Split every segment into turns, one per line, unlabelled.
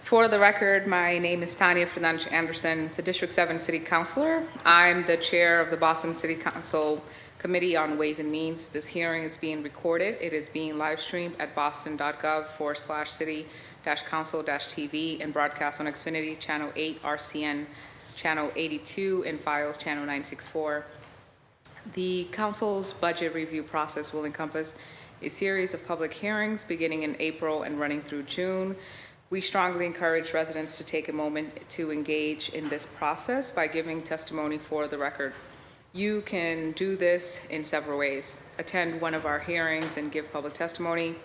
For the record, my name is Tanya Fernandez Anderson, the District 7 City Councilor. I'm the chair of the Boston City Council Committee on Ways and Means. This hearing is being recorded. It is being live streamed at boston.gov/city-council-TV and broadcast on Xfinity Channel 8, RCN Channel 82, and Files Channel 964. The Council's budget review process will encompass a series of public hearings beginning in April and running through June. We strongly encourage residents to take a moment to engage in this process by giving testimony for the record. You can do this in several ways. Attend one of our hearings and give public testimony.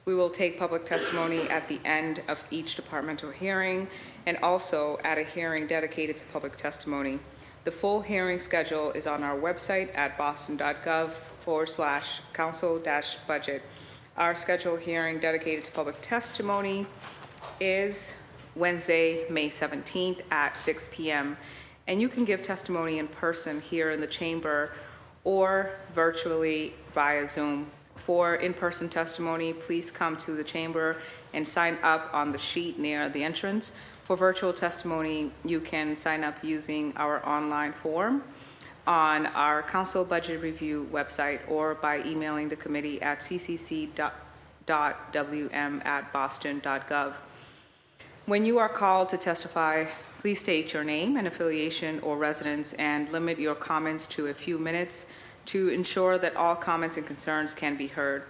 We will take public testimony at the end of each departmental hearing and also at a hearing dedicated to public testimony. The full hearing schedule is on our website at boston.gov/council-budget. Our scheduled hearing dedicated to public testimony is Wednesday, May 17th at 6 p.m. And you can give testimony in person here in the chamber or virtually via Zoom. For in-person testimony, please come to the chamber and sign up on the sheet near the entrance. For virtual testimony, you can sign up using our online form on our Council Budget Review website or by emailing the committee at ccc.wm@boston.gov. When you are called to testify, please state your name and affiliation or residence and limit your comments to a few minutes to ensure that all comments and concerns can be heard.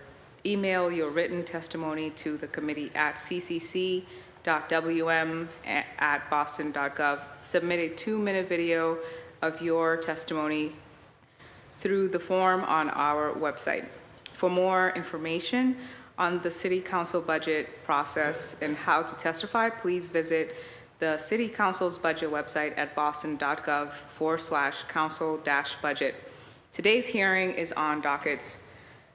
Email your written testimony to the committee at ccc.wm@boston.gov. Submit a 2-minute video of your testimony through the form on our website. For more information on the City Council budget process and how to testify, please visit the City Council's budget website at boston.gov/council-budget. Today's hearing is on dockets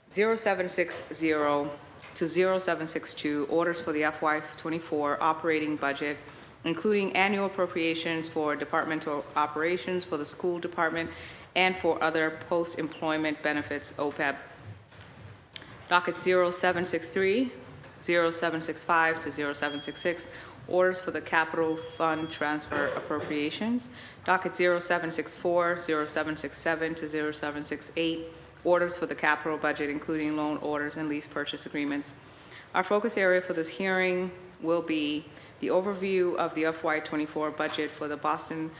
0760 to 0762, orders for the FY24 operating budget, including annual appropriations for departmental operations for the school department and for other post-employment benefits, OPEB. Docket 0763, 0765 to 0766, orders for the capital fund transfer appropriations. Docket 0764, 0767 to 0768, orders for the capital budget, including loan orders and lease purchase agreements. Our focus area for this hearing will be the overview of the FY24 budget for the Boston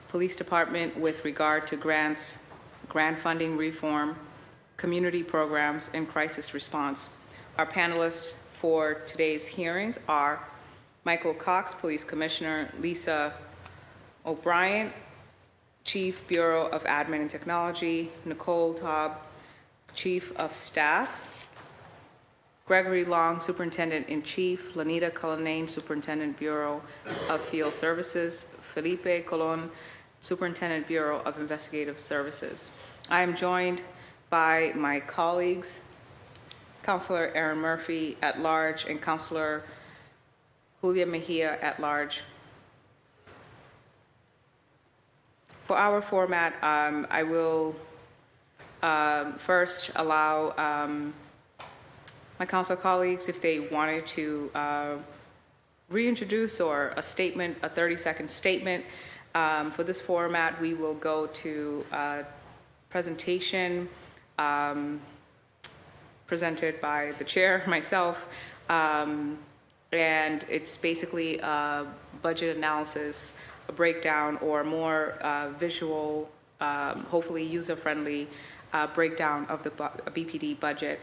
Police Department with regard to grants, grant funding reform, community programs, and crisis response. Our panelists for today's hearings are Michael Cox, Police Commissioner; Lisa O'Brien, Chief Bureau of Admin and Technology; Nicole Taub, Chief of Staff; Gregory Long, Superintendent-in-Chief; Lanita Cullinane, Superintendent, Bureau of Field Services; Felipe Colon, Superintendent, Bureau of Investigative Services. I am joined by my colleagues, Councilor Aaron Murphy at large and Councilor Julia Mejia at large. For our format, I will first allow my council colleagues, if they wanted to reintroduce or a statement, a 30-second statement. For this format, we will go to presentation presented by the chair, myself, and it's basically a budget analysis, a breakdown, or more visual, hopefully user-friendly breakdown of the BPD budget.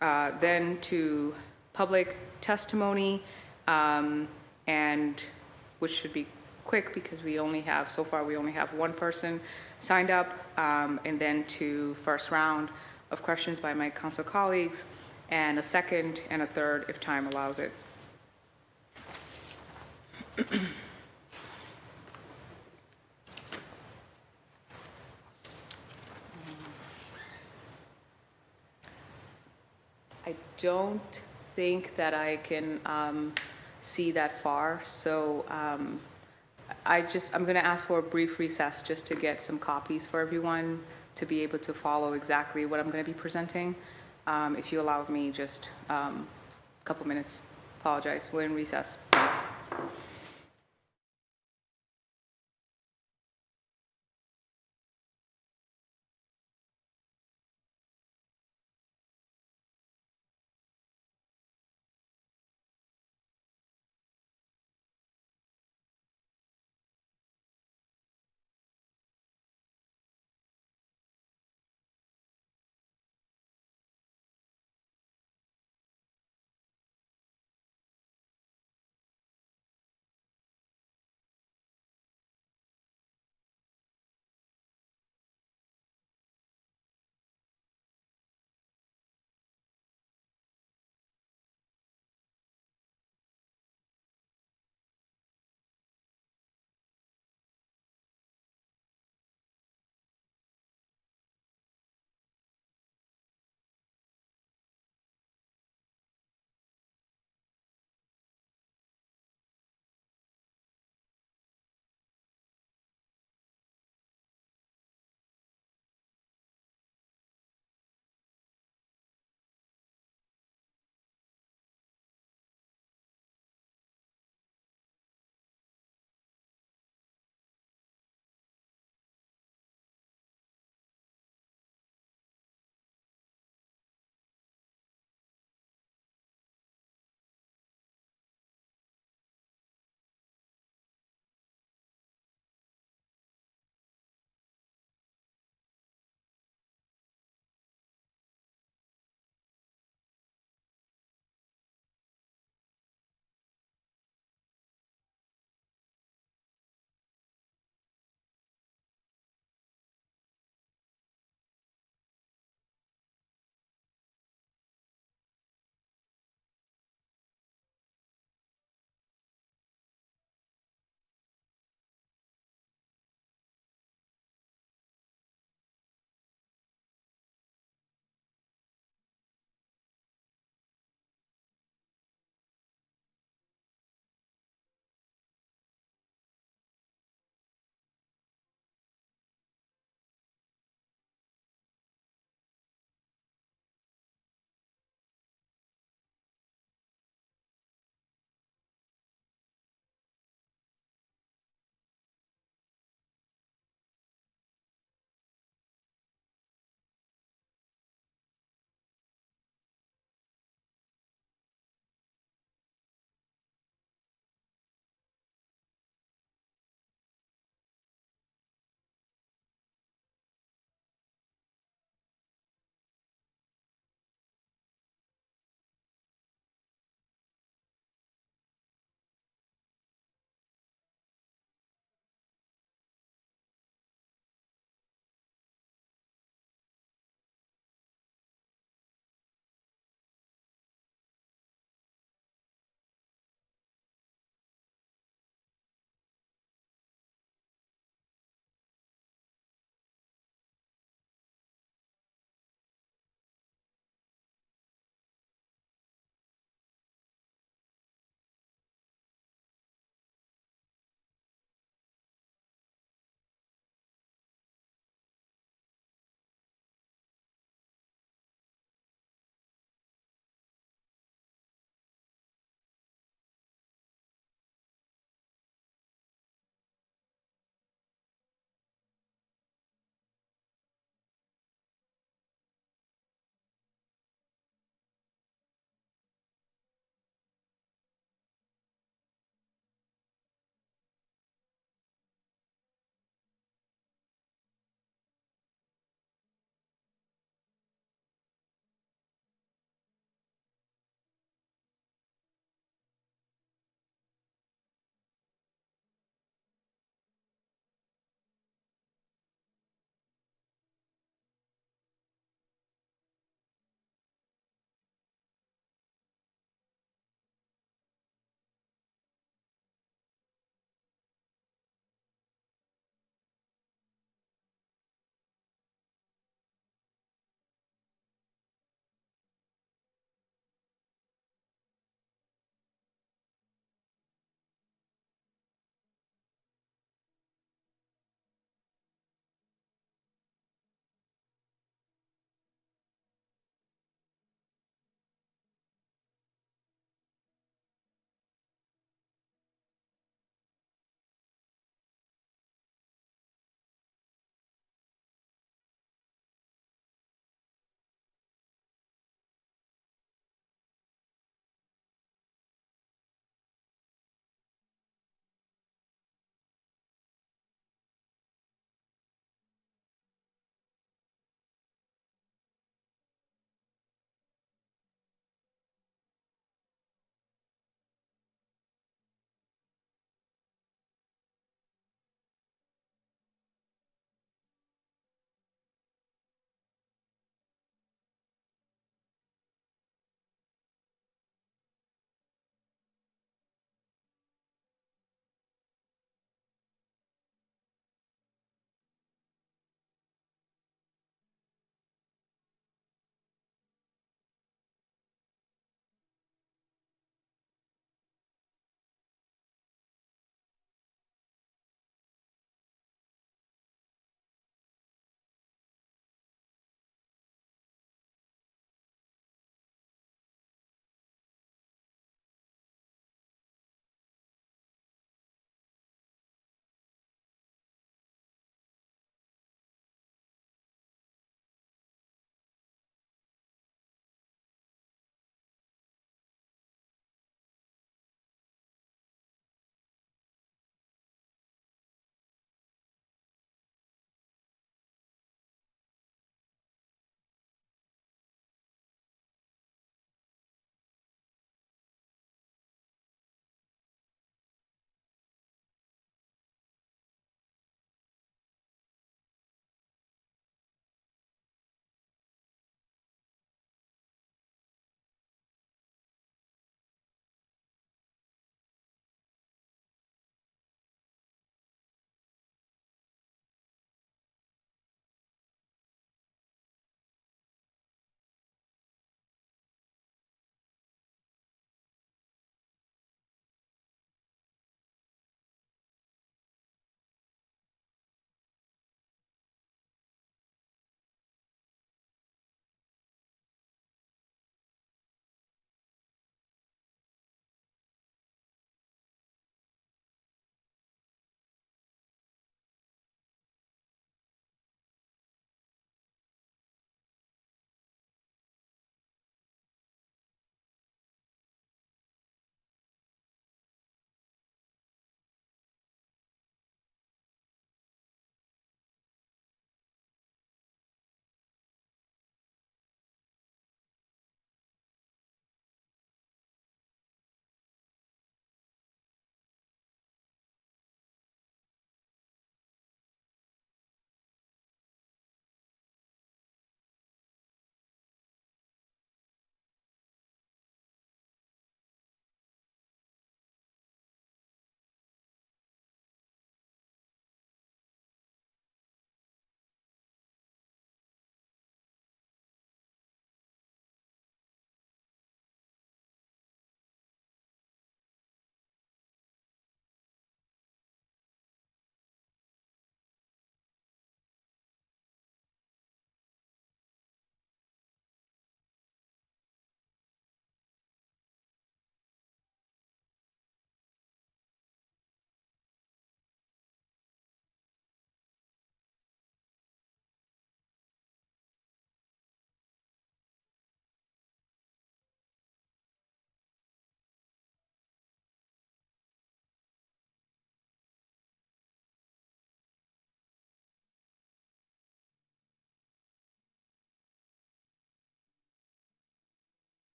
Then to public testimony, and which should be quick because we only have, so far we only have one person signed up, and then to first round of questions by my council colleagues, and a second and a third if time allows it. I don't think that I can see that far, so I'm going to ask for a brief recess just to get some copies for everyone to be able to follow exactly what I'm going to be presenting. If you allow me just a couple minutes. Apologize. We're in recess.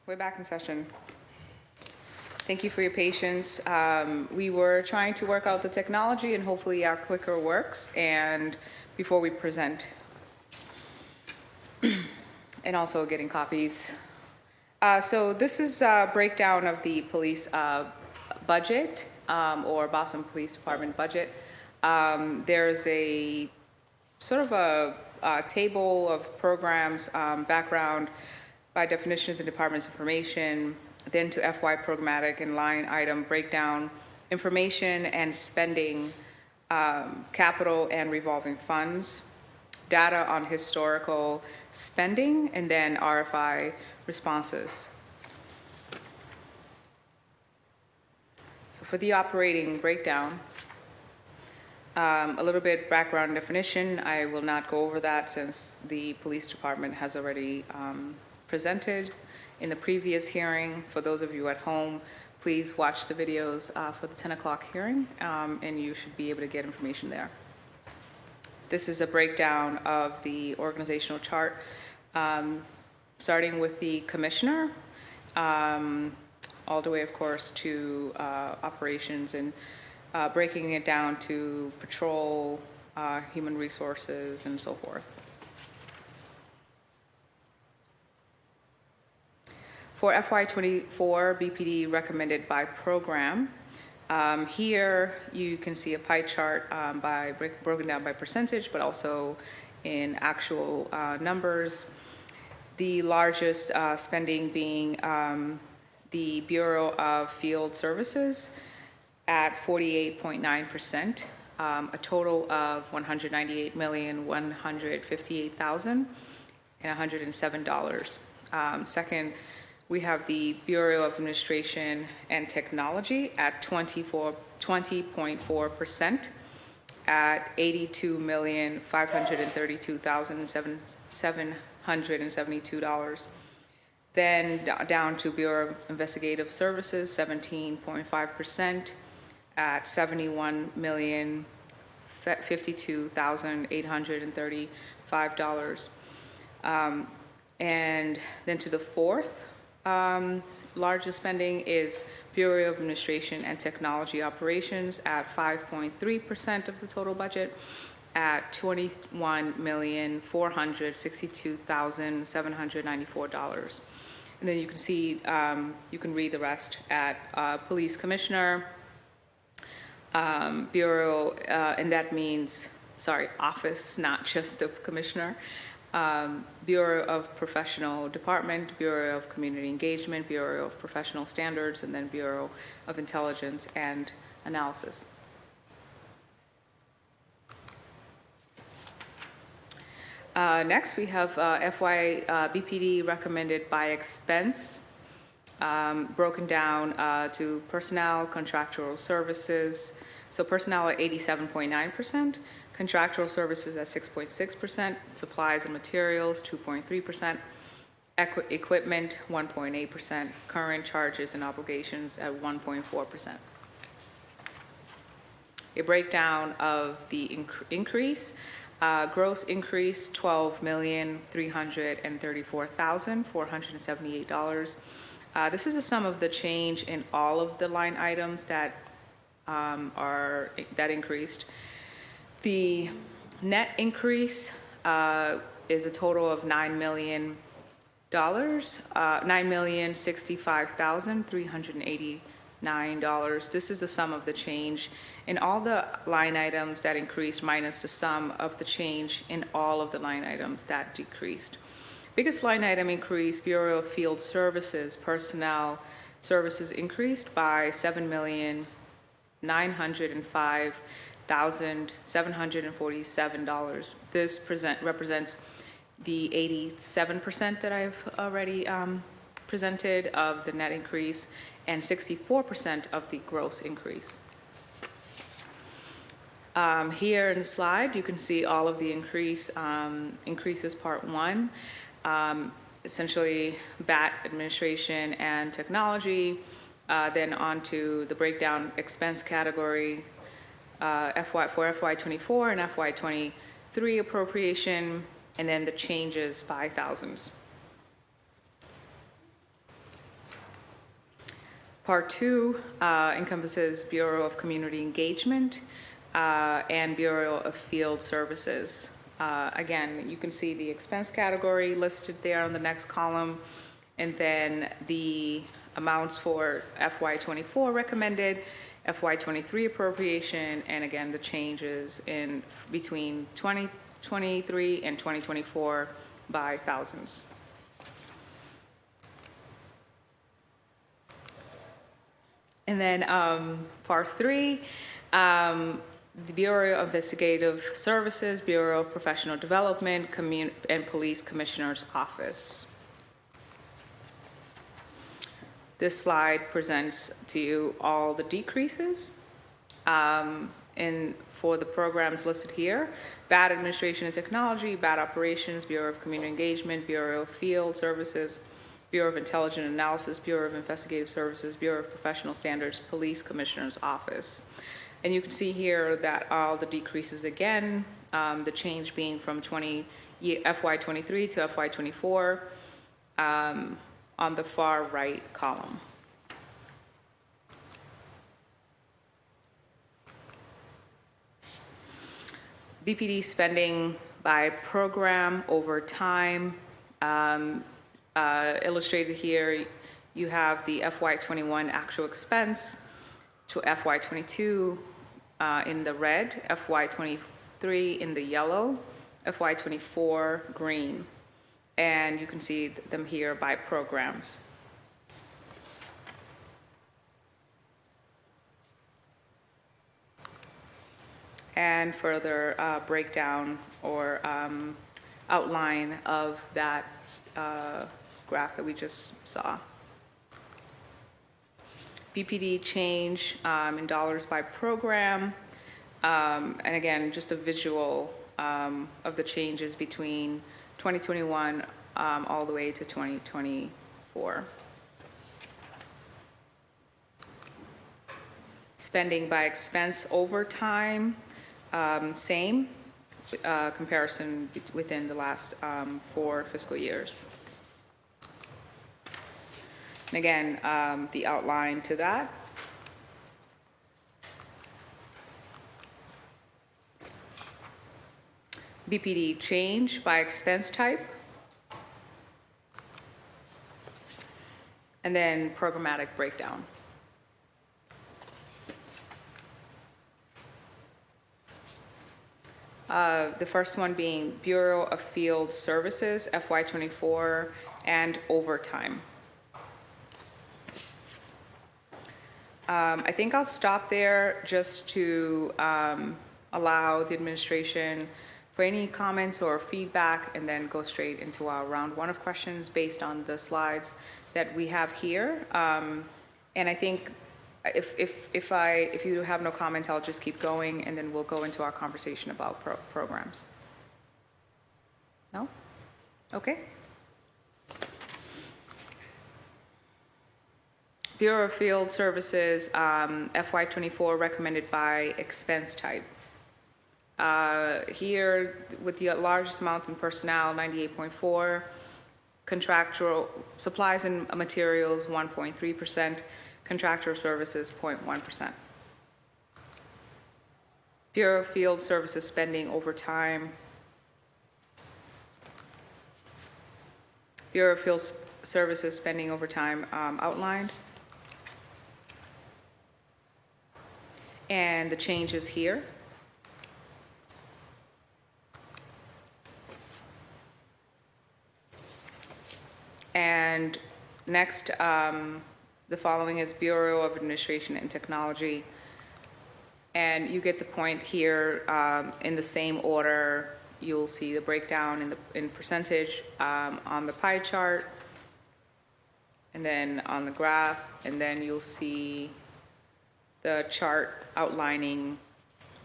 We're back in session. Thank you for your patience. We were trying to work out the technology and hopefully our clicker works and before we present. And also getting copies. So this is a breakdown of the police budget or Boston Police Department budget. There's a sort of a table of programs, background by definitions and department's information, then to FY programmatic and line item breakdown, information and spending, capital and revolving funds, data on historical spending, and then RFI responses. So for the operating breakdown, a little bit background definition. I will not go over that since the police department has already presented in the previous hearing. For those of you at home, please watch the videos for the 10 o'clock hearing, and you should be able to get information there. This is a breakdown of the organizational chart, starting with the commissioner, all the way, of course, to operations and breaking it down to patrol, human resources, and so forth. For FY24, BPD recommended by program. Here you can see a pie chart broken down by percentage, but also in actual numbers. The largest spending being the Bureau of Field Services at 48.9%, a total of $198,158,107. Second, we have the Bureau of Administration and Technology at 20.4% at $82,532,772. Then down to Bureau of Investigative Services, 17.5% at $71,052,835. And then to the fourth largest spending is Bureau of Administration and Technology Operations at 5.3% of the total budget at $21,462,794. And then you can see, you can read the rest at Police Commissioner, Bureau, and that means, office, not just the Commissioner, Bureau of Professional Department, Bureau of Community Engagement, Bureau of Professional Standards, and then Bureau of Intelligence and Analysis. Next, we have BPD recommended by expense, broken down to personnel, contractual services. So personnel at 87.9%, contractual services at 6.6%, supplies and materials 2.3%, equipment 1.8%, current charges and obligations at 1.4%. A breakdown of the increase. Gross increase $12,334,478. This is a sum of the change in all of the line items that increased. The net increase is a total of $9,065,389. This is the sum of the change in all the line items that increased minus the sum of the change in all of the line items that decreased. Biggest line item increase, Bureau of Field Services, personnel services increased by $7,905,747. This represents the 87% that I've already presented of the net increase and 64% of the gross increase. Here in the slide, you can see all of the increases. Part one, essentially BAT administration and technology, then on to the breakdown expense category for FY24 and FY23 appropriation, and then the changes by thousands. Part 2 encompasses Bureau of Community Engagement and Bureau of Field Services. Again, you can see the expense category listed there on the next column, and then the amounts for FY24 recommended, FY23 appropriation, and again, the changes in between 2023 and 2024 by thousands. And then part 3, the Bureau of Investigative Services, Bureau of Professional Development, and Police Commissioner's Office. This slide presents to you all the decreases for the programs listed here: BAD Administration and Technology, BAD Operations, Bureau of Community Engagement, Bureau of Field Services, Bureau of Intelligence Analysis, Bureau of Investigative Services, Bureau of Professional Standards, Police Commissioner's Office. And you can see here that all the decreases again, the change being from FY23 to FY24 on the far right column. BPD spending by program over time. Illustrated here, you have the FY21 actual expense to FY22 in the red, FY23 in the yellow, FY24 green, and you can see them here by programs. And further breakdown or outline of that graph that we just saw. BPD change in dollars by program, and again, just a visual of the changes between 2021 all the way to 2024. Spending by expense over time, same comparison within the last 4 fiscal years. And again, the outline to that. BPD change by expense type. And then programmatic breakdown. The first one being Bureau of Field Services, FY24, and overtime. I think I'll stop there just to allow the administration for any comments or feedback, and then go straight into our round 1 of questions based on the slides that we have here. And I think if you have no comments, I'll just keep going, and then we'll go into our conversation about programs. No? Okay. Bureau of Field Services, FY24 recommended by expense type. Here, with the largest amount in personnel, 98.4, contractual supplies and materials, 1.3%, contractual services, 0.1%. Bureau of Field Services spending over time. Bureau of Field Services spending over time outlined. And the changes here. And next, the following is Bureau of Administration and Technology. And you get the point here. In the same order, you'll see the breakdown in percentage on the pie chart, and then on the graph, and then you'll see the chart outlining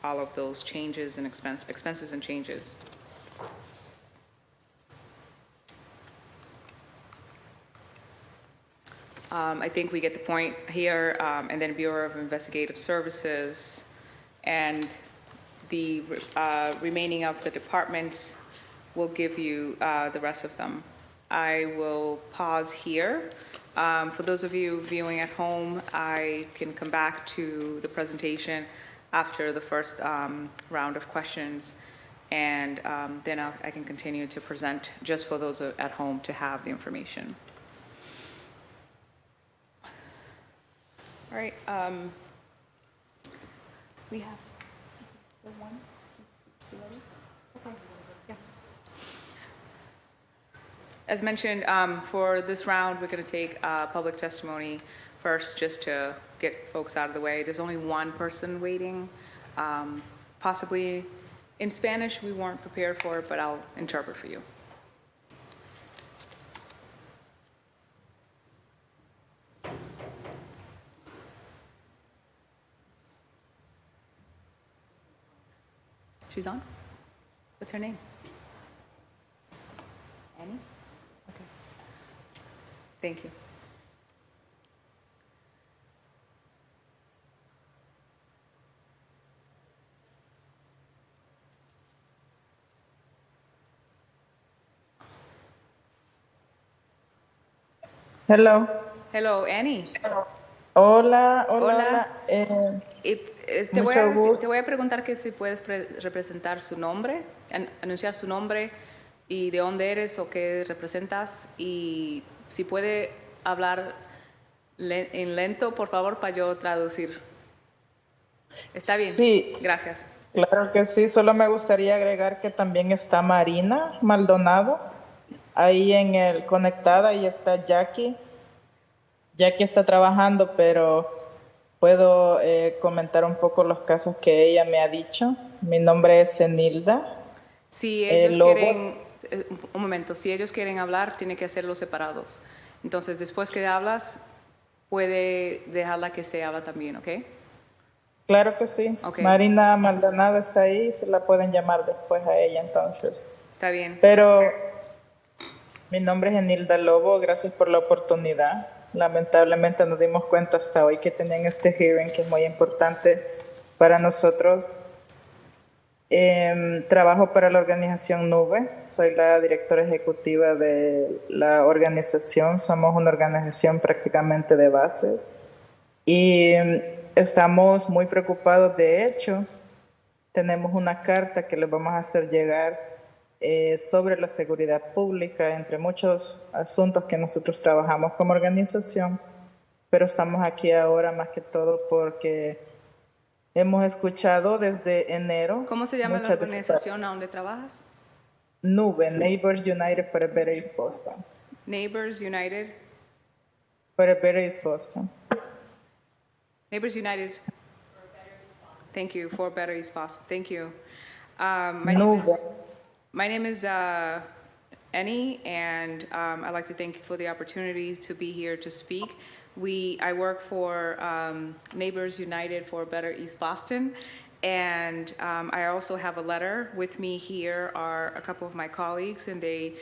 all of those changes and expenses and changes. I think we get the point here, and then Bureau of Investigative Services, and the remaining of the departments will give you the rest of them. I will pause here For those of you viewing at home, I can come back to the presentation after the first round of questions, and then I can continue to present just for those at home to have the information. All right. We have the one. The others? Okay. Yeah. As mentioned, for this round, we're going to take public testimony first, just to get folks out of the way. There's only one person waiting, possibly in Spanish. We weren't prepared for it, but I'll interpret for you. She's on? What's her name? Annie? Okay. Thank you.
Hello.
Hello, Annie.
Hola, hola,
Hola.
hola.
Te voy
Mucho
te voy a preguntar que si puedes representar su nombre, anunciar su nombre y de dónde eres o qué representas, y si puede hablar en lento, por favor, para yo traducir. ¿Está bien?
Sí,
Gracias.
claro que sí. Solo me gustaría agregar que también está Marina Maldonado ahí conectada, y está Jackie. Jackie está trabajando, pero puedo comentar un poco los casos que ella me ha dicho. Mi nombre es Enilda.
Si ellos
Lobo.
quieren, un momento, si ellos quieren hablar, tiene que hacerlo separados. Entonces, después que hablas, puede dejarla que se habla también, ¿ok?
Claro que sí.
Okay.
Marina Maldonado está ahí, se la pueden llamar después a ella entonces.
Está bien.
Pero mi nombre es Enilda Lobo, gracias por la oportunidad. Lamentablemente nos dimos cuenta hasta hoy que tenían este hearing, que es muy importante para nosotros. Trabajo para la organización Nube, soy la directora ejecutiva de la organización. Somos una organización prácticamente de bases y estamos muy preocupados. De hecho, tenemos una carta que les vamos a hacer llegar sobre la seguridad pública, entre muchos asuntos que nosotros trabajamos como organización, pero estamos aquí ahora más que todo porque hemos escuchado desde enero.
¿Cómo se llama la organización a donde trabajas?
Nube, Neighbors United for a Better East Boston.
Neighbors United.
For a Better East Boston.
Neighbors United. Thank you, for Better East Boston. Thank you. My name is Annie, and I'd like to thank you for the opportunity to be here to speak. I work for Neighbors United for Better East Boston, and I also have a letter with me. Here are a couple of my colleagues, and they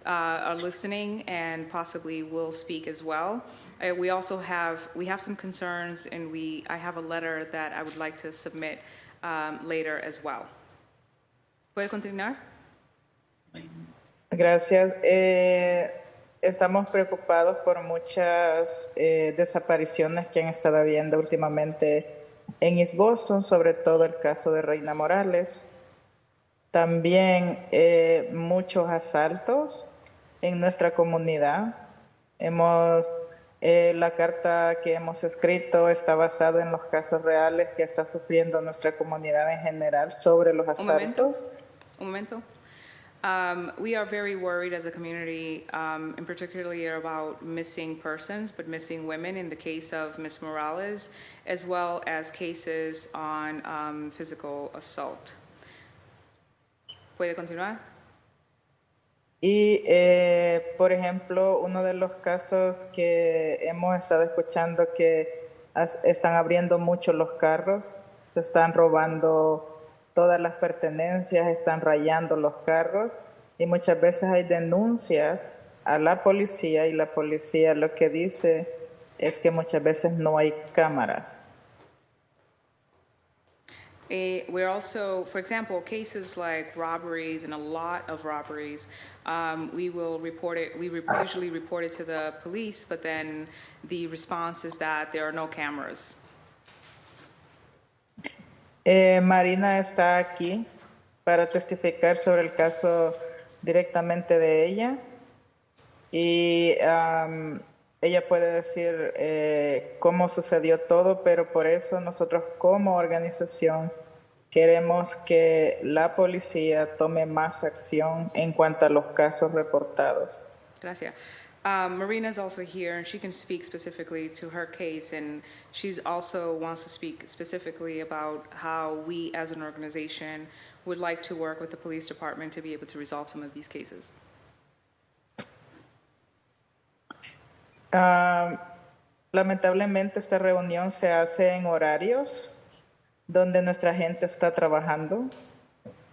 are listening and possibly will speak as well. We have some concerns, and I have a letter that I would like to submit later as well. ¿Puede continuar?
Gracias. Estamos preocupados por muchas desapariciones que han estado habiendo últimamente en East Boston, sobre todo el caso de Reina Morales. También muchos asaltos en nuestra comunidad. La carta que hemos escrito está basada en los casos reales que está sufriendo nuestra comunidad en general sobre los asaltos.
Un momento. We are very worried as a community, in particularly about missing persons, but missing women in the case of Ms. Morales, as well as cases on physical assault. ¿Puede continuar?
Y, por ejemplo, uno de los casos que hemos estado escuchando, que están abriendo mucho los carros, se están robando todas las pertenencias, están rayando los carros, y muchas veces hay denuncias a la policía, y la policía lo que dice es que muchas veces no hay cámaras.
We're also, for example, cases like robberies and a lot of robberies, we will report it, usually report it to the police, but then the response is that there are no cameras.
Marina está aquí para testificar sobre el caso directamente de ella y ella puede decir cómo sucedió todo, pero por eso nosotros como organización queremos que la policía tome más acción en cuanto a los casos reportados.
Gracias. Marina is also here, and she can speak specifically to her case, and she's also wants to speak specifically about how we as an organization would like to work with the police department to be able to resolve some of these cases.
Lamentablemente esta reunión se hace en horarios donde nuestra gente está trabajando.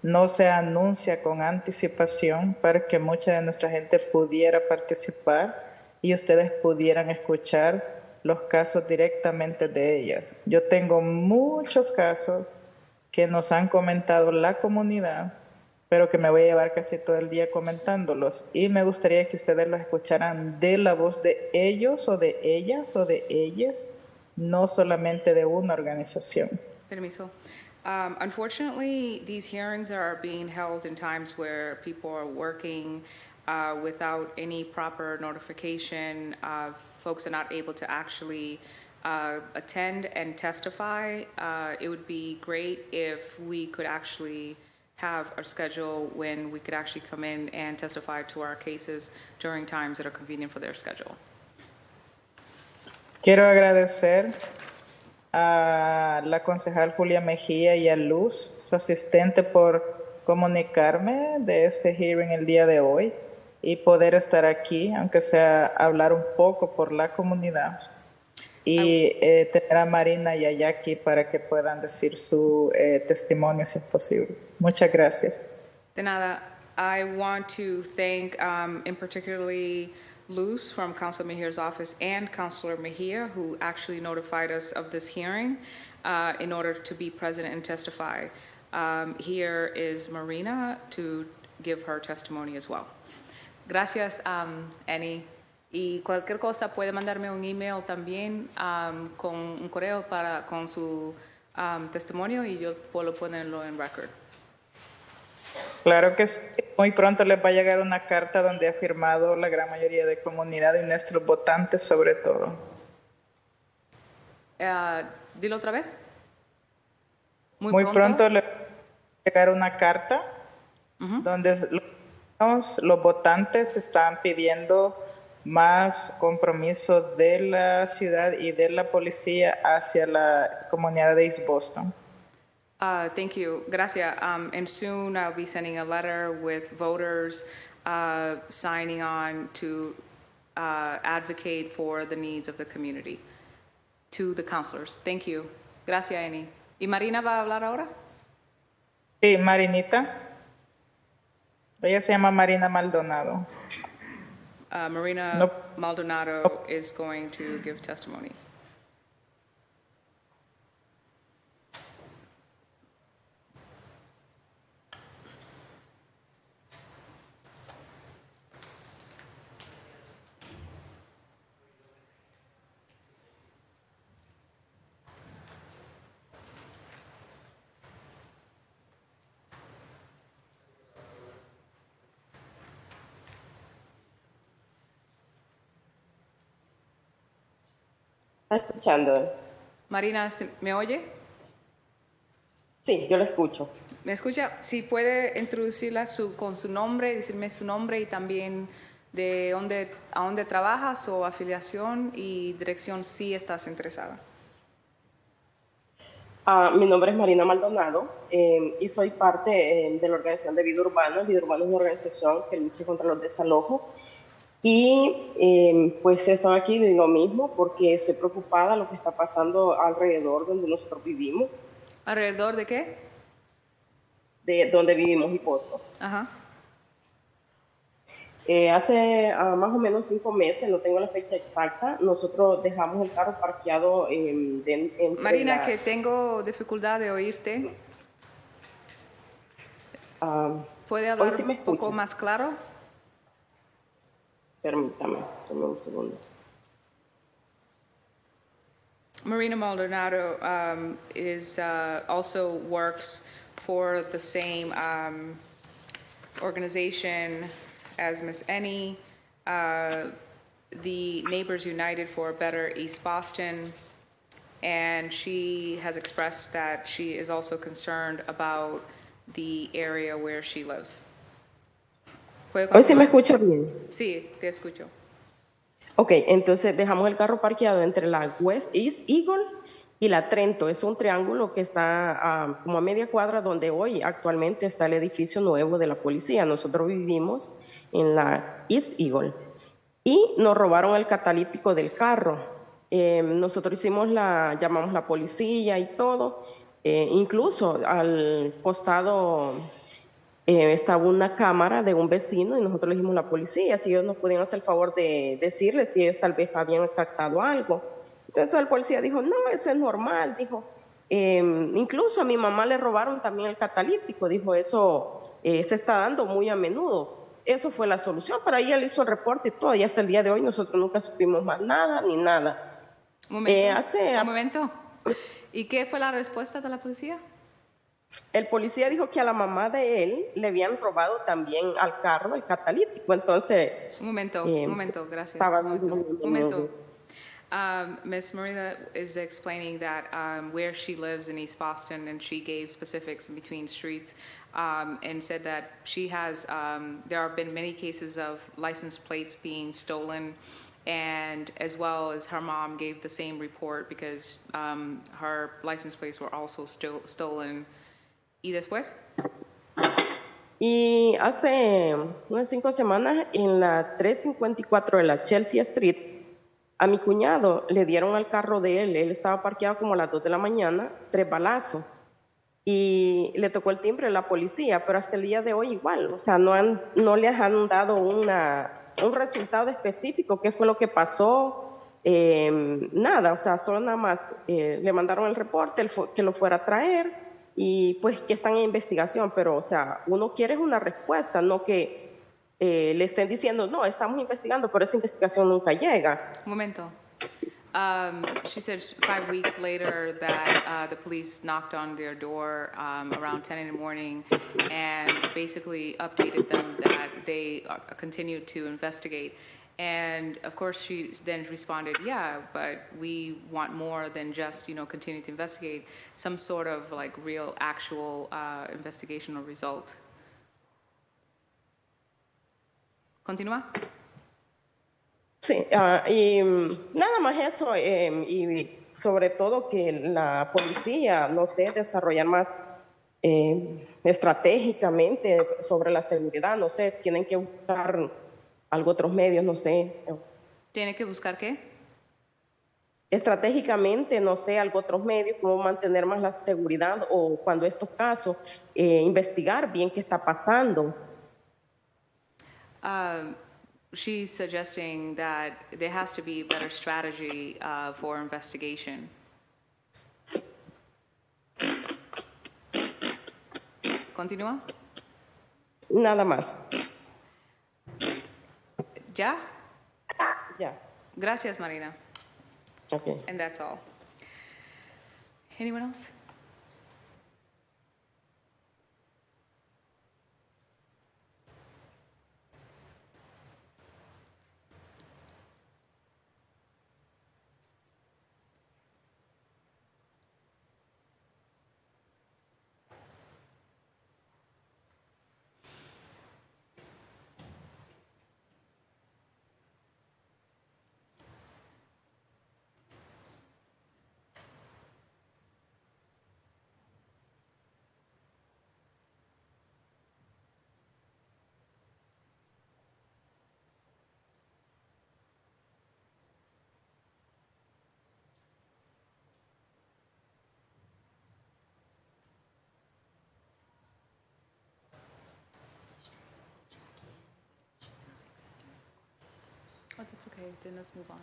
No se anuncia con anticipación para que mucha de nuestra gente pudiera participar y ustedes pudieran escuchar los casos directamente de ellas. Yo tengo muchos casos que nos han comentado la comunidad, pero que me voy a llevar casi todo el día comentándolos. Y me gustaría que ustedes los escucharan de la voz de ellos o de ellas o de ellas, no solamente de una organización.
Permiso. Unfortunately, these hearings are being held in times where people are working without any proper notification. Folks are not able to actually attend and testify. It would be great if we could actually have a schedule when we could actually come in and testify to our cases during times that are convenient for their schedule.
Quiero agradecer a la concejal Julia Mejía y a Luz, su asistente, por comunicarme de este hearing el día de hoy y poder estar aquí, aunque sea hablar un poco por la comunidad, y tener a Marina y a Jackie para que puedan decir su testimonio si es posible. Muchas gracias.
De nada. I want to thank in particularly Luz from Councilor Mejia's office and Councilor Mejia, who actually notified us of this hearing in order to be present and testify. Here is Marina to give her testimony as well. Gracias, Annie. Y cualquier cosa puede mandarme un email también con un correo con su testimonio y yo puedo ponerlo en record.
Claro que sí. Muy pronto les va a llegar una carta donde ha firmado la gran mayoría de comunidad y nuestros votantes sobre todo.
Dilo otra vez.
Muy pronto les va a llegar una carta donde los votantes están pidiendo más compromiso de la ciudad y de la policía hacia la comunidad de East Boston.
Thank you. Gracias. And soon I'll be sending a letter with voters signing on to advocate for the needs of the community to the councilors. Thank you. Gracias, Annie. ¿Y Marina va a hablar ahora?
Sí, Marinita. Ella se llama Marina Maldonado.
Marina Maldonado is going to give testimony.
¿Está escuchando?
Marina, ¿me oye?
Sí, yo lo escucho.
¿Me escucha? Si puede introducirla con su nombre, decirme su nombre y también de a dónde trabajas o afiliación y dirección si estás interesada.
Mi nombre es Marina Maldonado y soy parte de la organización de Vida Urbana. Vida Urbana es una organización que lucha contra los desalojos. Y pues he estado aquí de lo mismo porque estoy preocupada de lo que está pasando alrededor donde nosotros vivimos.
¿Alrededor de qué?
De donde vivimos y Boston.
Ajá.
Hace más o menos 5 meses, no tengo la fecha exacta, nosotros dejamos el carro parqueado en
Marina, que tengo dificultad de oírte. ¿Puede
Hoy
hablar
sí me
un poco
escuchan.
más claro?
Permítame, tome un segundo.
Marina Maldonado also works for the same organization as Ms. Ennie, the Neighbors United for a Better East Boston, and she has expressed that she is also concerned about the area where she lives. ¿Puede
Hoy sí me
continuar?
escucha bien.
Sí, te escucho.
Ok, entonces dejamos el carro parqueado entre la East Eagle y la Trento. Es un triángulo que está como a media cuadra donde hoy actualmente está el edificio nuevo de la policía. Nosotros vivimos en la East Eagle y nos robaron el catalítico del carro. Nosotros llamamos la policía y todo. Incluso al costado estaba una cámara de un vecino y nosotros le dijimos a la policía si ellos nos podían hacer el favor de decirles si ellos tal vez habían captado algo. Entonces el policía dijo, no, eso es normal, dijo. Incluso a mi mamá le robaron también el catalítico, dijo, eso se está dando muy a menudo. Eso fue la solución, pero ahí él hizo el reporte y todo, y hasta el día de hoy nosotros nunca supimos más nada ni nada.
Un momento. ¿Y qué fue la respuesta de la policía?
El policía dijo que a la mamá de él le habían robado también al carro el catalítico, entonces
Un momento, gracias.
estaba
Un momento. Ms. Marina is explaining that where she lives in East Boston, and she gave specifics in between streets, and said that she has, there have been many cases of license plates being stolen, and as well as her mom gave the same report because her license plates were also stolen. ¿Y después?
Y hace unas 5 semanas en la 354 de la Chelsea Street, a mi cuñado le dieron al carro de él estaba parqueado como a las 2 de la mañana, 3 balazos. Y le tocó el timbre de la policía, pero hasta el día de hoy igual, o sea, no les han dado un resultado específico, qué fue lo que pasó, nada, o sea, solo nada más le mandaron el reporte, que lo fuera a traer y pues que están en investigación, pero o sea, uno quiere una respuesta, no que le estén diciendo, no, estamos investigando, pero esa investigación nunca llega.
Un momento. She said 5 weeks later that the police knocked on their door around 10 in the morning and basically updated them that they continued to investigate. And of course, she then responded, yeah, but we want more than just, continue to investigate, some sort of like real, actual investigation or result. Continúa.
Sí, y nada más eso, y sobre todo que la policía, no sé, desarrollar más estratégicamente sobre la seguridad, no sé, tienen que buscar algo otros medios, no sé.
¿Tiene que buscar qué?
Estratégicamente, no sé, algo otros medios, cómo mantener más la seguridad o cuando estos casos, investigar bien qué está pasando.
She's suggesting that there has to be better strategy for investigation. Continúa.
Nada más.
¿Ya?
Ya.
Gracias, Marina.
Okay.
And that's all. Anyone else? Oh, that's okay. Then let's move on.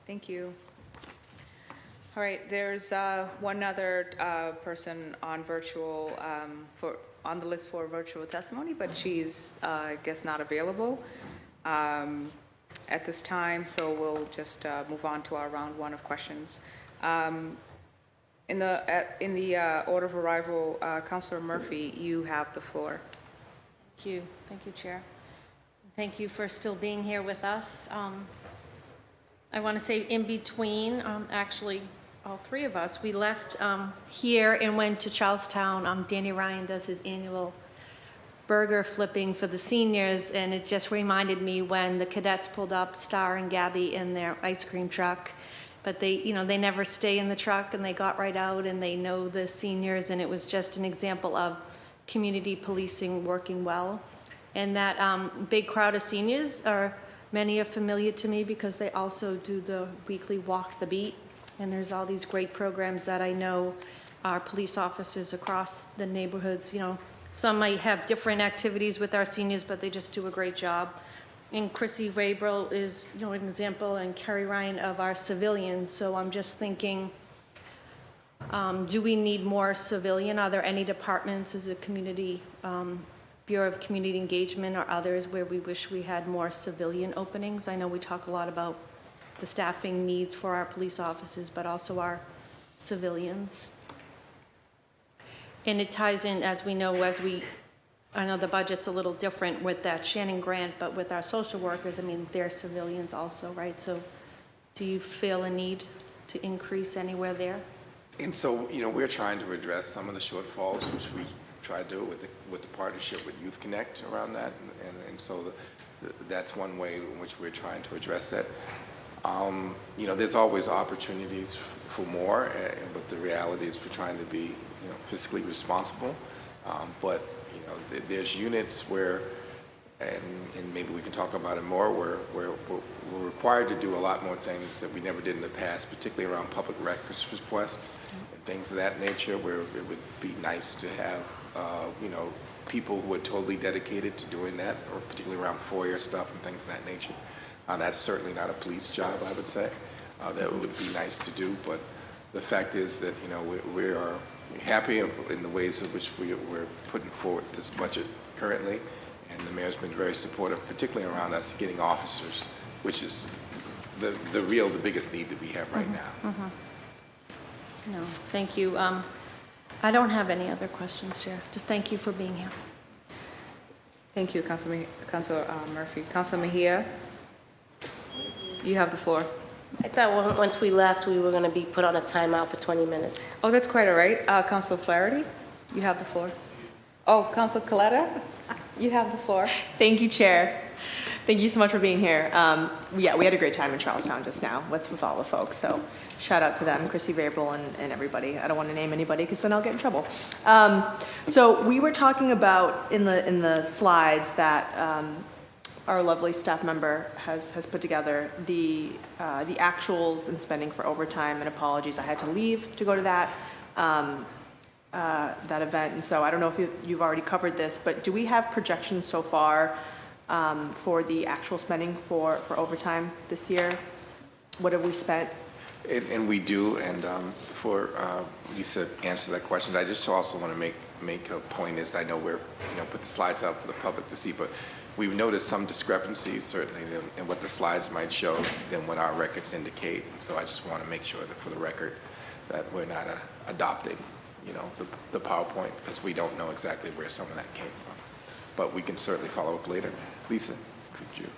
Thank you. All right, there's one other person on virtual, on the list for virtual testimony, but she's, I guess, not available at this time, so we'll just move on to our round one of questions. In the order of arrival, Councilor Murphy, you have the floor.
Thank you, Chair. Thank you for still being here with us. I want to say in between, actually, all three of us, we left here and went to Charlestown. Danny Ryan does his annual burger flipping for the seniors, and it just reminded me when the cadets pulled up Star and Gabby in their ice cream truck. But they never stay in the truck, and they got right out, and they know the seniors, and it was just an example of community policing working well. And that big crowd of seniors many are familiar to me because they also do the weekly Walk the Beat, and there's all these great programs that I know our police officers across the neighborhoods, some might have different activities with our seniors, but they just do a great job. And Chrissy Vrabel is, an example, and Kerry Ryan of our civilians. So I'm just thinking, do we need more civilian? Are there any departments as a community, Bureau of Community Engagement or others where we wish we had more civilian openings? I know we talk a lot about the staffing needs for our police officers, but also our civilians. And it ties in, as we know, I know the budget's a little different with that Shannon grant, but with our social workers, they're civilians also, right? So do you feel a need to increase anywhere there?
And so, we're trying to address some of the shortfalls, which we try to do with the partnership with Youth Connect around that. And so that's one way in which we're trying to address that. There's always opportunities for more, but the reality is we're trying to be, fiscally responsible. But there's units where, and maybe we can talk about it more, where we're required to do a lot more things that we never did in the past, particularly around public records requests and things of that nature, where it would be nice to have, people who are totally dedicated to doing that, or particularly around FOIA stuff and things of that nature. That's certainly not a police job, I would say. That would be nice to do, but the fact is that, we are happy in the ways in which we're putting forward this budget currently, and the mayor's been very supportive, particularly around us getting officers, which is the biggest need that we have right now.
No, thank you. I don't have any other questions, Chair. Just thank you for being here.
Thank you, Councilor Murphy. Councilor Mejia, you have the floor.
I thought once we left, we were going to be put on a timeout for 20 minutes.
Oh, that's quite all right. Councilor Flaherty, you have the floor. Oh, Councilor Coletta, you have the floor.
Thank you, Chair. Thank you so much for being here. We had a great time in Charlestown just now with all the folks, so shout out to them, Chrissy Vrabel and everybody. I don't want to name anybody because then I'll get in trouble. So we were talking about in the slides that our lovely staff member has put together the actuals and spending for overtime, and apologies, I had to leave to go to that event, and so I don't know if you've already covered this, but do we have projections so far for the actual spending for overtime this year? What have we spent?
And we do, and before Lisa answers that question, I just also want to make a point is I know we're, put the slides out for the public to see, but we've noticed some discrepancies, certainly, in what the slides might show than what our records indicate. And so I just want to make sure that for the record that we're not adopting, the PowerPoint, because we don't know exactly where some of that came from. But we can certainly follow up later. Lisa, could you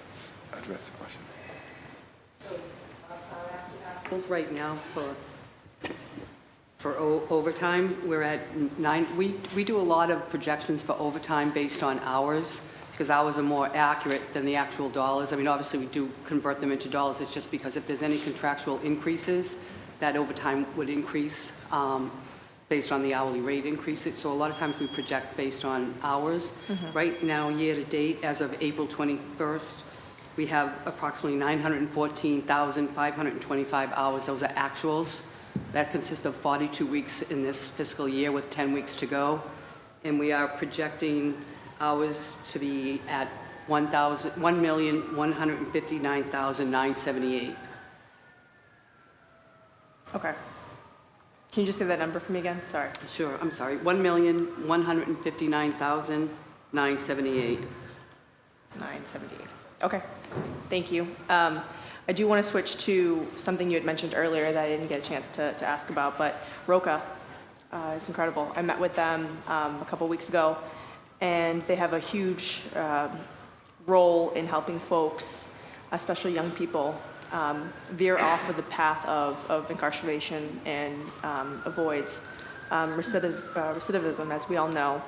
address the question?
Right now for overtime, we're at 9. We do a lot of projections for overtime based on hours, because hours are more accurate than the actual dollars. Obviously we do convert them into dollars. It's just because if there's any contractual increases, that overtime would increase based on the hourly rate increases. So a lot of times we project based on hours. Right now, year to date, as of April 21st, we have approximately 914,525 hours. Those are actuals. That consists of 42 weeks in this fiscal year with 10 weeks to go. And we are projecting hours to be at 1,159,978.
Okay. Can you just say that number for me again? Sorry.
Sure, I'm sorry, $1,159,978.
978. Okay, thank you. I do want to switch to something you had mentioned earlier that I didn't get a chance to ask about, but ROCA is incredible. I met with them a couple weeks ago, and they have a huge role in helping folks, especially young people, veer off of the path of incarceration and avoid recidivism, as we all know.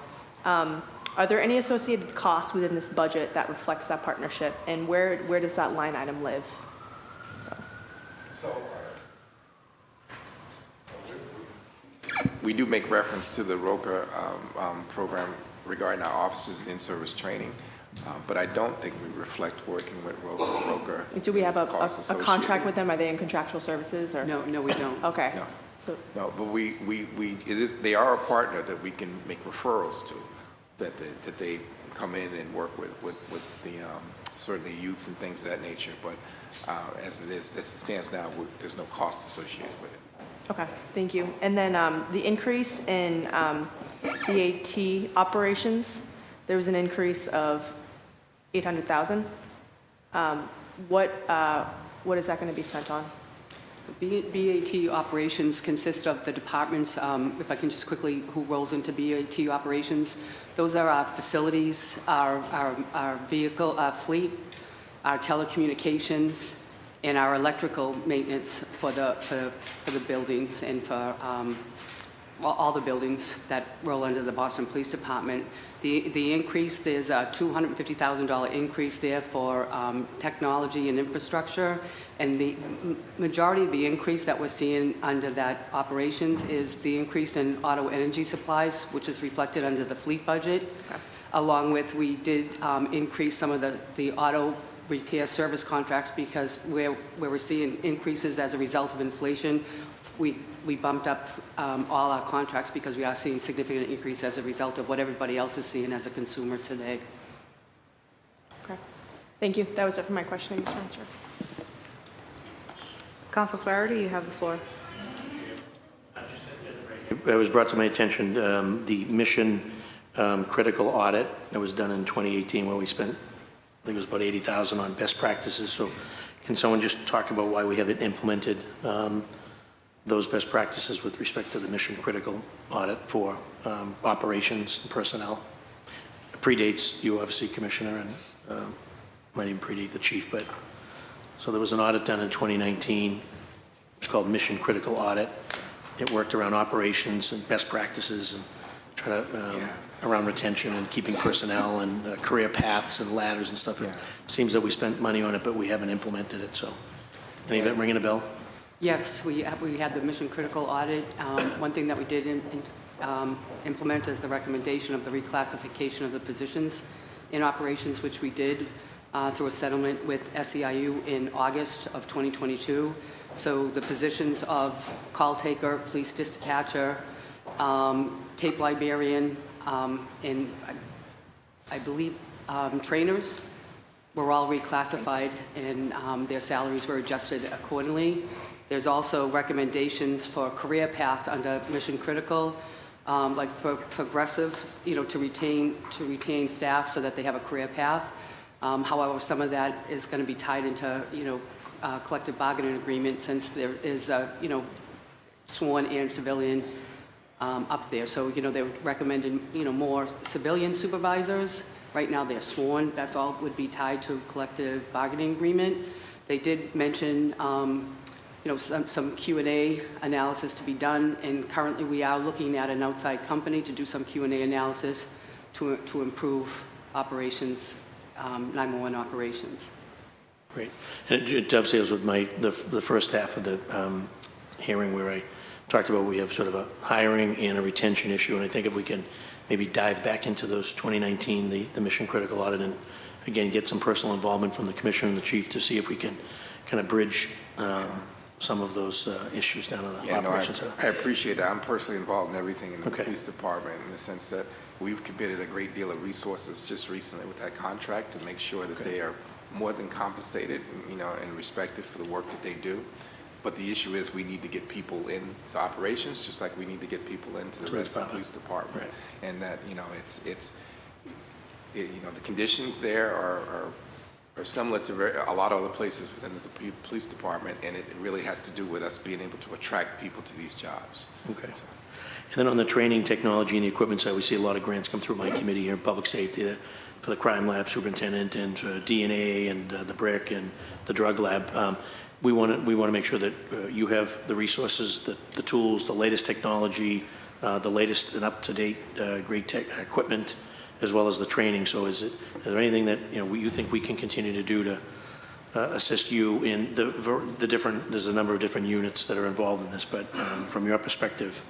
Are there any associated costs within this budget that reflects that partnership, and where does that line item live?
We do make reference to the ROCA program regarding our officers and in-service training, but I don't think we reflect working with ROCA.
Do we have a
costs
contract
associated.
with them? Are they in contractual services, or?
No, we don't.
Okay.
No.
So,
No, but they are a partner that we can make referrals to, that they come in and work with the sort of the youth and things of that nature. But as it stands now, there's no cost associated with it.
okay, thank you. And then the increase in BAT operations, there was an increase of $800,000. What is that going to be spent on?
BAT operations consist of the departments, if I can just quickly, who rolls into BAT operations. Those are our facilities, our vehicle, our fleet, our telecommunications, and our electrical maintenance for the buildings and for all the buildings that roll under the Boston Police Department. The increase, there's a $250,000 increase there for technology and infrastructure, and the majority of the increase that we're seeing under that operations is the increase in auto energy supplies, which is reflected under the fleet budget.
Okay.
Along with, we did increase some of the auto repair service contracts, because where we're seeing increases as a result of inflation, we bumped up all our contracts because we are seeing significant increase as a result of what everybody else is seeing as a consumer today.
Okay. Thank you. That was it for my questioning, Mr. Minister.
Council Flaherty, you have the floor.
It was brought to my attention, the mission critical audit that was done in 2018, where we spent, I think it was about $80,000 on best practices. So can someone just talk about why we haven't implemented those best practices with respect to the mission critical audit for operations and personnel? It predates you, obviously, Commissioner, and might even predate the chief, but so there was an audit done in 2019. It's called Mission Critical Audit. It worked around operations and best practices and try to around retention and keeping personnel and career paths and ladders and stuff. It seems that we spent money on it, but we haven't implemented it. So, any of that ringing a bell?
Yes, we had the mission critical audit. One thing that we did implement is the recommendation of the reclassification of the positions in operations, which we did through a settlement with SEIU in August of 2022. So the positions of call taker, police dispatcher, tape librarian, and I believe trainers were all reclassified, and their salaries were adjusted accordingly. There's also recommendations for career paths under mission critical, like for progressive, to retain staff so that they have a career path. However, some of that is going to be tied into, collective bargaining agreement, since there is sworn and civilian up there. So, they recommended, more civilian supervisors. Right now, they're sworn. That's all would be tied to collective bargaining agreement. They did mention, some Q&A analysis to be done, and currently we are looking at an outside company to do some Q&A analysis to improve operations, 911 operations.
Great. And it dovetails with the first half of the hearing, where I talked about we have sort of a hiring and a retention issue, and I think if we can maybe dive back into those 2019, the mission critical audit, and again get some personal involvement from the commissioner and the chief to see if we can kind of bridge some of those issues down to the operations.
I appreciate that. I'm personally involved in everything in the
Okay.
police department, in the sense that we've committed a great deal of resources just recently with that contract to make sure that they are more than compensated, and respected for the work that they do. But the issue is we need to get people into operations, just like we need to get people into the rest of the police department.
Right.
And that, the conditions there are similar to a lot of other places within the police department, and it really has to do with us being able to attract people to these jobs.
Okay.
So,
And then on the training, technology, and the equipment side, we see a lot of grants come through my committee here in public safety for the crime lab superintendent and DNA and the BRIC and the drug lab. We want to make sure that you have the resources, the tools, the latest technology, the latest and up-to-date great tech equipment, as well as the training. So is there anything that you think we can continue to do to assist you in the different? There's a number of different units that are involved in this, but from your perspective,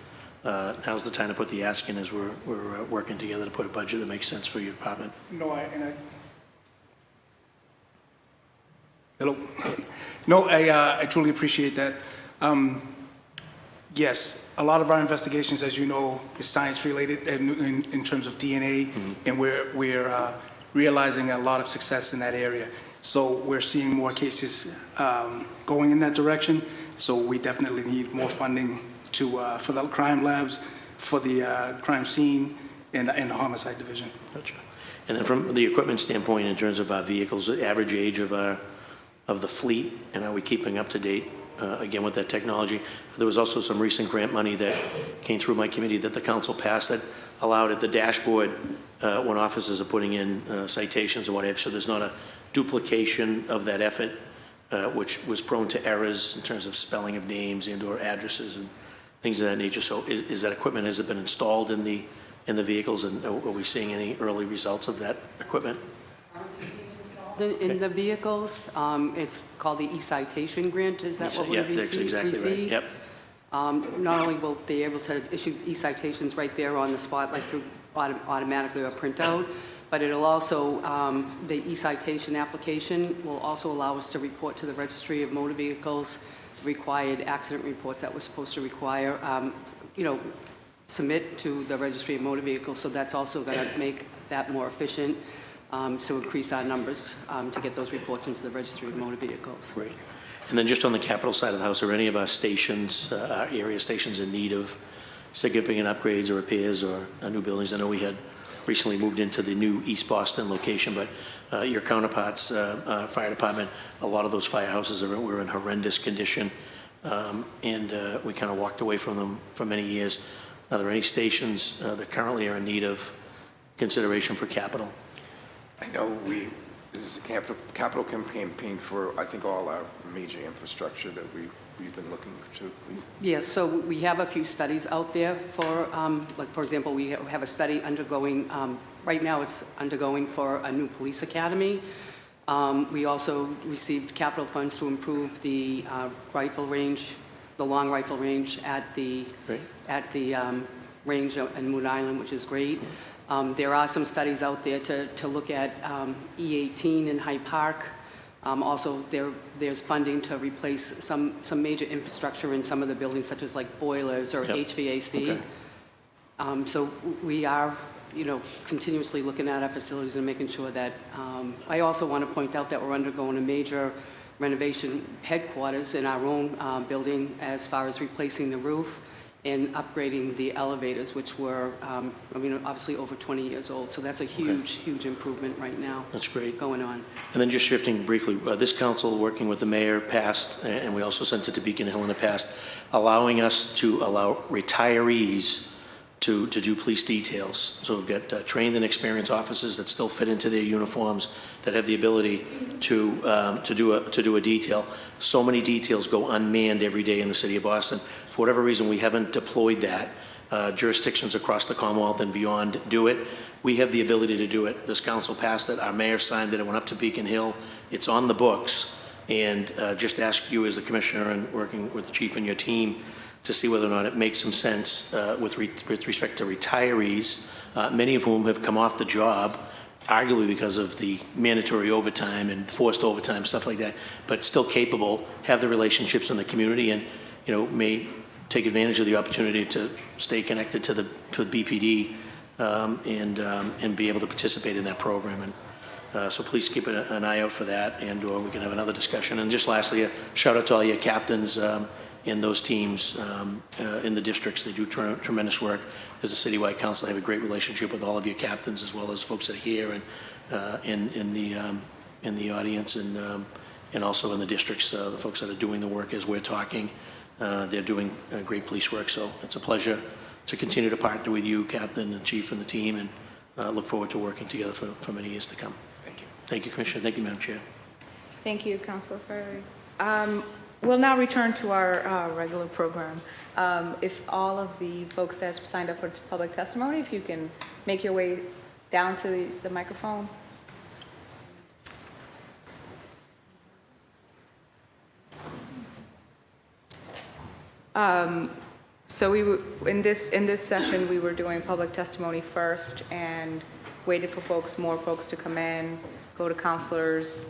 now's the time to put the ask in as we're working together to put a budget that makes sense for your department.
Hello. No, I truly appreciate that. Yes, a lot of our investigations, as you know, is science related in terms of DNA, and we're realizing a lot of success in that area. So we're seeing more cases going in that direction. So we definitely need more funding for the crime labs, for the crime scene, and the homicide division.
Gotcha. And then from the equipment standpoint, in terms of our vehicles, the average age of the fleet, and are we keeping up to date, again, with that technology? There was also some recent grant money that came through my committee that the council passed that allowed at the dashboard when officers are putting in citations or whatever, so there's not a duplication of that effort, which was prone to errors in terms of spelling of names and or addresses and things of that nature. So is that equipment, has it been installed in the vehicles, and are we seeing any early results of that equipment?
In the vehicles, it's called the e-citation grant, is that what we
received? Yeah, that's exactly right. Yep.
Not only will they be able to issue e-citations right there on the spot, like through automatically or printout, but it'll also, the e-citation application will also allow us to report to the Registry of Motor Vehicles required accident reports that we're supposed to require, submit to the Registry of Motor Vehicles, so that's also going to make that more efficient. To increase our numbers to get those reports into the Registry of Motor Vehicles.
Great. And then just on the capital side of the house, are any of our stations, our area stations, in need of significant upgrades or repairs or new buildings? I know we had recently moved into the new East Boston location, but your counterparts, fire department, a lot of those firehouses were in horrendous condition, and we kind of walked away from them for many years. Are there any stations that currently are in need of consideration for capital?
I know this is a capital campaign for, I think, all our major infrastructure that we've been looking to.
Yes, so we have a few studies out there for, like for example, we have a study undergoing, right now it's undergoing for a new police academy. We also received capital funds to improve the rifle range, the long rifle range at the range in Moon Island, which is great. There are some studies out there to look at E18 in Hyde Park. Also, there's funding to replace some major infrastructure in some of the buildings, such as like boilers or HVAC. Okay. So we are, continuously looking at our facilities and making sure that. I also want to point out that we're undergoing a major renovation headquarters in our own building, as far as replacing the roof and upgrading the elevators, which were, obviously over 20 years old. So that's a huge improvement right now. That's great. Going on.
And then just shifting briefly, this council, working with the mayor, passed, and we also sent it to Beacon Hill in the past, allowing us to allow retirees to do police details. So we've got trained and experienced officers that still fit into their uniforms, that have the ability to do a detail. So many details go unmanned every day in the city of Boston. For whatever reason, we haven't deployed that. Jurisdictions across the Commonwealth and beyond do it. We have the ability to do it. This council passed it. Our mayor signed it. It went up to Beacon Hill. It's on the books. And just ask you as the commissioner and working with the chief and your team to see whether or not it makes some sense with respect to retirees, many of whom have come off the job, arguably because of the mandatory overtime and forced overtime, stuff like that, but still capable, have the relationships in the community, and may take advantage of the opportunity to stay connected to the BPD and be able to participate in that program. And So please keep an eye out for that, and or we can have another discussion. And just lastly, a shout out to all your captains in those teams in the districts. They do tremendous work. As a citywide council, I have a great relationship with all of your captains, as well as folks that are here and in the audience, and also in the districts, the folks that are doing the work as we're talking. They're doing great police work, so it's a pleasure to continue to partner with you, Captain and Chief, and the team, and look forward to working together for many years to come.
Thank you.
Thank you, Commissioner. Thank you, Madam Chair.
Thank you, Councilor Ferry. We'll now return to our regular program. If all of the folks that signed up for public testimony, if you can make your way down to the microphone. So we were, in this session, we were doing public testimony first and waited for more folks to come in, go to counselors.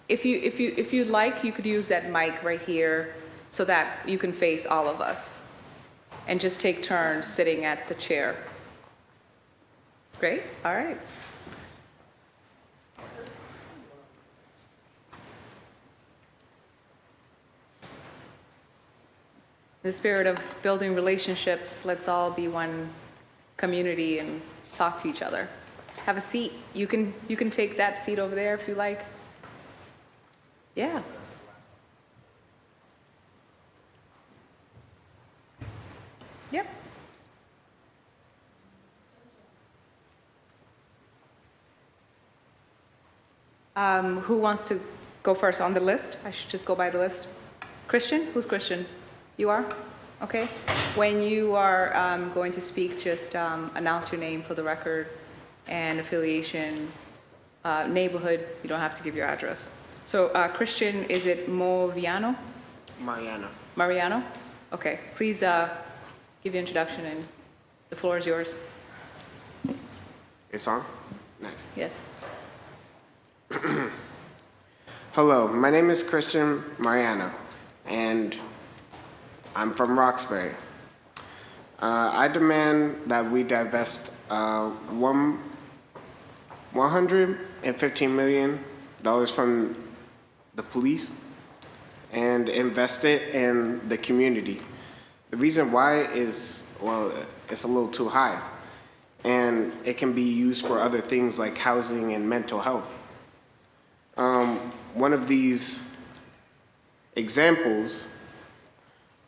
If you'd like, you could use that mic right here so that you can face all of us and just take turns sitting at the chair. Great, all right. In the spirit of building relationships, let's all be one community and talk to each other. Have a seat. You can take that seat over there if you like. Yeah. Yep. Who wants to go first on the list? I should just go by the list. Christian? Who's Christian? You are? Okay. When you are going to speak, just announce your name for the record and affiliation, neighborhood. You don't have to give your address. So Christian, is it Moviano?
Mariano.
Mariano? Okay. Please give your introduction and the floor is yours.
It's on? Nice.
Yes.
Hello, my name is Christian Mariano, and I'm from Roxbury. I demand that we divest $115 million from the police and invest it in the community. The reason why is, well, it's a little too high, and it can be used for other things like housing and mental health. One of these examples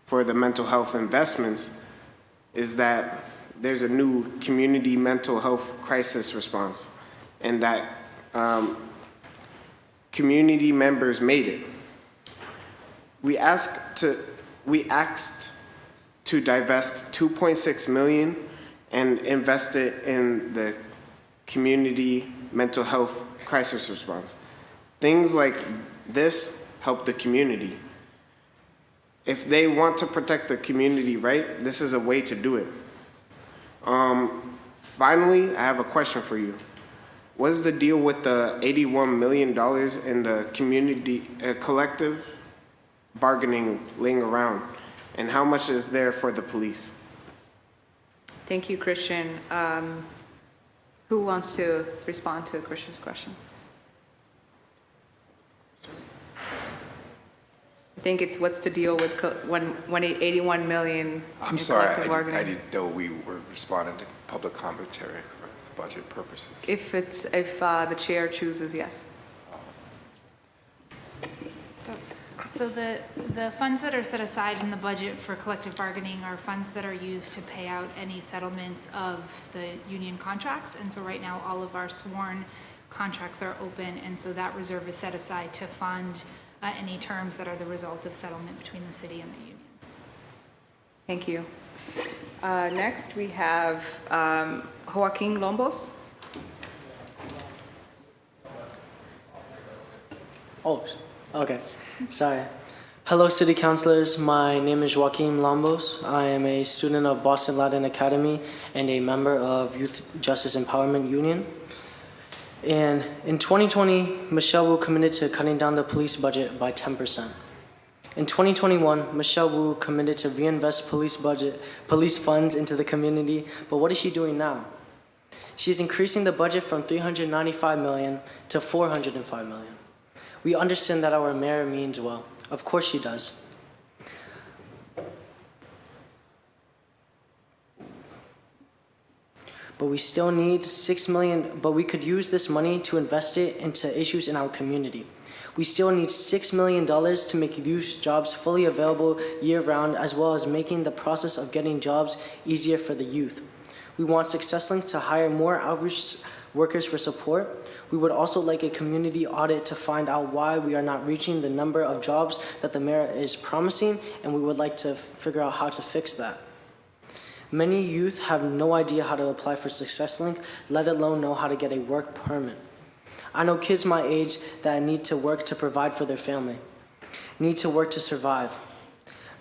for the mental health investments is that there's a new community mental health crisis response, and that community members made it. We asked to divest $2.6 million and invest it in the community mental health crisis response. Things like this help the community. If they want to protect the community, right, this is a way to do it. Finally, I have a question for you. What is the deal with the $81 million in the community collective bargaining laying around? And how much is there for the police?
Thank you, Christian. Who wants to respond to Christian's question? I think it's what's the deal with 81 million
I'm
in
sorry,
collective bargaining?
I didn't know we were responding to public commentary for budget purposes.
If the chair chooses, yes.
So the funds that are set aside in the budget for collective bargaining are funds that are used to pay out any settlements of the union contracts. And so right now, all of our sworn contracts are open, and so that reserve is set aside to fund any terms that are the result of settlement between the city and the unions.
Thank you. Next, we have Joaquin Lombos.
Oh, okay. Sorry. Hello, City Councilors. My name is Joaquin Lombos. I am a student of Boston Latin Academy and a member of Youth Justice Empowerment Union. And in 2020, Michelle Wu committed to cutting down the police budget by 10%. In 2021, Michelle Wu committed to reinvest police funds into the community, but what is she doing now? She's increasing the budget from $395 million to $405 million. We understand that our mayor means well. Of course she does. But we still need $6 million, but we could use this money to invest it into issues in our community. We still need $6 million to make youth jobs fully available year-round, as well as making the process of getting jobs easier for the youth. We want SuccessLink to hire more outreach workers for support. We would also like a community audit to find out why we are not reaching the number of jobs that the mayor is promising, and we would like to figure out how to fix that. Many youth have no idea how to apply for SuccessLink, let alone know how to get a work permit. I know kids my age that need to work to provide for their family, need to work to survive.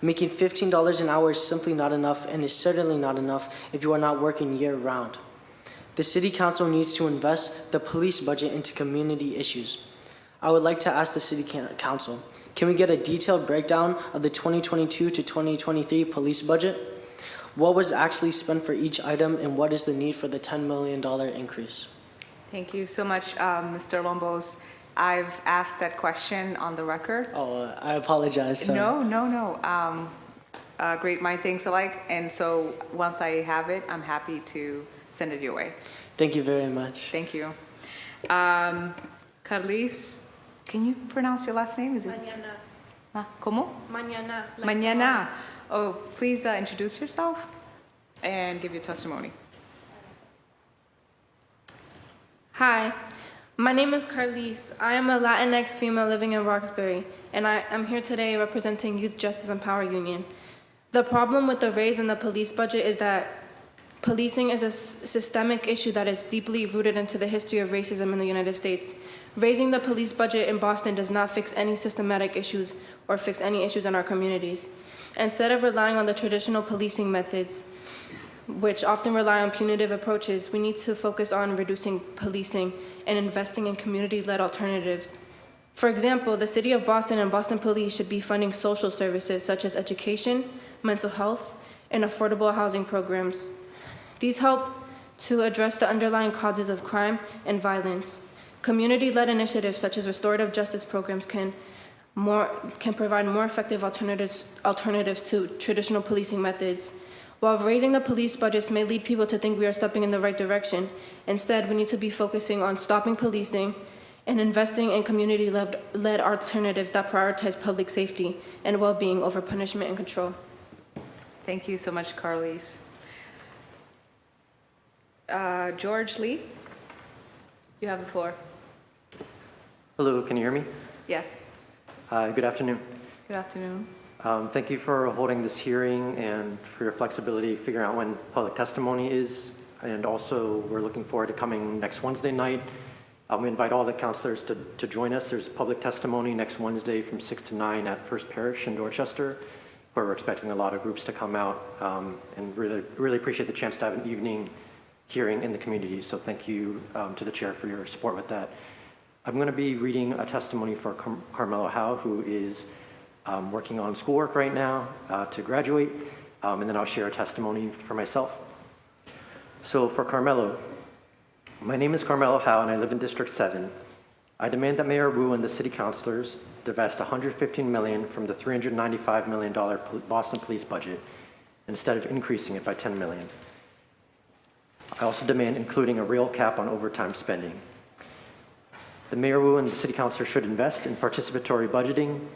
Making $15 an hour is simply not enough, and is certainly not enough if you are not working year-round. The City Council needs to invest the police budget into community issues. I would like to ask the City Council, can we get a detailed breakdown of the 2022 to 2023 police budget? What was actually spent for each item, and what is the need for the $10 million increase?
Thank you so much, Mr. Lombos. I've asked that question on the record.
Oh, I apologize. Sorry.
No. Great mind thinks alike, and so once I have it, I'm happy to send it your way.
Thank you very much.
Thank you. Carlis, can you pronounce your last name? Is it?
Mañana.
¿Cómo?
Mañana.
Mañana. Oh, please introduce yourself and give your testimony.
Hi, my name is Carlis. I am a Latinx female living in Roxbury, and I am here today representing Youth Justice and Power Union. The problem with the raise in the police budget is that policing is a systemic issue that is deeply rooted into the history of racism in the United States. Raising the police budget in Boston does not fix any systematic issues or fix any issues in our communities. Instead of relying on the traditional policing methods, which often rely on punitive approaches, we need to focus on reducing policing and investing in community-led alternatives. For example, the City of Boston and Boston Police should be funding social services such as education, mental health, and affordable housing programs. These help to address the underlying causes of crime and violence. Community-led initiatives such as restorative justice programs can provide more effective alternatives to traditional policing methods. While raising the police budgets may lead people to think we are stepping in the right direction, instead we need to be focusing on stopping policing and investing in community-led alternatives that prioritize public safety and well-being over punishment and control.
Thank you so much, Carlis. George Lee, you have the floor.
Hello, can you hear me?
Yes.
Good afternoon.
Good afternoon.
Thank you for holding this hearing and for your flexibility figuring out when public testimony is. And also, we're looking forward to coming next Wednesday night. We invite all the counselors to join us. There's public testimony next Wednesday from 6 to 9 at First Parish in Dorchester, where we're expecting a lot of groups to come out, and really appreciate the chance to have an evening hearing in the community. So thank you to the chair for your support with that. I'm going to be reading a testimony for Carmelo Howe, who is working on schoolwork right now to graduate, and then I'll share a testimony for myself. So for Carmelo, my name is Carmelo Howe, and I live in District 7. I demand that Mayor Wu and the city councilors divest $115 million from the $395 million Boston police budget instead of increasing it by $10 million. I also demand including a real cap on overtime spending. The Mayor Wu and the city councilors should invest in participatory budgeting,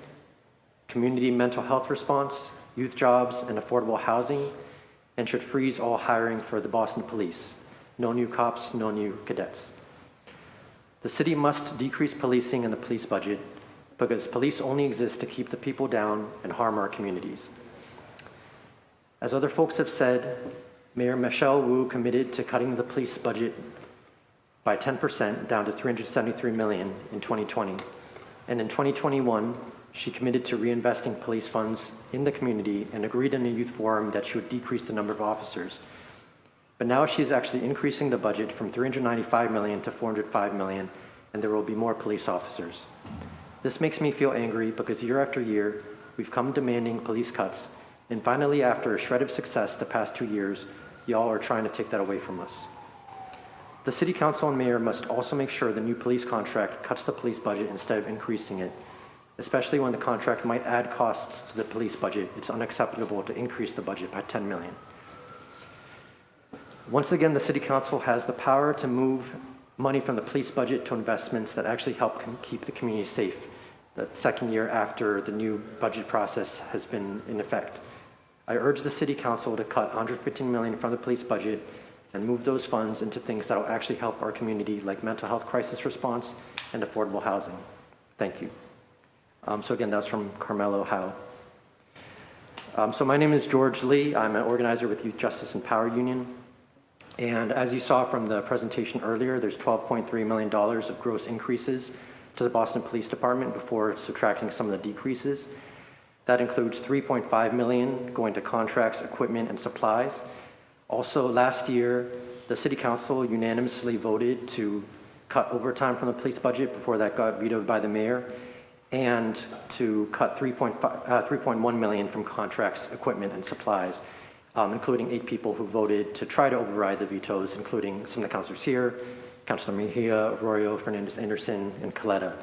community mental health response, youth jobs, and affordable housing, and should freeze all hiring for the Boston police. No new cops, no new cadets. The city must decrease policing in the police budget because police only exist to keep the people down and harm our communities. As other folks have said, Mayor Michelle Wu committed to cutting the police budget by 10% down to $373 million in 2020. And in 2021, she committed to reinvesting police funds in the community and agreed in a youth forum that she would decrease the number of officers. But now she's actually increasing the budget from $395 million to $405 million, and there will be more police officers. This makes me feel angry because year after year, we've come demanding police cuts. And finally, after a shred of success the past 2 years, y'all are trying to take that away from us. The City Council and Mayor must also make sure the new police contract cuts the police budget instead of increasing it, especially when the contract might add costs to the police budget. It's unacceptable to increase the budget by $10 million. Once again, the City Council has the power to move money from the police budget to investments that actually help keep the community safe the second year after the new budget process has been in effect. I urge the City Council to cut $115 million from the police budget and move those funds into things that will actually help our community, like mental health crisis response and affordable housing. Thank you. So again, that's from Carmelo Howe. So my name is George Lee. I'm an organizer with Youth Justice and Power Union. And as you saw from the presentation earlier, there's $12.3 million of gross increases to the Boston Police Department before subtracting some of the decreases. That includes $3.5 million going to contracts, equipment, and supplies. Also, last year, the City Council unanimously voted to cut overtime from the police budget before that got vetoed by the mayor, and to cut $3.1 million from contracts, equipment, and supplies, including 8 people who voted to try to override the vetoes, including some of the councilors here, Councilor Mejia, Arroyo, Fernandez-Anderson, and Coletta.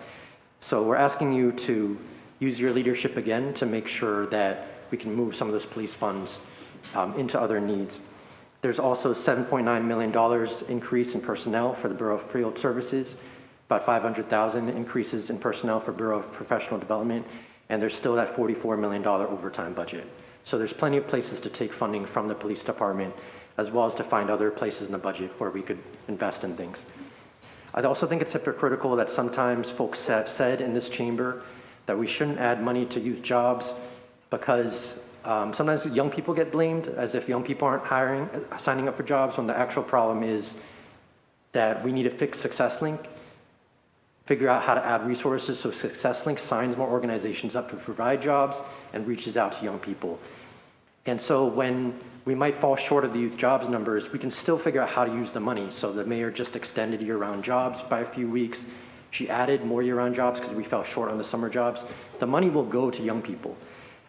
So we're asking you to use your leadership again to make sure that we can move some of those police funds into other needs. There's also $7.9 million increase in personnel for the Bureau of Field Services, about $500,000 increases in personnel for Bureau of Professional Development, and there's still that $44 million overtime budget. So there's plenty of places to take funding from the police department, as well as to find other places in the budget where we could invest in things. I also think it's hypocritical that sometimes folks have said in this chamber that we shouldn't add money to youth jobs because sometimes young people get blamed as if young people aren't signing up for jobs, when the actual problem is that we need to fix SuccessLink, figure out how to add resources so SuccessLink signs more organizations up to provide jobs and reaches out to young people. And so when we might fall short of the youth jobs numbers, we can still figure out how to use the money. So the mayor just extended year-round jobs by a few weeks. She added more year-round jobs because we fell short on the summer jobs. The money will go to young people.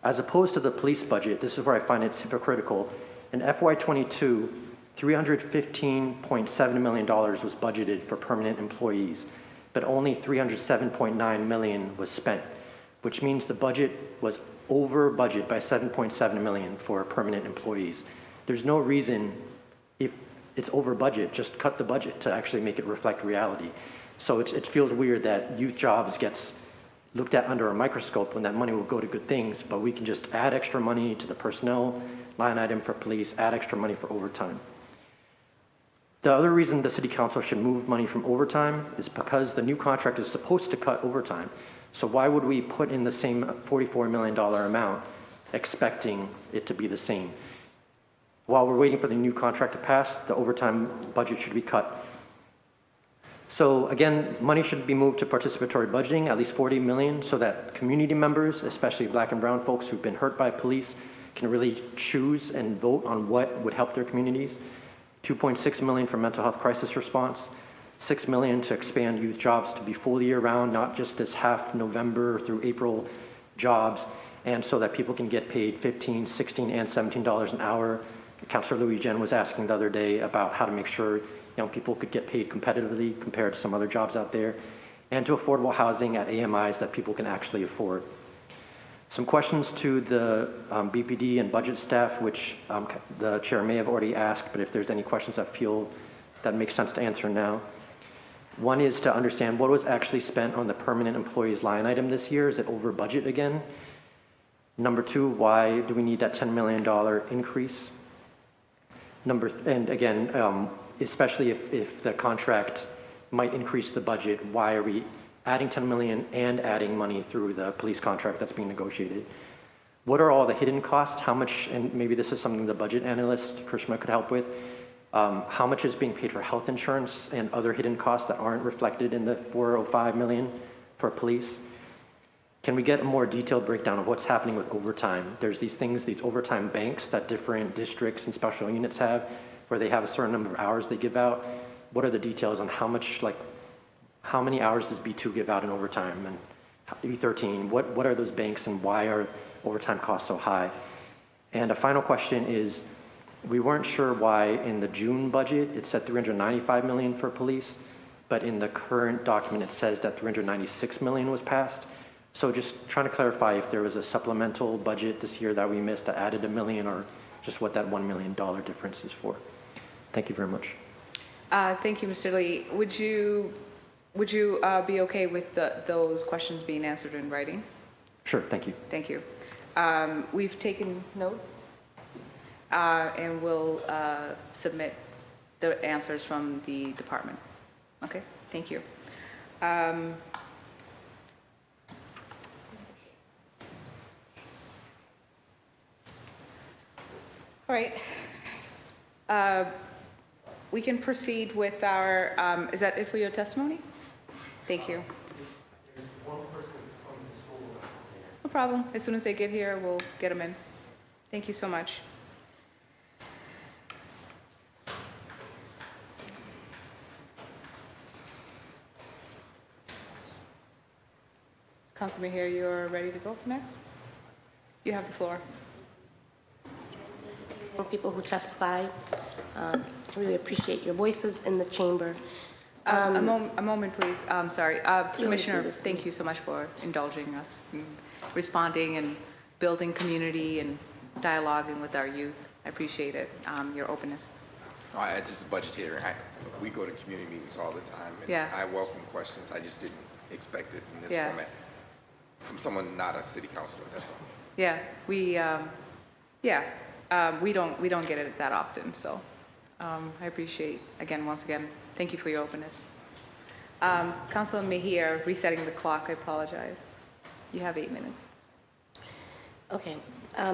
As opposed to the police budget, this is where I find it's hypocritical. In FY22, $315.7 million was budgeted for permanent employees, but only $307.9 million was spent, which means the budget was over budget by $7.7 million for permanent employees. There's no reason, if it's over budget, just cut the budget to actually make it reflect reality. So it feels weird that youth jobs gets looked at under a microscope when that money will go to good things, but we can just add extra money to the personnel line item for police, add extra money for overtime. The other reason the City Council should move money from overtime is because the new contract is supposed to cut overtime. So why would we put in the same $44 million amount expecting it to be the same? While we're waiting for the new contract to pass, the overtime budget should be cut. So again, money should be moved to participatory budgeting, at least $40 million, so that community members, especially Black and brown folks who've been hurt by police, can really choose and vote on what would help their communities. $2.6 million for mental health crisis response, $6 million to expand youth jobs to be full year round, not just this half November through April jobs, and so that people can get paid $15, $16, and $17 an hour. Councilor Louis Jen was asking the other day about how to make sure young people could get paid competitively compared to some other jobs out there, and to affordable housing at AMIs that people can actually afford. Some questions to the BPD and budget staff, which the chair may have already asked, but if there's any questions that feel that makes sense to answer now. One is to understand what was actually spent on the permanent employees line item this year. Is it over budget again? Number two, why do we need that $10 million increase? And again, especially if the contract might increase the budget, why are we adding $10 million and adding money through the police contract that's being negotiated? What are all the hidden costs? How much, and maybe this is something the budget analyst, Krishma, could help with, how much is being paid for health insurance and other hidden costs that aren't reflected in the $405 million for police? Can we get a more detailed breakdown of what's happening with overtime? There's these things, these overtime banks that different districts and special units have, where they have a certain number of hours they give out. What are the details on how much, like, how many hours does B2 give out in overtime, and E13? What are those banks, and why are overtime costs so high? And a final question is, we weren't sure why in the June budget it said $395 million for police, but in the current document it says that $396 million was passed. So just trying to clarify if there was a supplemental budget this year that we missed that added $1 million, or just what that $1 million difference is for. Thank you very much.
Thank you, Mr. Lee. Would you be okay with those questions being answered in writing?
Sure, thank you.
Thank you. We've taken notes, and we'll submit the answers from the department. Okay, thank you. All right. We can proceed with our, is that it for your testimony? Thank you. No problem. As soon as they get here, we'll get them in. Thank you so much. Councilman Mahir, you're ready to go for next? You have the floor.
People who testify, I really appreciate your voices in the chamber.
A moment, please. I'm sorry. Commissioner,
this
thank you so much for indulging us in responding and building community and dialoguing with our youth. I appreciate it, your openness.
This is budget hearing. We go to community meetings all the time, and
Yeah.
I welcome questions. I just didn't expect it in this
Yeah.
format from someone not a city councilor, that's all.
Yeah, we don't get it that often, so I appreciate, once again, thank you for your openness. Councilor Mahir, resetting the clock, I apologize. You have 8 minutes.
Okay,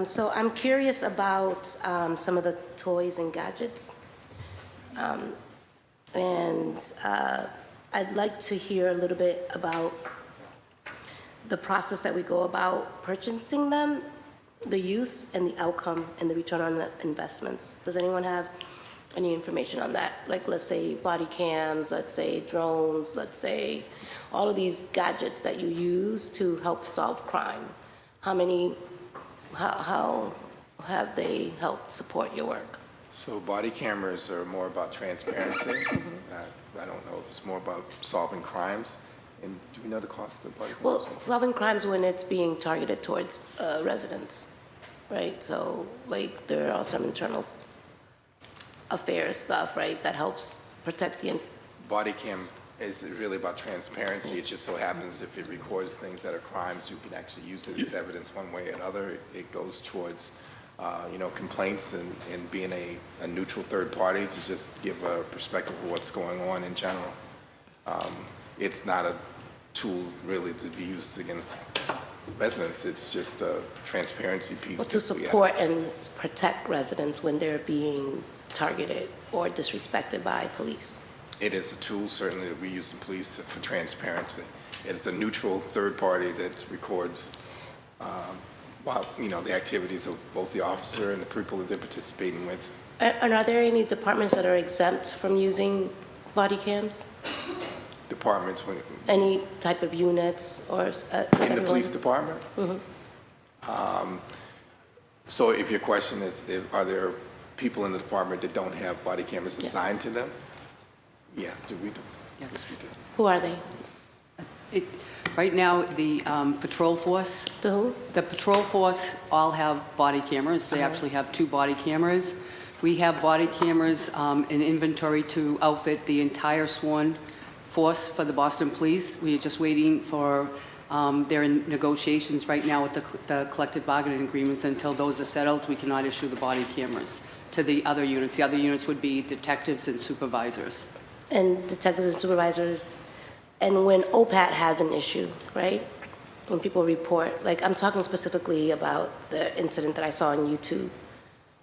so I'm curious about some of the toys and gadgets. I'd like to hear a little bit about the process that we go about purchasing them, the use and the outcome and the return on the investments. Does anyone have any information on that? Like, let's say body cams, let's say drones, let's say all of these gadgets that you use to help solve crime. How have they helped support your work?
So body cameras are more about transparency. I don't know, it's more about solving crimes. And do we know the cost of body cameras?
Well, solving crimes when it's being targeted towards residents, right? So, like, there are some internal affairs stuff, right, that helps protect the...
Body cam is really about transparency. It just so happens if it records things that are crimes, you can actually use it as evidence one way or another. It goes towards, complaints and being a neutral third party to just give a perspective of what's going on in general. It's not a tool really to be used against residents. It's just a transparency piece.
Well, to support and protect residents when they're being targeted or disrespected by police.
It is a tool, certainly, that we use in police for transparency. It's a neutral third party that records, the activities of both the officer and the people that they're participating with.
And are there any departments that are exempt from using body cams?
Departments,
Any type of units or...
in the police department?
Mm-hmm.
So if your question is, are there people in the department that don't have body cameras assigned to them? Yeah, do we do?
Yes.
We do.
Who are they?
Right now, the patrol force.
The who?
The patrol force all have body cameras. They actually have 2 body cameras. We have body cameras in inventory to outfit the entire sworn force for the Boston Police. We are just waiting for, they're in negotiations right now with the collective bargaining agreements. Until those are settled, we cannot issue the body cameras to the other units. The other units would be detectives and supervisors.
And detectives and supervisors, and when OPAT has an issue, right? When people report, like I'm talking specifically about the incident that I saw on YouTube.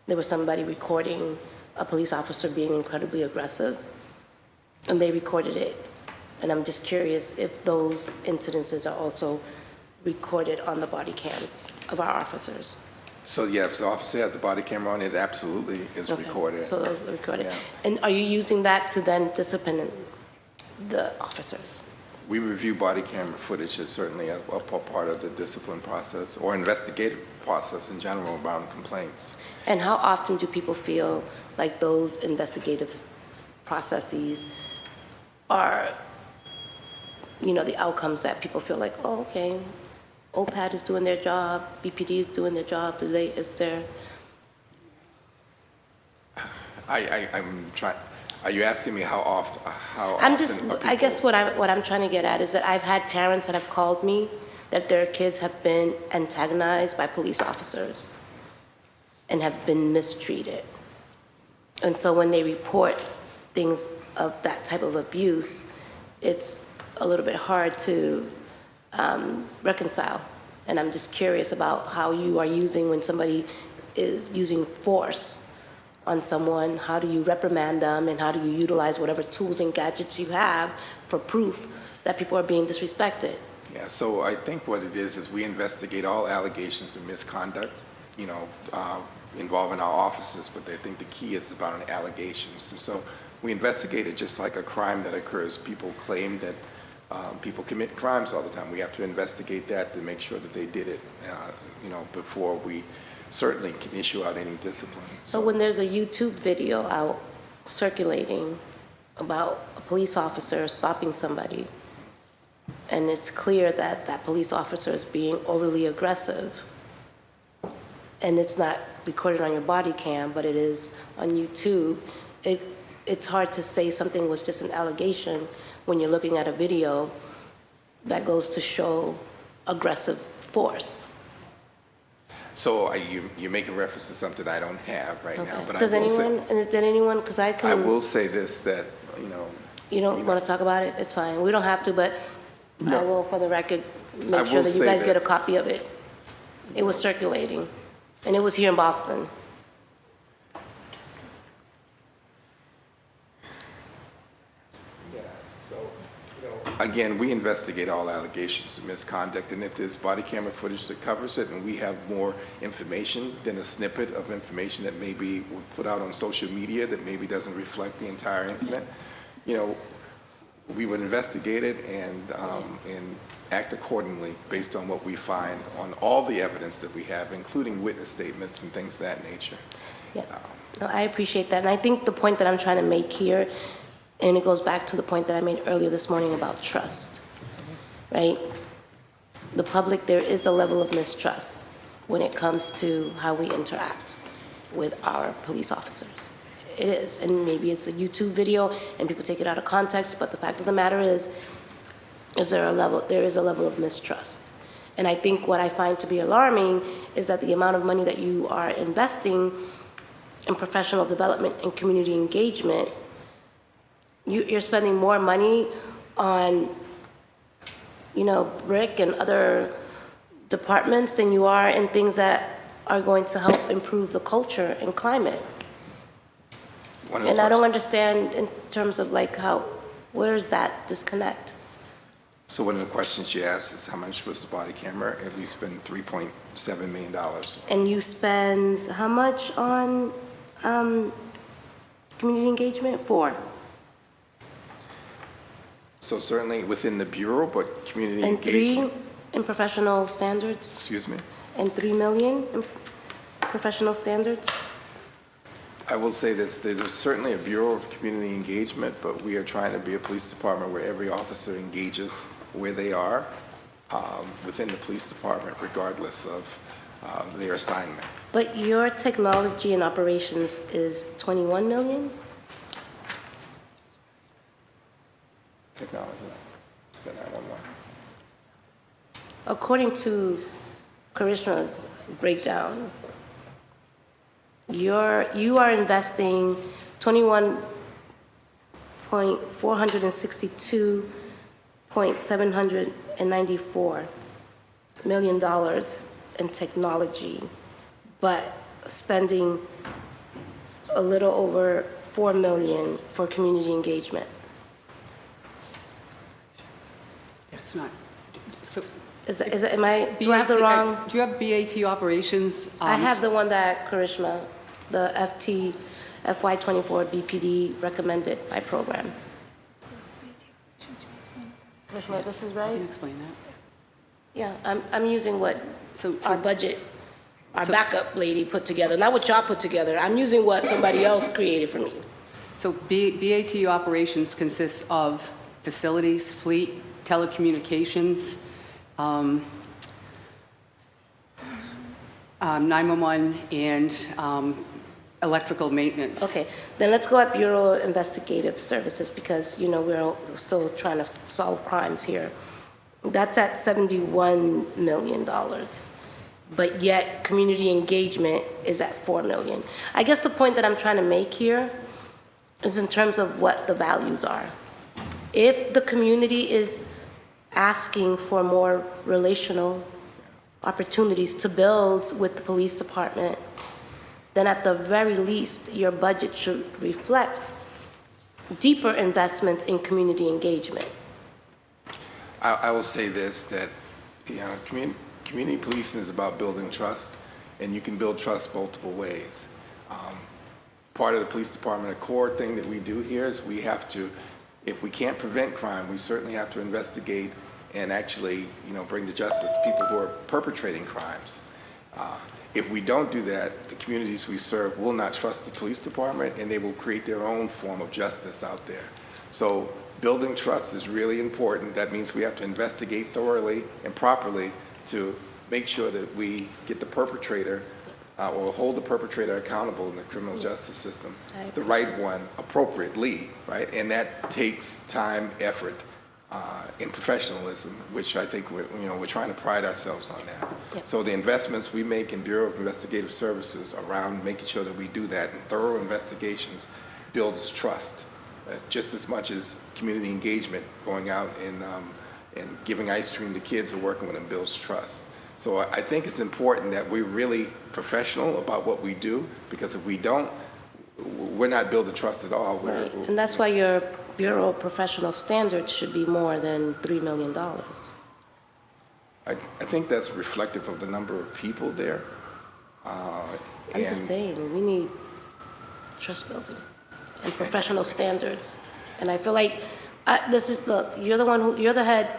There was somebody recording a police officer being incredibly aggressive, and they recorded it. And I'm just curious if those incidences are also recorded on the body cams of our officers.
So yeah, if the officer has a body camera on, it absolutely is recorded.
So those are recorded.
Yeah.
And are you using that to then discipline the officers?
we review body camera footage as certainly a part of the discipline process or investigative process in general around complaints.
And how often do people feel like those investigative processes are, you know, the outcomes that people feel like, oh, okay, OPAT is doing their job, BPD is doing their job, is there?
I'm trying, are you asking me how often,
I'm just,
are
I guess
people-
what I'm trying to get at is that I've had parents that have called me that their kids have been antagonized by police officers and have been mistreated. And so when they report things of that type of abuse, it's a little bit hard to reconcile. And I'm just curious about how you are using, when somebody is using force on someone, how do you reprimand them and how do you utilize whatever tools and gadgets you have for proof that people are being disrespected?
Yeah, so I think what it is we investigate all allegations of misconduct, you know, involving our officers, but I think the key is about an allegations. And so we investigate it just like a crime that occurs. People claim that people commit crimes all the time. We have to investigate that to make sure that they did it, you know, before we certainly can issue out any discipline.
So when there's a YouTube video out circulating about a police officer stopping somebody, and it's clear that that police officer is being overly aggressive, and it's not recorded on your body cam, but it is on YouTube, it's hard to say something was just an allegation when you're looking at a video that goes to show aggressive force.
So you're making reference to something I don't have right now, but
Does
I will
anyone, and did anyone, because I can...
I will say this, that, you know...
You don't want to talk about it? It's fine. We don't have to, but
No.
I will, for the record,
I
make sure
will
that you
say
guys
that-
get a copy of it. It was circulating, and it was here in Boston.
Again, we investigate all allegations of misconduct, and if there's body camera footage that covers it, and we have more information than a snippet of information that maybe we put out on social media that maybe doesn't reflect the entire incident, you know, we would investigate it and act accordingly based on what we find on all the evidence that we have, including witness statements and things of that nature.
Yeah, no, I appreciate that. And I think the point that I'm trying to make here, and it goes back to the point that I made earlier this morning about trust, right? The public, there is a level of mistrust when it comes to how we interact with our police officers. It is, and maybe it's a YouTube video and people take it out of context, but the fact of the matter is there is a level of mistrust. And I think what I find to be alarming is that the amount of money that you are investing in professional development and community engagement, you're spending more money on, you know, BRIC and other departments than you are in things that are going to help improve the culture and climate. And I don't understand in terms of like where's that disconnect?
So one of the questions you asked is how much was the body camera, and we spent $3.7 million.
And you spend how much on community engagement? 4.
So certainly within the Bureau, but community
And 3
engagement.
in professional standards?
Excuse me?
And $3 million in professional standards?
I will say this, there's certainly a Bureau of Community Engagement, but we are trying to be a police department where every officer engages where they are within the police department, regardless of their assignment.
But your technology and operations is 21 million?
Technology, is that 911?
According to Karishma's breakdown, you are investing $21,462,794 million in technology, but spending a little over $4 million for community engagement.
That's not, so.
Am I, do I have the wrong?
Do you have BAT operations?
I have the one that Karishma, the FY24 BPD recommended by program. Commissioner, this is
I
right?
can explain that.
Yeah, I'm using what
So,
our budget, our
So-
backup lady put together, not what y'all put together. I'm using what somebody else created for me.
So BAT operations consists of facilities, fleet, telecommunications, 911, and electrical maintenance.
Okay, then let's go at Bureau of Investigative Services because, you know, we're still trying to solve crimes here. That's at $71 million, but yet community engagement is at $4 million. I guess the point that I'm trying to make here is in terms of what the values are. If the community is asking for more relational opportunities to build with the police department, then at the very least, your budget should reflect deeper investments in community engagement.
I will say this, that, you know, community policing is about building trust, and you can build trust multiple ways. Part of the police department, a core thing that we do here is we have to, if we can't prevent crime, we certainly have to investigate and actually, you know, bring to justice people who are perpetrating crimes. If we don't do that, the communities we serve will not trust the police department, and they will create their own form of justice out there. So building trust is really important. That means we have to investigate thoroughly and properly to make sure that we get the perpetrator or hold the perpetrator accountable in the criminal justice system, the right one appropriately, right? And that takes time, effort, and professionalism, which I think we're trying to pride ourselves on that.
Yep.
So the investments we make in Bureau of Investigative Services around making sure that we do that and thorough investigations builds trust, just as much as community engagement, going out and giving ice cream to kids or working with them builds trust. So I think it's important that we're really professional about what we do, because if we don't, we're not building trust at all.
Right. And that's why your Bureau of Professional Standards should be more than $3 million.
I think that's reflective of the number of people there.
I'm just saying, we need trust building and professional standards. And I feel like you're the head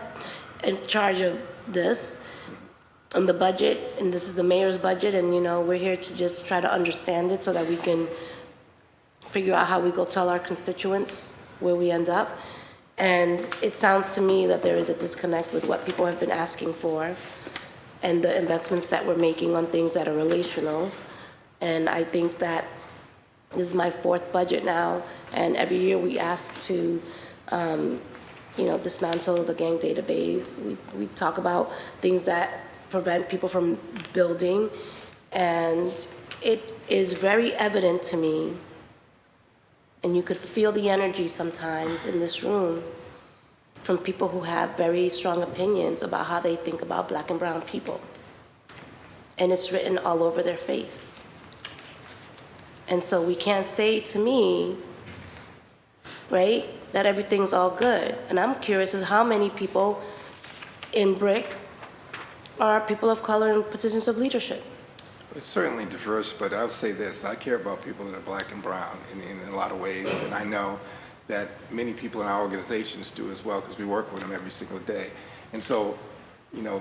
in charge of this and the budget, and this is the mayor's budget, and, you know, we're here to just try to understand it so that we can figure out how we go tell our constituents where we end up. And it sounds to me that there is a disconnect with what people have been asking for and the investments that we're making on things that are relational. And I think that this is my fourth budget now, and every year we ask to, dismantle the gang database. We talk about things that prevent people from building, and it is very evident to me, and you could feel the energy sometimes in this room from people who have very strong opinions about how they think about Black and brown people. And it's written all over their face. And so we can't say to me, right, that everything's all good. And I'm curious as how many people in BRIC are people of color in positions of leadership.
It's certainly diverse, but I'll say this, I care about people that are Black and brown in a lot of ways, and I know that many people in our organizations do as well, because we work with them every single day. And so, and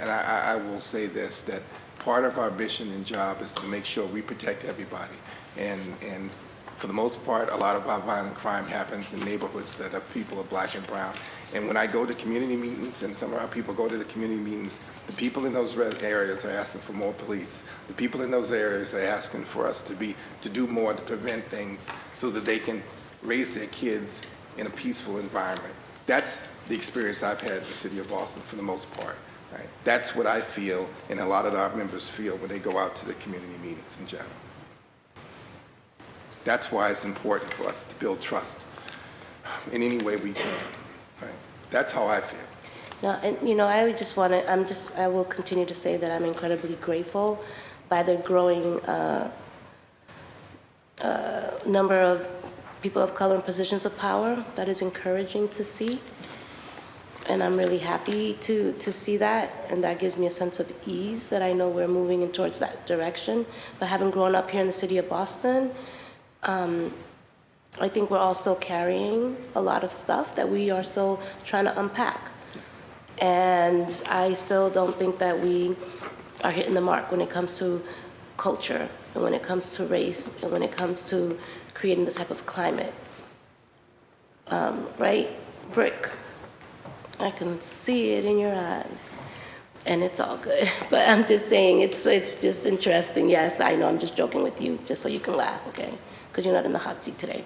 I will say this, that part of our mission and job is to make sure we protect everybody. And for the most part, a lot of our violent crime happens in neighborhoods that are people of Black and brown. And when I go to community meetings, and some of our people go to the community meetings, the people in those areas are asking for more police. The people in those areas are asking for us to do more to prevent things so that they can raise their kids in a peaceful environment. That's the experience I've had in the city of Boston for the most part. Right? That's what I feel, and a lot of our members feel when they go out to the community meetings in general. That's why it's important for us to build trust in any way we can. Right? That's how I feel.
Now, and I will continue to say that I'm incredibly grateful by the growing number of people of color in positions of power. That is encouraging to see. And I'm really happy to see that, and that gives me a sense of ease that I know we're moving in towards that direction. But having grown up here in the city of Boston, I think we're also carrying a lot of stuff that we are still trying to unpack. And I still don't think that we are hitting the mark when it comes to culture, and when it comes to race, and when it comes to creating the type of climate. Right? Brick. I can see it in your eyes. And it's all good. But I'm just saying, it's just interesting. Yes, I know, I'm just joking with you, just so you can laugh, okay? Because you're not in the hot seat today.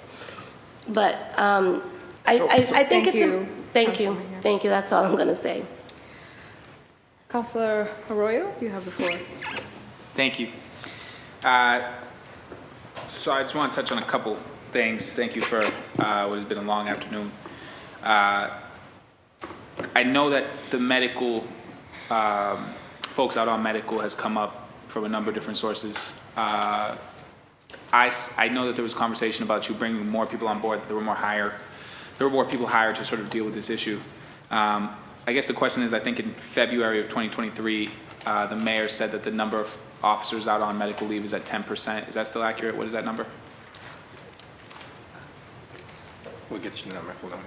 But I think it's a... Thank you. Thank you. That's all I'm going to say.
Councilor Arroyo, you have the floor.
Thank you. So I just want to touch on a couple things. Thank you for what has been a long afternoon. I know that the medical, folks out on medical has come up from a number of different sources. I know that there was conversation about you bringing more people on board, that there were more people hired to sort of deal with this issue. I guess the question is, I think in February of 2023, the mayor said that the number of officers out on medical leave is at 10%. Is that still accurate? What is that number?
We'll get you the number. Hold on.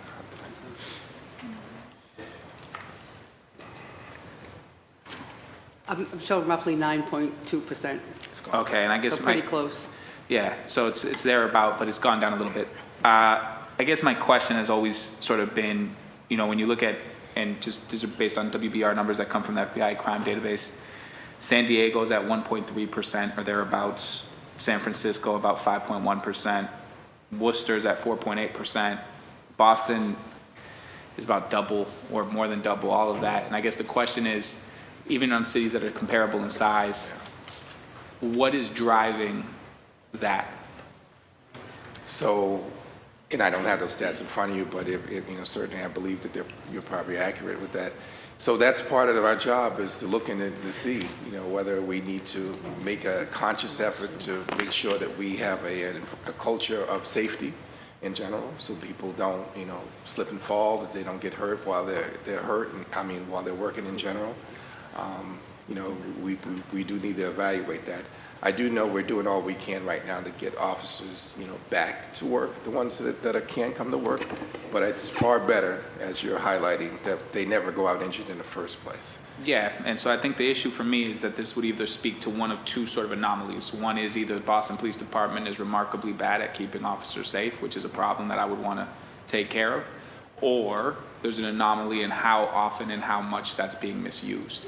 I'm showing roughly 9.2%.
Okay, and I guess
so pretty close.
Yeah, so it's there about, but it's gone down a little bit. I guess my question has always sort of been, you know, when you look at, and just these are based on WBR numbers that come from the FBI crime database, San Diego is at 1.3% or thereabouts, San Francisco about 5.1%, Worcester's at 4.8%, Boston is about double or more than double all of that. And I guess the question is, even on cities that are comparable in size, what is driving that?
So, and I don't have those stats in front of you, but if you know, certainly I believe that you're probably accurate with that. So that's part of our job, is to look into to see, you know, whether we need to make a conscious effort to make sure that we have a culture of safety in general, so people don't, you know, slip and fall, that they don't get hurt while they're hurt, and I mean while they're working in general. You know, we do need to evaluate that. I do know we're doing all we can right now to get officers, you know, back to work, the ones that can come to work, but it's far better, as you're highlighting, that they never go out injured in the first place.
Yeah, and so I think the issue for me is that this would either speak to one of two sort of anomalies. One is either the Boston Police Department is remarkably bad at keeping officers safe, which is a problem that I would want to take care of, or there's an anomaly in how often and how much that's being misused,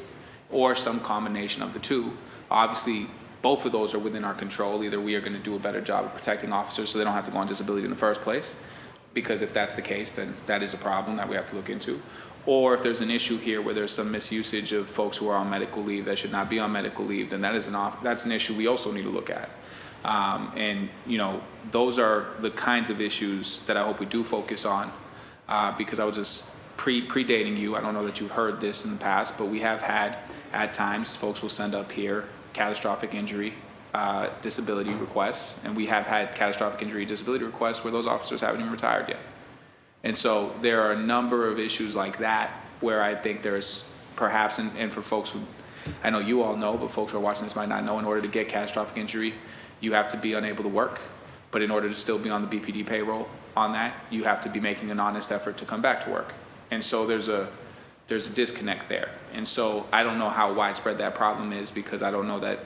or some combination of the two. Obviously, both of those are within our control. Either we are going to do a better job of protecting officers so they don't have to go on disability in the first place, because if that's the case, then that is a problem that we have to look into. Or if there's an issue here where there's some misusage of folks who are on medical leave that should not be on medical leave, then that's an issue we also need to look at. And, you know, those are the kinds of issues that I hope we do focus on, because I was just predating you. I don't know that you've heard this in the past, but we have had, at times, folks will send up here catastrophic injury disability requests, and we have had catastrophic injury disability requests where those officers haven't even retired yet. And so there are a number of issues like that where I think there's perhaps, and for folks who, I know you all know, but folks who are watching this might not know, in order to get catastrophic injury, you have to be unable to work. But in order to still be on the BPD payroll on that, you have to be making an honest effort to come back to work. And so there's a disconnect there. And so I don't know how widespread that problem is, because I don't know that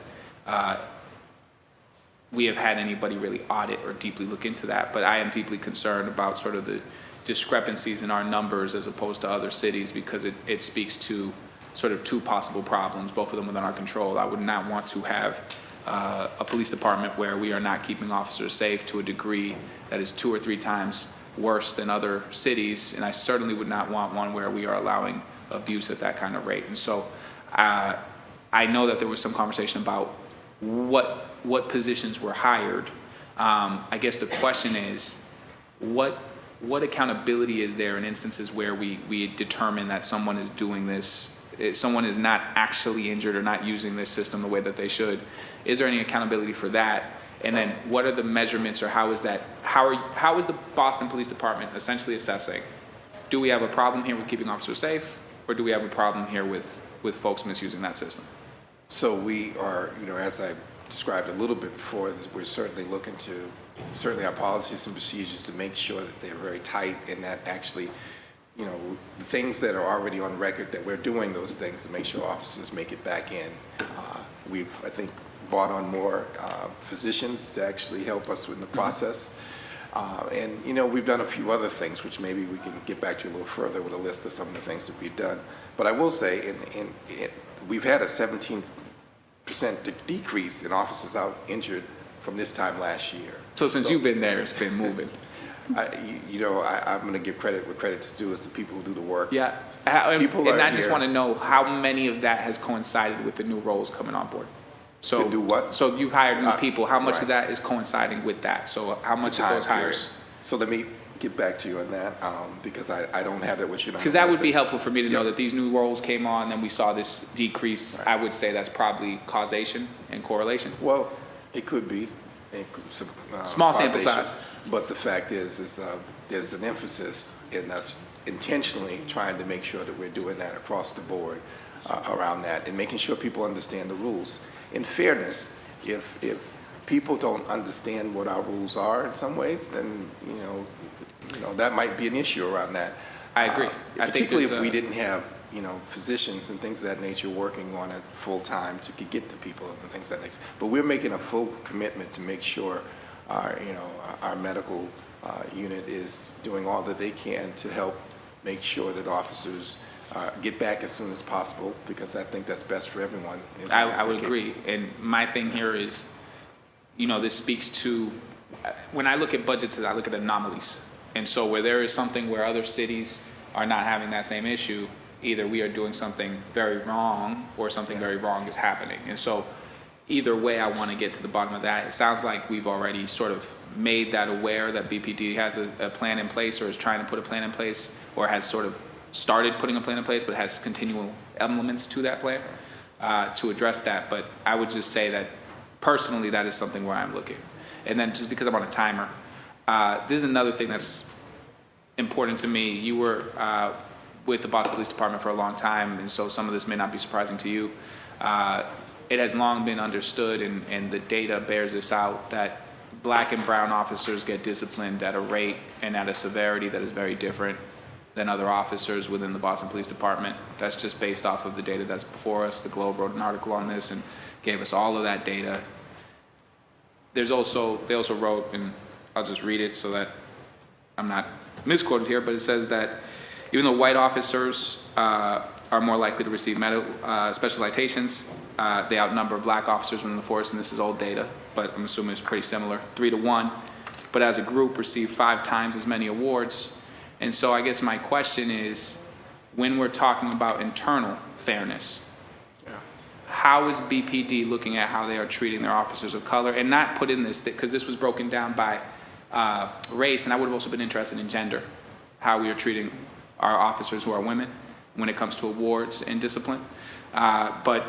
we have had anybody really audit or deeply look into that. But I am deeply concerned about sort of the discrepancies in our numbers as opposed to other cities, because it speaks to sort of two possible problems, both of them within our control. I would not want to have a police department where we are not keeping officers safe to a degree that is 2 or 3 times worse than other cities, and I certainly would not want one where we are allowing abuse at that kind of rate. And so I know that there was some conversation about what positions were hired. I guess the question is, what accountability is there in instances where we determine that someone is doing this, someone is not actually injured or not using this system the way that they should? Is there any accountability for that? And then what are the measurements, or how is the Boston Police Department essentially assessing, do we have a problem here with keeping officers safe, or do we have a problem here with folks misusing that system?
So we are, you know, as I described a little bit before, we're certainly looking to certainly our policies and procedures to make sure that they're very tight and that actually, you know, the things that are already on record, that we're doing those things to make sure officers make it back in. We've, I think, brought on more physicians to actually help us with the process. And, you know, we've done a few other things, which maybe we can get back to a little further with a list of some of the things that we've done. But I will say, we've had a 17% decrease in officers out injured from this time last year.
So since you've been there, it's been moving.
I'm going to give credit where credit's due is the people who do the work.
Yeah.
People
and
are
I just
here.
want to know how many of that has coincided with the new roles coming on board. So
To do what?
So you've hired new people. How much
right.
of that is coinciding with that? So how much of
time
those hires?
period. So let me get back to you on that because I don't have that with you.
Because that would be helpful for me to know that these new roles came on, and we saw this decrease. I would say that's probably causation and correlation.
Well, it could be.
Small sample
causation.
size.
But the fact is there's an emphasis in us intentionally trying to make sure that we're doing that across the board around that and making sure people understand the rules. In fairness, if people don't understand what our rules are in some ways, then you know that might be an issue around that.
I agree.
Particularly if we didn't have physicians and things of that nature working on it full time to get to people and things of that nature. But we're making a full commitment to make sure our medical unit is doing all that they can to help make sure that officers get back as soon as possible, because I think that's best for everyone.
I would agree. And my thing here is, this speaks to, when I look at budgets, I look at anomalies. And so where there is something where other cities are not having that same issue, either we are doing something very wrong or something very wrong is happening. And so either way, I want to get to the bottom of that. It sounds like we've already sort of made that aware that BPD has a plan in place or is trying to put a plan in place or has sort of started putting a plan in place but has continual elements to that plan to address that. But I would just say that personally that is something where I'm looking. And then just because I'm on a timer, this is another thing that's important to me. You were with the Boston Police Department for a long time, and so some of this may not be surprising to you. It has long been understood, and the data bears this out, that black and brown officers get disciplined at a rate and at a severity that is very different than other officers within the Boston Police Department. That's just based off of the data that's before us. The Globe wrote an article on this and gave us all of that data. They also wrote, and I'll just read it so that I'm not misquoted here, but it says that even though white officers are more likely to receive special citations, they outnumber black officers within the force, and this is old data, but I'm assuming it's pretty similar, 3-1, but as a group receive 5 times as many awards. And so I guess my question is, when we're talking about internal fairness, how is BPD looking at how they are treating their officers of color, and not put in this, because this was broken down by race, and I would have also been interested in gender, how we are treating our officers who are women when it comes to awards and discipline. But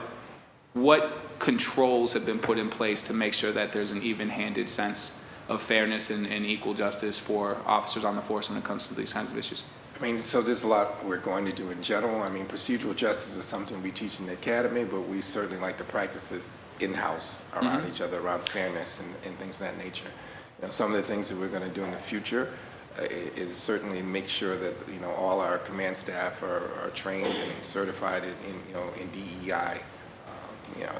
what controls have been put in place to make sure that there's an even-handed sense of fairness and equal justice for officers on the force when it comes to these kinds of issues?
I mean, so there's a lot we're going to do in general. I mean, procedural justice is something we teach in the academy, but we certainly like to practice this in-house around each other, around fairness and things of that nature. Some of the things that we're going to do in the future is certainly make sure that all our command staff are trained and certified in DEI,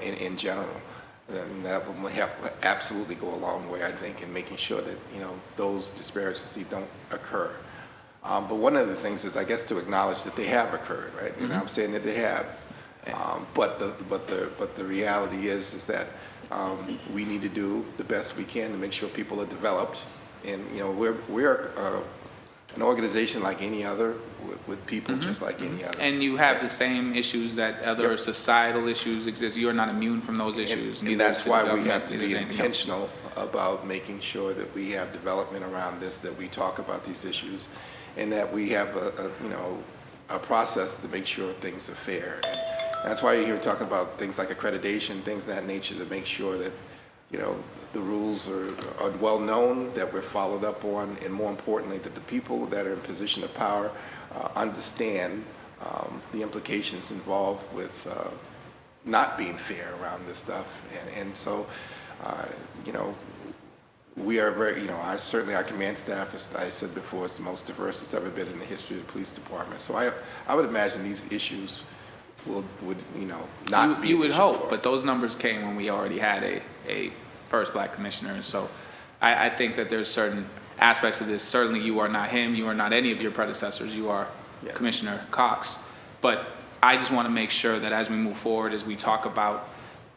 in general. And that will absolutely go a long way, I think, in making sure that those disparities don't occur. But one of the things is, I guess, to acknowledge that they have occurred, right? And I'm saying that they have, but the reality is that we need to do the best we can to make sure people are developed. And we're an organization like any other, with people just like any other.
And you have the same issues that other societal issues exist. You are not immune from those issues.
And that's why we have to be intentional about making sure that we have development around this, that we talk about these issues, and that we have a process to make sure things are fair. And that's why you're here talking about things like accreditation, things of that nature, to make sure that the rules are well known, that we're followed up on, and more importantly, that the people that are in position of power understand the implications involved with not being fair around this stuff. And so, we are very, our command staff, as I said before, is the most diverse it's ever been in the history of the police department. So I would imagine these issues would not be.
You
an
would
issue
hope,
for
but those numbers came when we already had a first black commissioner. And so I think that there's certain aspects of this. Certainly you are not him, you are not any of your predecessors, you are Commissioner Cox. But I just want to make sure that as we move forward, as we talk about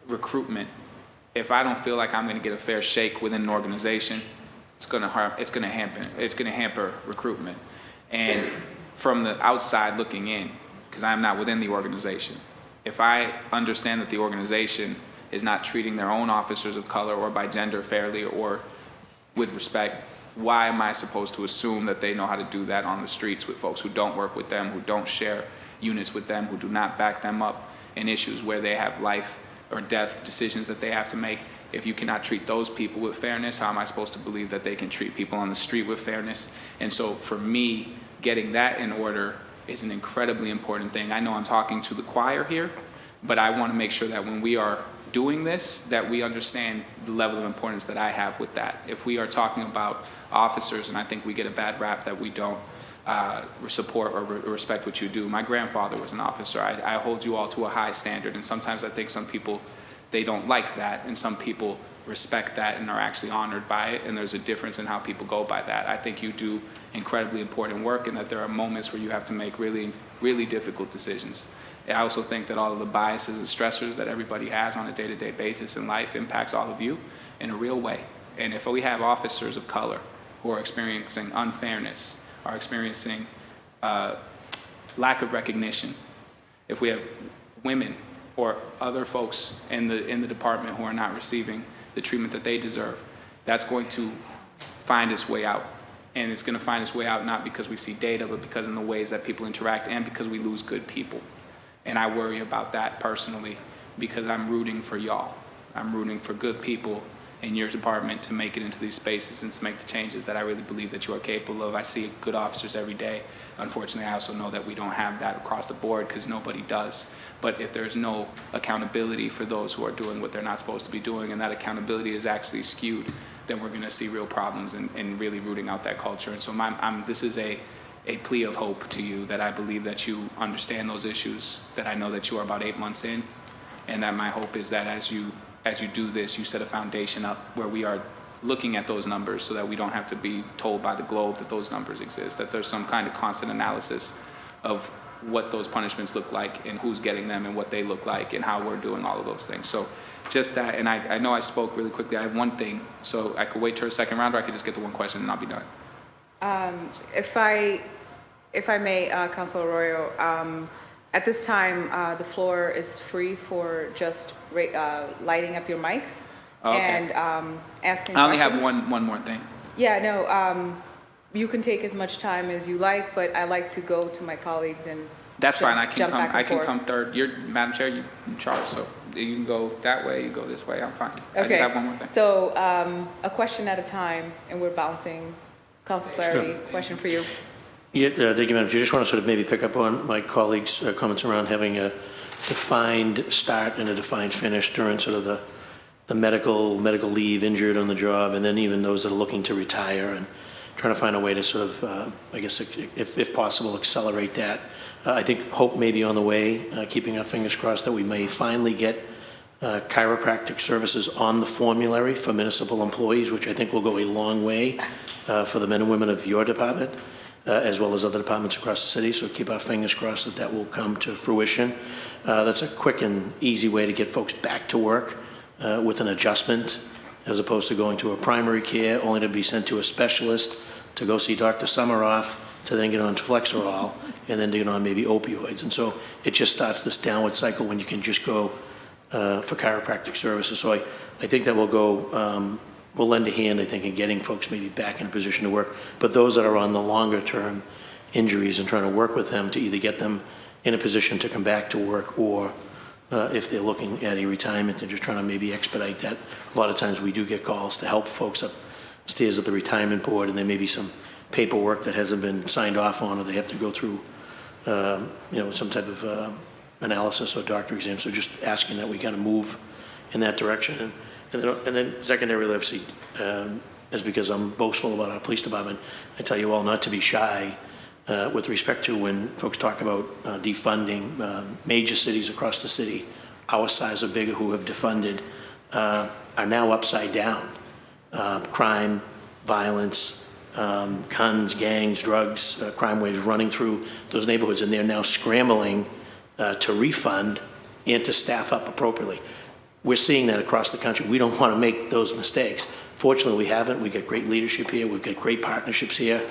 recruitment, if I don't feel like I'm going to get a fair shake within an organization, it's going to hamper recruitment. And from the outside looking in, because I'm not within the organization, if I understand that the organization is not treating their own officers of color or by gender fairly or with respect, why am I supposed to assume that they know how to do that on the streets with folks who don't work with them, who don't share units with them, who do not back them up in issues where they have life or death decisions that they have to make? If you cannot treat those people with fairness, how am I supposed to believe that they can treat people on the street with fairness? And so for me, getting that in order is an incredibly important thing. I know I'm talking to the choir here, but I want to make sure that when we are doing this, that we understand the level of importance that I have with that. If we are talking about officers, and I think we get a bad rap that we don't support or respect what you do. My grandfather was an officer. I hold you all to a high standard, and sometimes I think some people, they don't like that, and some people respect that and are actually honored by it, and there's a difference in how people go by that. I think you do incredibly important work, and that there are moments where you have to make really, really difficult decisions. I also think that all of the biases and stressors that everybody has on a day-to-day basis in life impacts all of you in a real way. And if we have officers of color who are experiencing unfairness, are experiencing lack of recognition, if we have women or other folks in the department who are not receiving the treatment that they deserve, that's going to find its way out. And it's going to find its way out not because we see data, but because in the ways that people interact and because we lose good people. And I worry about that personally because I'm rooting for y'all. I'm rooting for good people in your department to make it into these spaces and to make the changes that I really believe that you are capable of. I see good officers every day. Unfortunately, I also know that we don't have that across the board because nobody does. But if there's no accountability for those who are doing what they're not supposed to be doing, and that accountability is actually skewed, then we're going to see real problems in really rooting out that culture. And so this is a plea of hope to you, that I believe that you understand those issues, that I know that you are about 8 months in, and that my hope is that as you do this, you set a foundation up where we are looking at those numbers so that we don't have to be told by the globe that those numbers exist, that there's some kind of constant analysis of what those punishments look like and who's getting them and what they look like and how we're doing all of those things. So just that, and I know I spoke really quickly. I have one thing, so I could wait till a second round, or I could just get to one question and I'll be done.
If I may, Councilor Arroyo, at this time, the floor is free for just lighting up your mics and asking questions.
I only have one more thing.
Yeah, no, you can take as much time as you like, but I like to go to my colleagues and
That's fine. I can
jump
come third. You're Madam Chair. You're in charge, so you can go that way. You go this way. I'm fine.
Okay.
I just have one more thing.
So a question at a time, and we're bouncing. Council Flaherty, question for you.
Yeah, thank you, Madam Chair. Just want to sort of maybe pick up on my colleagues' comments around having a defined start and a defined finish during sort of the medical leave, injured on the job, and then even those that are looking to retire, and trying to find a way to sort of, I guess, if possible, accelerate that. I think hope may be on the way, keeping our fingers crossed that we may finally get chiropractic services on the formulary for municipal employees, which I think will go a long way for the men and women of your department, as well as other departments across the city. So keep our fingers crossed that that will come to fruition. That's a quick and easy way to get folks back to work with an adjustment, as opposed to going to a primary care only to be sent to a specialist to go see Dr. Summeroff to then get on to Flexerol and then to get on maybe opioids. And so it just starts this downward cycle when you can just go for chiropractic services. So I think that will go, will lend a hand, I think, in getting folks maybe back in a position to work. But those that are on the longer term injuries and trying to work with them to either get them in a position to come back to work, or if they're looking at a retirement and just trying to maybe expedite that. A lot of times we do get calls to help folks upstairs at the retirement board, and there may be some paperwork that hasn't been signed off on, or they have to go through some type of analysis or doctor exam. So just asking that we kind of move in that direction. And then secondarily, obviously, is because I'm boastful about our police department. I tell you all not to be shy with respect to when folks talk about defunding major cities across the city, our size or bigger, who have defunded, are now upside down. Crime, violence, guns, gangs, drugs, crime waves running through those neighborhoods, and they're now scrambling to refund and to staff up appropriately. We're seeing that across the country. We don't want to make those mistakes. Fortunately, we haven't. We've got great leadership here. We've got great partnerships here.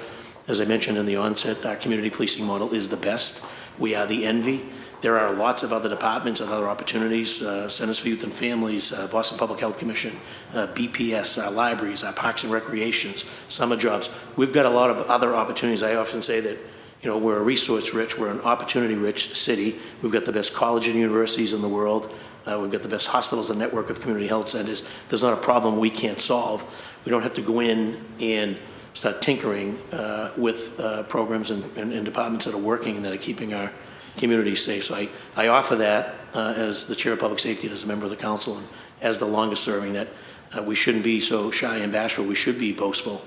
As I mentioned in the onset, our community policing model is the best. We are the envy. There are lots of other departments and other opportunities, Centers for Youth and Families, Boston Public Health Commission, BPS, our libraries, our parks and recreations, summer jobs. We've got a lot of other opportunities. I often say that, you know, we're a resource-rich, we're an opportunity-rich city. We've got the best colleges and universities in the world. We've got the best hospitals and network of community health centers. There's not a problem we can't solve. We don't have to go in and start tinkering with programs and departments that are working and that are keeping our community safe. So I offer that as the Chair of Public Safety and as a member of the council and as the longest serving, that we shouldn't be so shy and bashful. We should be boastful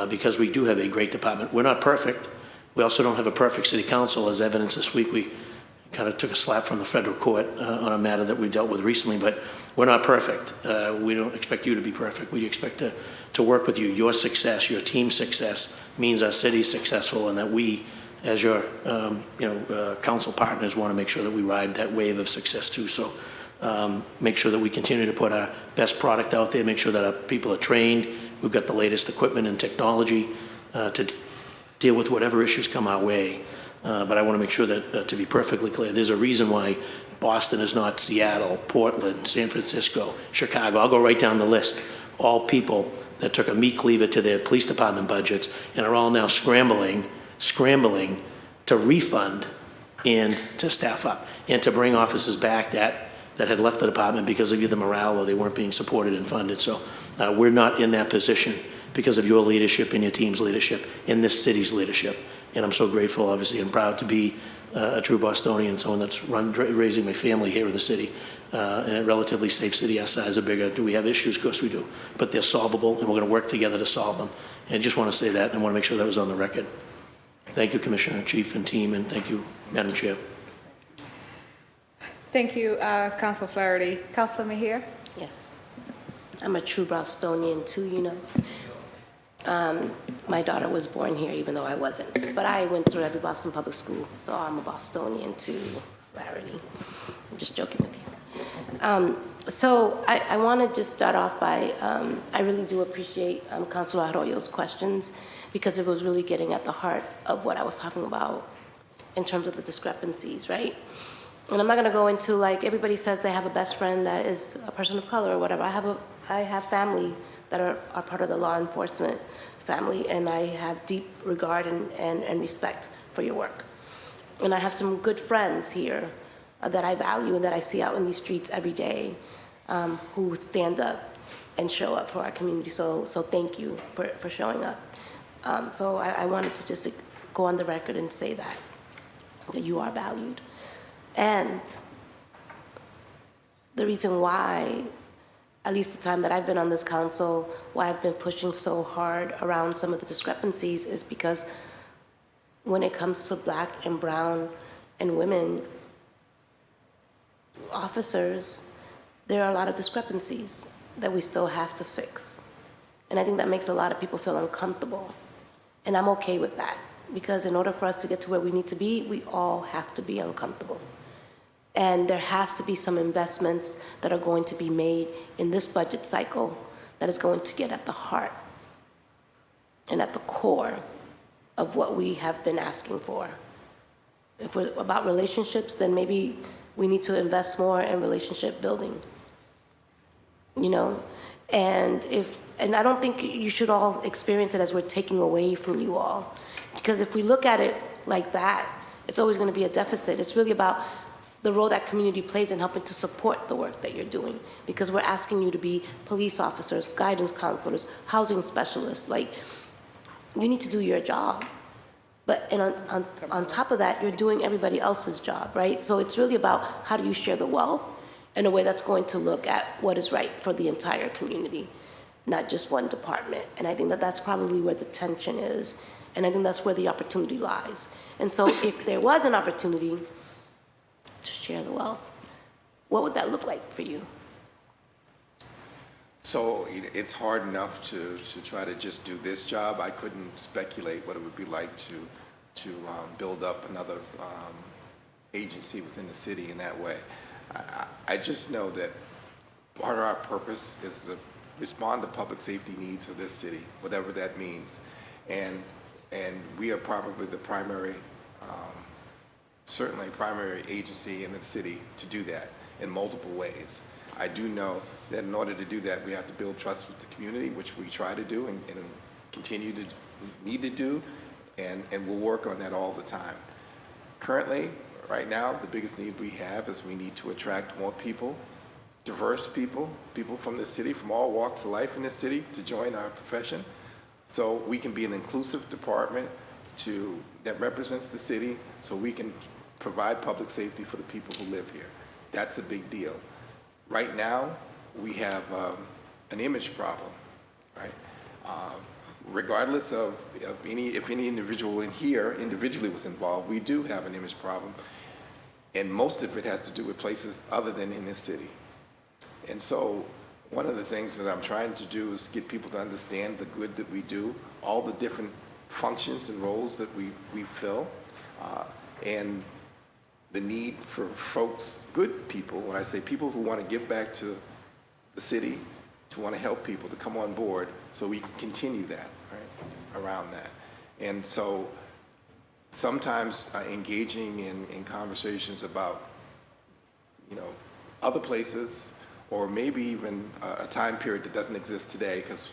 because we do have a great department. We're not perfect. We also don't have a perfect city council. As evidence this week, we kind of took a slap from the federal court on a matter that we dealt with recently, but we're not perfect. We don't expect you to be perfect. We expect to work with you. Your success, your team's success means our city's successful, and that we, as your council partners, want to make sure that we ride that wave of success too. So make sure that we continue to put our best product out there, make sure that our people are trained. We've got the latest equipment and technology to deal with whatever issues come our way. But I want to make sure that, to be perfectly clear, there's a reason why Boston is not Seattle, Portland, San Francisco, Chicago. I'll go right down the list. All people that took a meat cleaver to their police department budgets and are all now scrambling to refund and to staff up and to bring officers back that had left the department because of either morale or they weren't being supported and funded. So we're not in that position because of your leadership and your team's leadership and this city's leadership. And I'm so grateful, obviously, and proud to be a true Bostonian, someone that's raising my family here in the city, in a relatively safe city our size or bigger. Do we have issues? Of course we do. But they're solvable, and we're going to work together to solve them. And I just want to say that, and I want to make sure that was on the record. Thank you, Commissioner, Chief, and team, and thank you, Madam Chair.
Thank you, Councilor Flaherty. Councilor Mejia?
Yes. I'm a true Bostonian too, you know. My daughter was born here, even though I wasn't. But I went through every Boston public school, so I'm a Bostonian too, Flaherty. I'm just joking with you. So I want to just start off by, I really do appreciate Councilor Arroyo's questions, because it was really getting at the heart of what I was talking about in terms of the discrepancies, right? And I'm not going to go into, like, everybody says they have a best friend that is a person of color or whatever. I have family that are part of the law enforcement family, and I have deep regard and respect for your work. And I have some good friends here that I value and that I see out in these streets every day, who stand up and show up for our community. So thank you for showing up. So I wanted to just go on the record and say that you are valued. And the reason why, at least the time that I've been on this council, why I've been pushing so hard around some of the discrepancies is because when it comes to Black and brown and women officers, there are a lot of discrepancies that we still have to fix. And I think that makes a lot of people feel uncomfortable. And I'm okay with that, because in order for us to get to where we need to be, we all have to be uncomfortable. And there has to be some investments that are going to be made in this budget cycle that is going to get at the heart and at the core of what we have been asking for. If we're about relationships, then maybe we need to invest more in relationship building, you know? And I don't think you should all experience it as we're taking away from you all. Because if we look at it like that, it's always going to be a deficit. It's really about the role that community plays in helping to support the work that you're doing. Because we're asking you to be police officers, guidance counselors, housing specialists. Like, you need to do your job. But on top of that, you're doing everybody else's job, right? So it's really about how do you share the wealth in a way that's going to look at what is right for the entire community. not just one department. And I think that that's probably where the tension is, and I think that's where the opportunity lies. And so if there was an opportunity to share the wealth, what would that look like for you?
So it's hard enough to try to just do this job. I couldn't speculate what it would be like to build up another agency within the city in that way. I just know that part of our purpose is to respond to public safety needs of this city, whatever that means. And we are probably the primary, certainly primary agency in the city to do that in multiple ways. I do know that in order to do that, we have to build trust with the community, which we try to do and continue to need to do, and we'll work on that all the time. Currently, right now, the biggest need we have is we need to attract more people, diverse people, people from the city, from all walks of life in this city to join our profession, so we can be an inclusive department that represents the city, so we can provide public safety for the people who live here. That's a big deal. Right now, we have an image problem, right? Regardless of if any individual in here individually was involved, we do have an image problem, and most of it has to do with places other than in this city. And so one of the things that I'm trying to do is get people to understand the good that we do, all the different functions and roles that we fill, and the need for folks, good people, when I say people who want to give back to the city, to want to help people, to come on board so we can continue that, right, around that. And so sometimes engaging in conversations about, other places, or maybe even a time period that doesn't exist today, because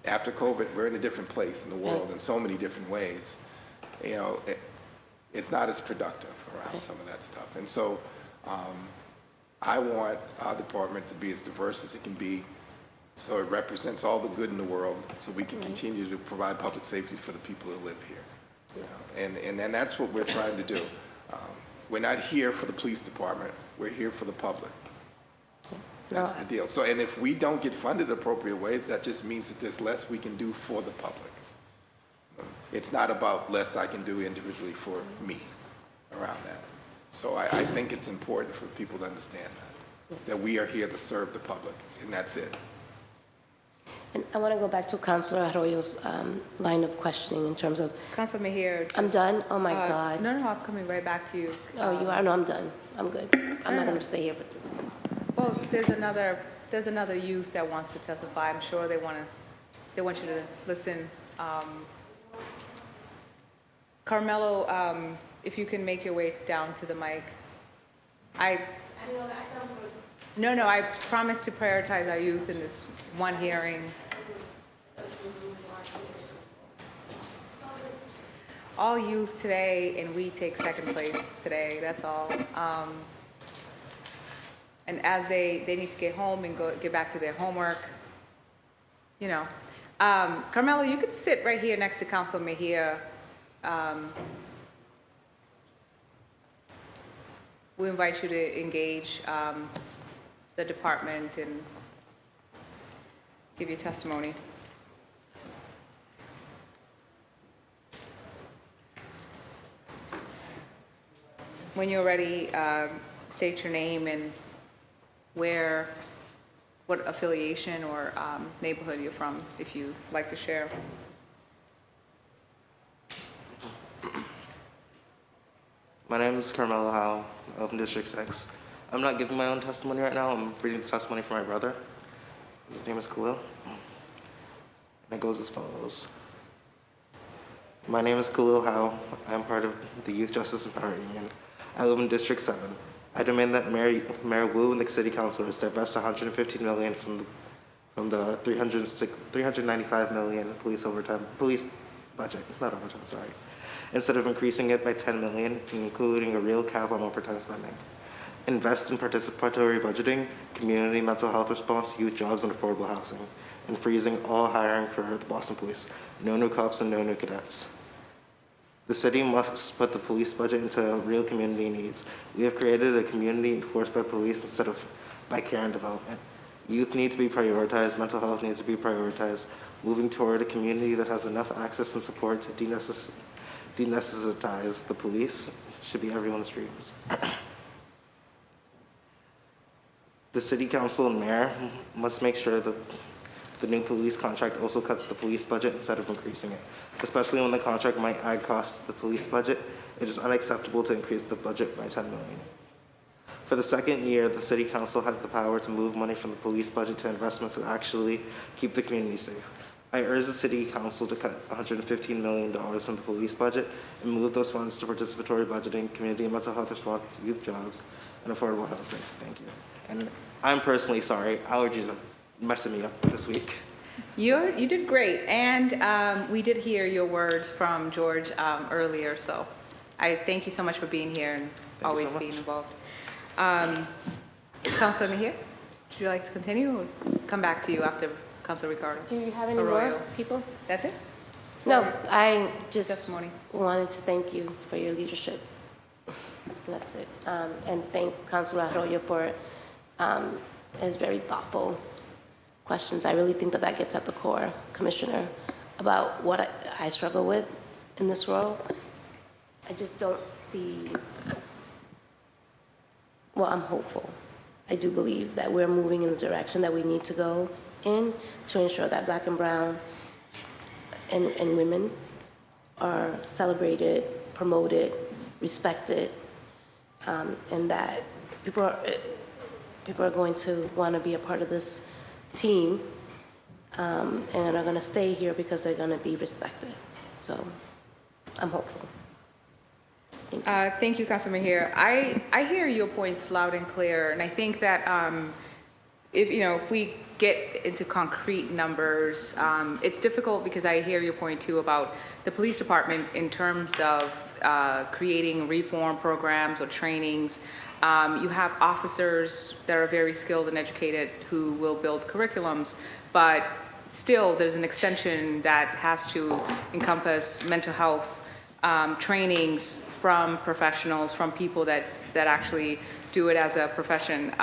after COVID, we're in a different place in the world in so many different ways. It's not as productive around some of that stuff. And so I want our department to be as diverse as it can be, so it represents all the good in the world, so we can continue to provide public safety for the people that live here. And that's what we're trying to do. We're not here for the police department, we're here for the public. That's the deal. So, and if we don't get funded appropriate ways, that just means that there's less we can do for the public. It's not about less I can do individually for me around that. So I think it's important for people to understand that we are here to serve the public, and that's it.
And I want to go back to Councilor Arroyo's line of questioning in terms of...
Councilor Mejia.
I'm done? Oh, my God.
No, I'm coming right back to you.
Oh, you are? No, I'm done. I'm good. I'm not going to stay here for...
Well, there's another youth that wants to testify. I'm sure they want you to listen. Carmelo, if you can make your way down to the mic. I promise to prioritize our youth in this one hearing. All youth today, and we take second place today, that's all. And as they need to get home and get back to their homework, Carmelo, you could sit right here next to Councilor Mejia. We invite you to engage the department and give your testimony. When you're ready, state your name and what affiliation or neighborhood you're from, if you'd like to share.
My name is Carmelo Howe. I live in District 6. I'm not giving my own testimony right now. I'm reading the testimony for my brother. His name is Khalil. And it goes as follows. My name is Khalil Howe. I am part of the Youth Justice and Power Union. I live in District 7. I demand that Mayor Wu and the City Councilors divest $115 million from the $395 million police budget, not overtime, sorry, instead of increasing it by $10 million, including a real cap on overtime spending. Invest in participatory budgeting, community mental health response, youth jobs, and affordable housing, and freezing all hiring for the Boston Police. No new cops and no new cadets. The city must put the police budget into real community needs. We have created a community enforced by police instead of by care and development. Youth need to be prioritized, mental health needs to be prioritized. Moving toward a community that has enough access and support to denesthetize the police should be everyone's dreams. The City Council and Mayor must make sure that the new police contract also cuts the police budget instead of increasing it, especially when the contract might add costs to the police budget. It is unacceptable to increase the budget by $10 million. For the second year, the City Council has the power to move money from the police budget to investments that actually keep the community safe. I urge the City Council to cut $115 million from the police budget and move those funds to participatory budgeting, community and mental health response, youth jobs, and affordable housing. Thank you. And I'm personally sorry, allergies are messing me up this week.
You did great, and we did hear your words from George earlier, so I thank you so much for being here and always being involved. Councilor Mejia, would you like to continue or come back to you after Councilor Ricardo?
Do you have any
Arroyo?
more people?
That's it?
No, I just
Testimony.
wanted to thank you for your leadership. That's it. And thank Councilor Arroyo for his very thoughtful questions. I really think that that gets at the core, Commissioner, about what I struggle with in this role. I just don't see, well, I'm hopeful. I do believe that we're moving in the direction that we need to go in to ensure that Black and brown and women are celebrated, promoted, respected, and that people are going to want to be a part of this team and are going to stay here because they're going to be respected. So I'm hopeful.
Thank you, Councilor Mejia. I hear your points loud and clear, and I think that if we get into concrete numbers, it's difficult because I hear your point too about the police department in terms of creating reform programs or trainings. You have officers that are very skilled and educated who will build curriculums, but still there's an extension that has to encompass mental health trainings from professionals, from people that actually do it as a profession.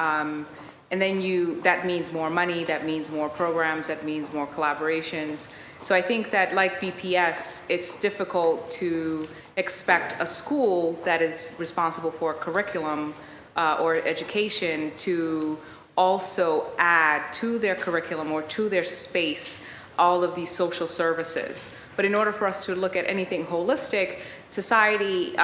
And then that means more money, that means more programs, that means more collaborations. So I think that like BPS, it's difficult to expect a school that is responsible for curriculum or education to also add to their curriculum or to their space all of these social services. But in order for us to look at anything holistic, society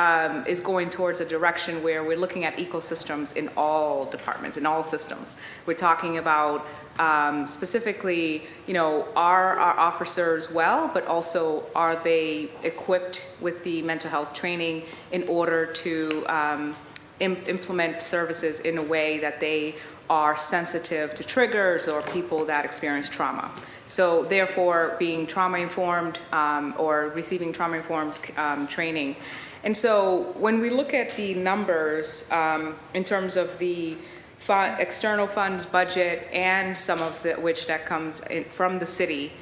is going towards a direction where we're looking at ecosystems in all departments, in all systems. We're talking about specifically, are our officers well, but also are they equipped with the mental health training in order to implement services in a way that they are sensitive to triggers or people that experience trauma. So therefore, being trauma-informed or receiving trauma-informed training. And so when we look at the numbers in terms of the external funds budget and some of which that comes from the city,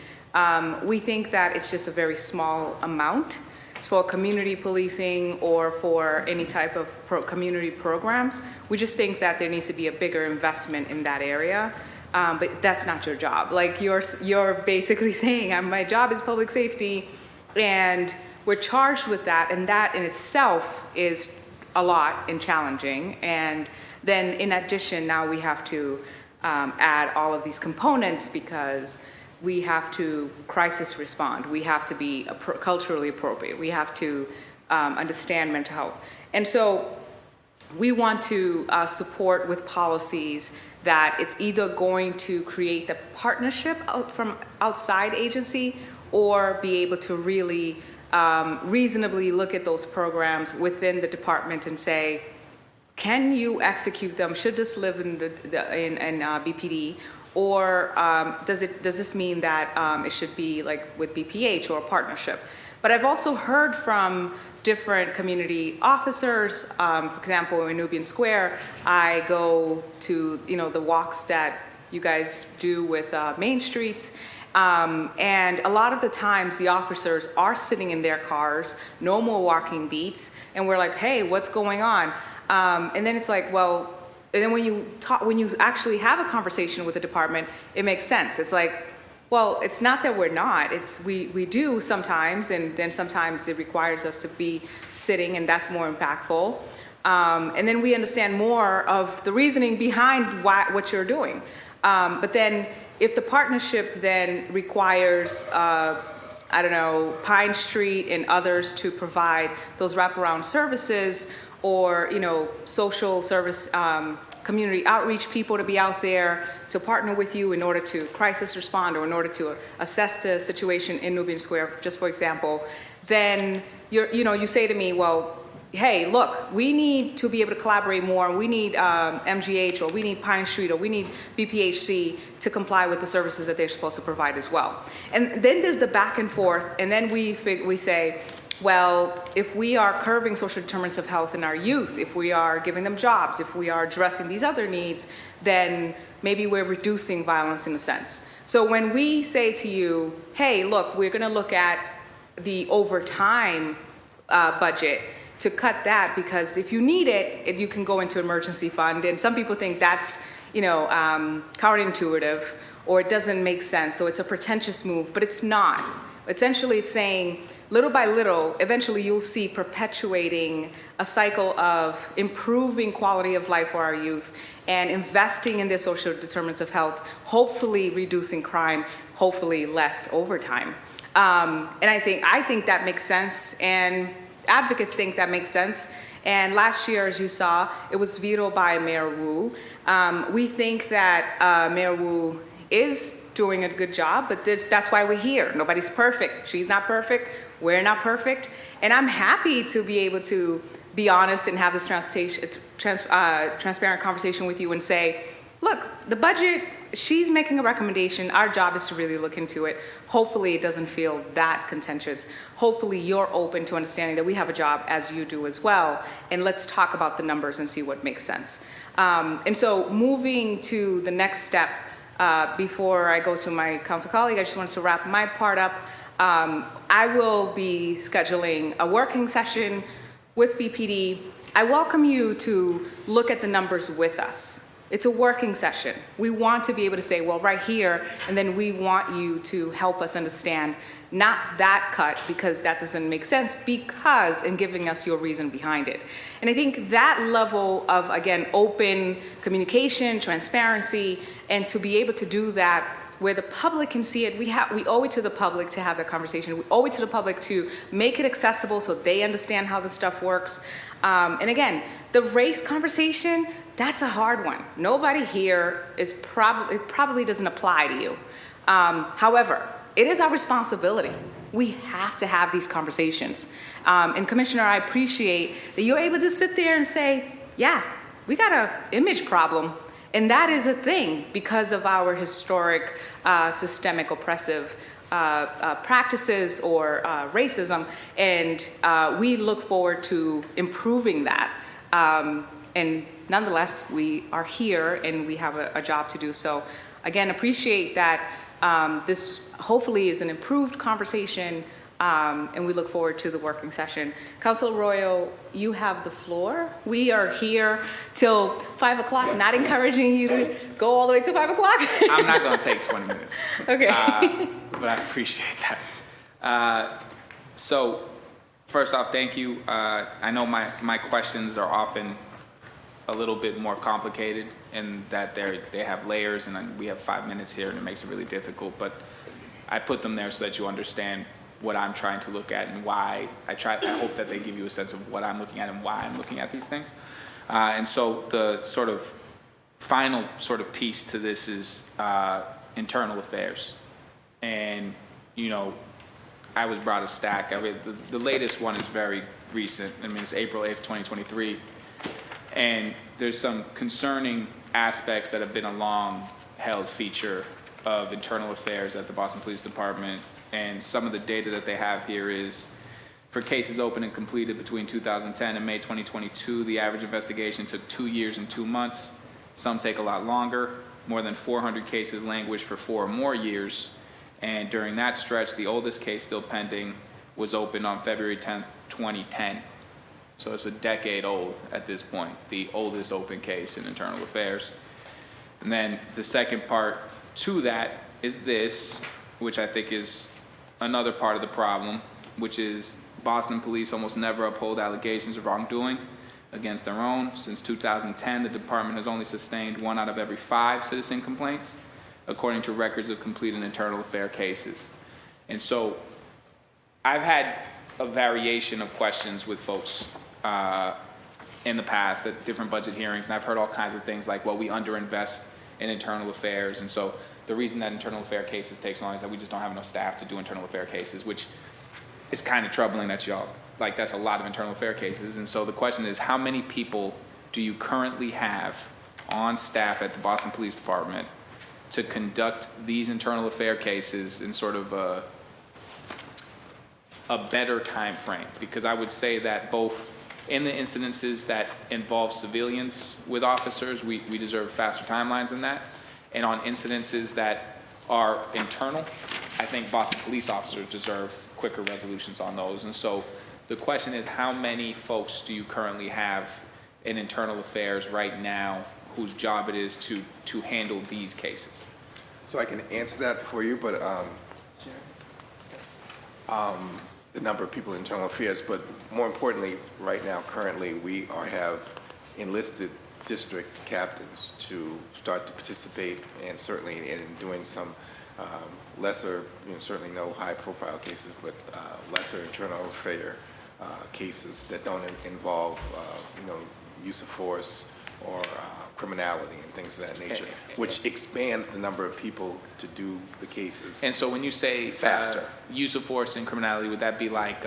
we think that it's just a very small amount for community policing or for any type of community programs. We just think that there needs to be a bigger investment in that area. But that's not your job. Like you're basically saying, my job is public safety, and we're charged with that, and that in itself is a lot and challenging. And then in addition, now we have to add all of these components because we have to crisis respond. We have to be culturally appropriate. We have to understand mental health. And so we want to support with policies that it's either going to create the partnership from outside agency or be able to really reasonably look at those programs within the department and say, can you execute them? Should this live in BPD? Or does this mean that it should be like with BPH or a partnership? But I've also heard from different community officers. For example, in Nubian Square, I go to the walks that you guys do with Main Streets. And a lot of the times the officers are sitting in their cars, no more walking beats, and we're like, hey, what's going on? And then it's like, well, And then when you actually have a conversation with the department, it makes sense. It's like, well, it's not that we're not. It's we do sometimes, and then sometimes it requires us to be sitting, and that's more impactful. And then we understand more of the reasoning behind what you're doing. But then if the partnership then requires, I don't know, Pine Street and others to provide those wraparound services, or, you know, social service, community outreach people to be out there to partner with you in order to crisis respond, or in order to assess the situation in Nubian Square, just for example, then you say to me, well, hey, look, we need to be able to collaborate more. We need MGH, or we need Pine Street, or we need BPHC to comply with the services that they're supposed to provide as well. And then there's the back and forth, and then we say, well, if we are curbing social determinants of health in our youth, if we are giving them jobs, if we are addressing these other needs, then maybe we're reducing violence in a sense. So when we say to you, hey, look, we're going to look at the overtime budget to cut that, because if you need it, you can go into emergency fund. And some people think that's, counterintuitive, or it doesn't make sense. So it's a pretentious move, but it's not. Essentially, it's saying, little by little, eventually you'll see perpetuating a cycle of improving quality of life for our youth and investing in their social determinants of health, hopefully reducing crime, hopefully less overtime. And I think that makes sense, and advocates think that makes sense. And last year, as you saw, it was vetoed by Mayor Wu. We think that Mayor Wu is doing a good job, but that's why we're here. Nobody's perfect. She's not perfect. We're not perfect. And I'm happy to be able to be honest and have this transparent conversation with you and say, look, the budget, she's making a recommendation. Our job is to really look into it. Hopefully it doesn't feel that contentious. Hopefully you're open to understanding that we have a job, as you do as well. And let's talk about the numbers and see what makes sense. And so moving to the next step, before I go to my council colleague, I just wanted to wrap my part up. I will be scheduling a working session with BPD. I welcome you to look at the numbers with us. It's a working session. We want to be able to say, well, right here, and then we want you to help us understand, not that cut, because that doesn't make sense, because, and giving us your reason behind it. And I think that level of, again, open communication, transparency, and to be able to do that where the public can see it, we owe it to the public to have that conversation. We owe it to the public to make it accessible so they understand how the stuff works. And again, the race conversation, that's a hard one. Nobody here is it probably doesn't apply to you. However, it is our responsibility. We have to have these conversations. And Commissioner, I appreciate that you're able to sit there and say, yeah, we got an image problem. And that is a thing because of our historic systemic oppressive practices or racism. And we look forward to improving that. And nonetheless, we are here and we have a job to do. So again, appreciate that this hopefully is an improved conversation, and we look forward to the working session. Councilor Arroyo, you have the floor. We are here till 5 o'clock, not encouraging you to go all the way to 5 o'clock.
I'm not going to take 20 minutes.
Okay.
But I appreciate that. So first off, thank you. I know my questions are often a little bit more complicated in that they have layers, and we have 5 minutes here, and it makes it really difficult. But I put them there so that you understand what I'm trying to look at and why I hope that they give you a sense of what I'm looking at and why I'm looking at these things. And so the sort of final sort of piece to this is internal affairs. And, I was brought a stack. The latest one is very recent. I mean, it's April 8th, 2023. And there's some concerning aspects that have been a long-held feature of internal affairs at the Boston Police Department. And some of the data that they have here is for cases opened and completed between 2010 and May 2022, the average investigation took 2 years and 2 months. Some take a lot longer. More than 400 cases languished for 4 or more years. And during that stretch, the oldest case still pending was opened on February 10th, 2010. So it's a decade old at this point, the oldest open case in internal affairs. And then the second part to that is this, which I think is another part of the problem, which is Boston police almost never uphold allegations of wrongdoing against their own. Since 2010, the department has only sustained 1 out of every 5 citizen complaints, according to records of completed internal affair cases. And so I've had a variation of questions with folks in the past at different budget hearings, and I've heard all kinds of things like, well, we underinvest in internal affairs, and so the reason that internal affair cases take so long is that we just don't have enough staff to do internal affair cases, which is kind of troubling that y'all, like, that's a lot of internal affair cases. And so the question is, how many people do you currently have on staff at the Boston Police Department to conduct these internal affair cases in sort of a better time frame? Because I would say that both in the incidences that involve civilians with officers, we deserve faster timelines than that. And on incidences that are internal, I think Boston police officers deserve quicker resolutions on those. And so the question is, how many folks do you currently have in internal affairs right now whose job it is to handle these cases?
So I can answer that for you, but the number of people in internal affairs, but more importantly, right now, currently, we have enlisted district captains to start to participate, and certainly in doing some lesser, certainly no high-profile cases, but lesser internal affair cases that don't involve, use of force or criminality and things of that nature, which expands the number of people to do the cases.
And so when you say
faster
use of force and criminality, would that be like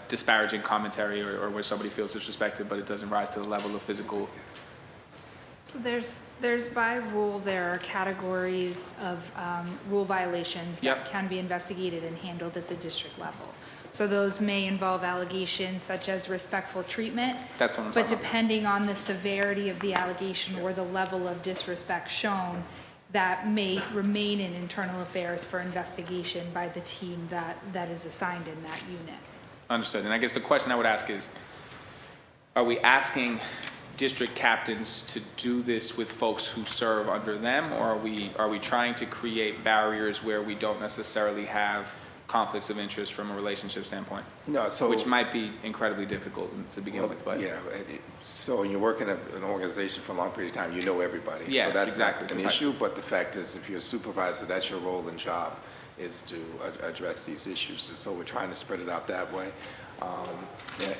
disparaging commentary or where somebody feels disrespected but it doesn't rise to the level of physical?
So there's by rule, there are categories of rule violations that can be investigated and handled at the district level. So those may involve allegations such as respectful treatment.
That's what I'm
But
talking about.
depending on the severity of the allegation or the level of disrespect shown, that may remain in internal affairs for investigation by the team that is assigned in that unit.
Understood. And I guess the question I would ask is, are we asking district captains to do this with folks who serve under them, or are we trying to create barriers where we don't necessarily have conflicts of interest from a relationship standpoint?
No, so
which might be incredibly difficult to begin with. But
yeah, so when you work in an organization for a long period of time, you know everybody.
Yes,
so that's
exactly,
not an issue. But the fact is, if you're a supervisor, that's your role and job, is to address these issues. And so we're trying to spread it out that way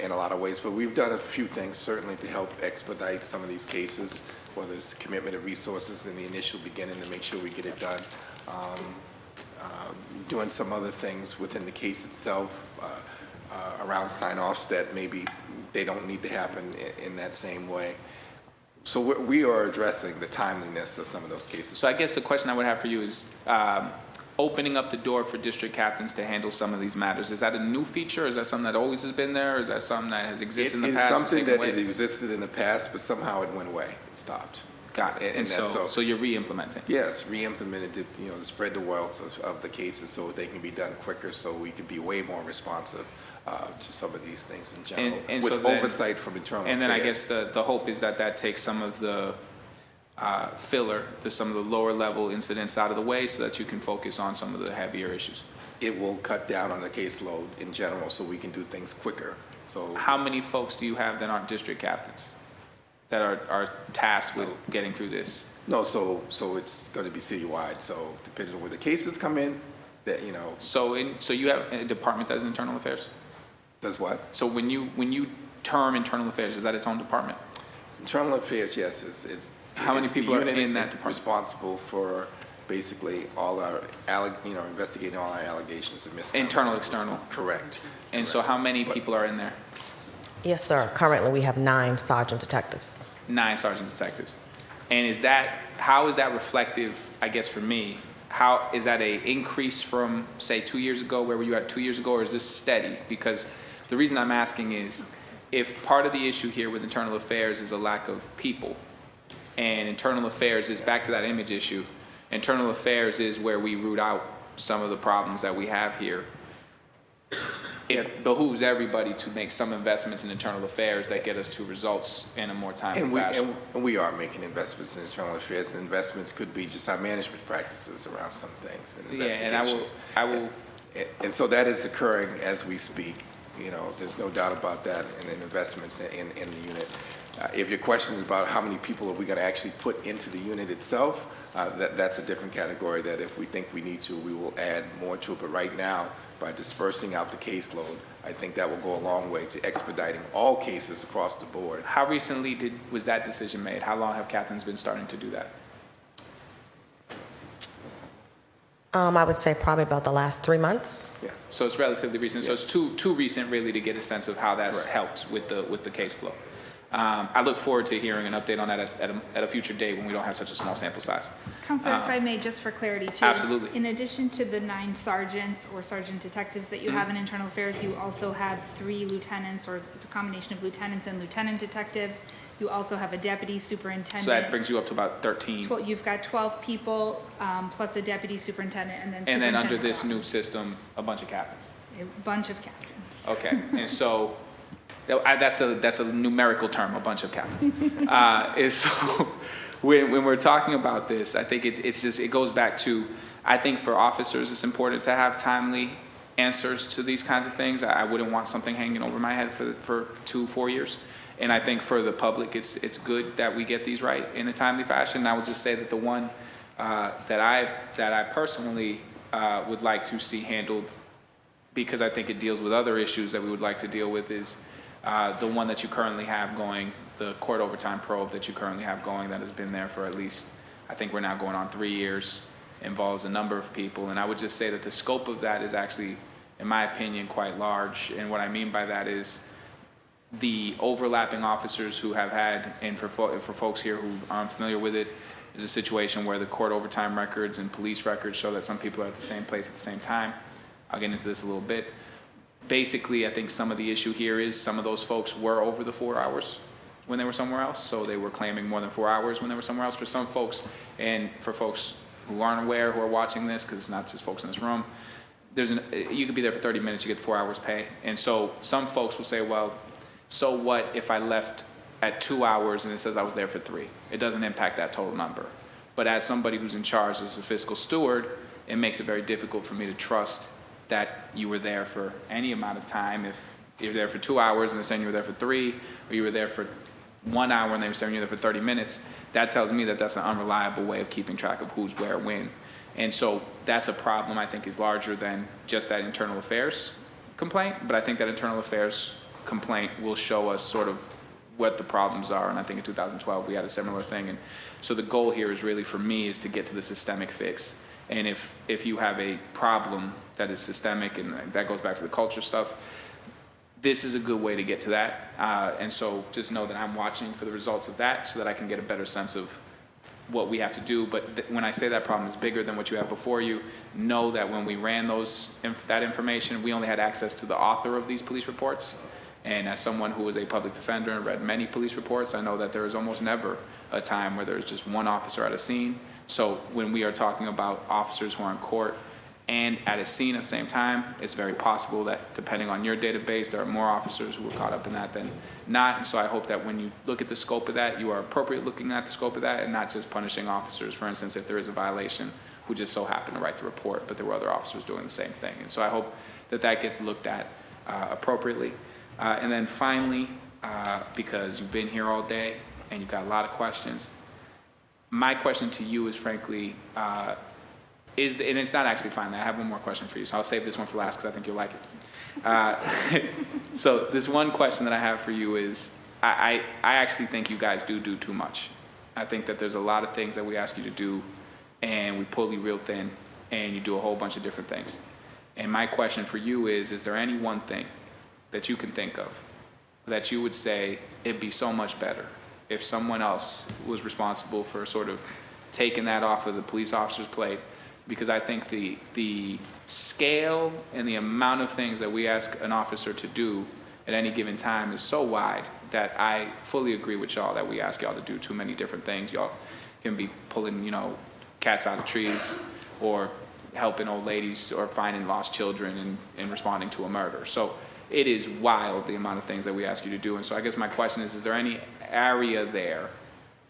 in a lot of ways. But we've done a few things certainly to help expedite some of these cases, whether it's the commitment of resources in the initial beginning to make sure we get it done. Doing some other things within the case itself around sign-offs that maybe they don't need to happen in that same way. So we are addressing the timeliness of some of those cases.
So I guess the question I would have for you is opening up the door for district captains to handle some of these matters. Is that a new feature? Or is that something that always has been there? Or is that something that has existed in the past?
It's something that existed in the past, but somehow it went away. It stopped.
Got it. And so you're re-implementing?
Yes, re-implemented to, to spread the wealth of the cases so they can be done quicker, so we can be way more responsive to some of these things in general,
and
with
so then,
oversight from internal affairs.
And then I guess the hope is that takes some of the filler to some of the lower level incidents out of the way so that you can focus on some of the heavier issues.
It will cut down on the caseload in general so we can do things quicker. So
how many folks do you have that aren't district captains that are tasked with getting through this?
No, so it's going to be citywide. So depending on where the cases come in, that
So you have a department that is internal affairs?
Does what?
So when you term internal affairs, is that its own department?
Internal affairs, yes. It's
how many people are in that department?
Responsible for basically all our investigating all our allegations of misconduct.
Internal, external.
Correct.
And so how many people are in there?
Yes, sir. Currently, we have 9 sergeant detectives.
9 sergeant detectives. And how is that reflective, I guess, for me? How is that a increase from, say, 2 years ago? Where were you at 2 years ago? Or is this steady? Because the reason I'm asking is, if part of the issue here with internal affairs is a lack of people, and internal affairs is back to that image issue, internal affairs is where we root out some of the problems that we have here. it behooves everybody to make some investments in internal affairs that get us to results in a more timely fashion.
And we are making investments in internal affairs. And investments could be just our management practices around some things and investigations.
I will.
And so that is occurring as we speak. You know, there's no doubt about that, and investments in the unit. If your question is about how many people are we going to actually put into the unit itself, that's a different category that if we think we need to, we will add more to it. But right now, by dispersing out the caseload, I think that will go a long way to expediting all cases across the board.
How recently was that decision made? How long have captains been starting to do that?
I would say probably about the last 3 months.
Yeah.
So it's relatively recent.
Yeah.
So it's too recent really to get a sense of how that's helped with the case flow. I look forward to hearing an update on that at a future date when we don't have such a small sample size.
Counselor, if I may, just for clarity too.
Absolutely.
In addition to the 9 sergeants or sergeant detectives that you have in internal affairs, you also have 3 lieutenants, or it's a combination of lieutenants and lieutenant detectives. You also have a deputy superintendent.
So that brings you up to about 13.
You've got 12 people, plus a deputy superintendent, and then
under this new system, a bunch of captains.
A bunch of captains.
Okay, and so that's a numerical term, a bunch of captains. And so when we're talking about this, I think it goes back to, I think for officers it's important to have timely answers to these kinds of things. I wouldn't want something hanging over my head for 2-4 years. And I think for the public, it's good that we get these right in a timely fashion. And I would just say that the one that I personally would like to see handled, because I think it deals with other issues that we would like to deal with, is the one that you currently have going, the court overtime probe that you currently have going, that has been there for at least, I think we're now going on 3 years, involves a number of people. And I would just say that the scope of that is actually, in my opinion, quite large. And what I mean by that is the overlapping officers who have had, and for folks here who aren't familiar with it, is a situation where the court overtime records and police records show that some people are at the same place at the same time. I'll get into this a little bit. Basically, I think some of the issue here is some of those folks were over the 4 hours when they were somewhere else, so they were claiming more than 4 hours when they were somewhere else. For some folks, and for folks who aren't aware, who are watching this, because it's not just folks in this room, you could be there for 30 minutes, you get 4 hours pay. And so some folks will say, well, so what if I left at 2 hours and it says I was there for 3? It doesn't impact that total number. But as somebody who's in charge as a fiscal steward, it makes it very difficult for me to trust that you were there for any amount of time. If you're there for 2 hours and they're saying you were there for 3, or you were there for 1 hour and they were saying you were there for 30 minutes, that tells me that that's an unreliable way of keeping track of who's where when. And so that's a problem I think is larger than just that internal affairs complaint, but I think that internal affairs complaint will show us sort of what the problems are. And I think in 2012 we had a similar thing. And so the goal here is really, for me, is to get to the systemic fix. And if you have a problem that is systemic, and that goes back to the culture stuff, this is a good way to get to that. And so just know that I'm watching for the results of that so that I can get a better sense of what we have to do. But when I say that problem is bigger than what you have before you, know that when we ran that information, we only had access to the author of these police reports. And as someone who is a public defender and read many police reports, I know that there is almost never a time where there's just one officer at a scene. So when we are talking about officers who are in court and at a scene at the same time, it's very possible that, depending on your database, there are more officers who are caught up in that than not. And so I hope that when you look at the scope of that, you are appropriately looking at the scope of that and not just punishing officers, for instance, if there is a violation, who just so happened to write the report, but there were other officers doing the same thing. And so I hope that that gets looked at appropriately. And then finally, because you've been here all day and you've got a lot of questions, my question to you is, frankly, and it's not actually finally, I have one more question for you, so I'll save this one for last because I think you'll like it. So this one question that I have for you is, I actually think you guys do too much. I think that there's a lot of things that we ask you to do, and we pull you real thin, and you do a whole bunch of different things. And my question for you is there any one thing that you can think of that you would say it'd be so much better if someone else was responsible for sort of taking that off of the police officer's plate? Because I think the scale and the amount of things that we ask an officer to do at any given time is so wide that I fully agree with y'all that we ask y'all to do too many different things. Y'all can be pulling, cats out of trees, or helping old ladies or finding lost children and responding to a murder. So it is wild, the amount of things that we ask you to do. And so I guess my question is there any area there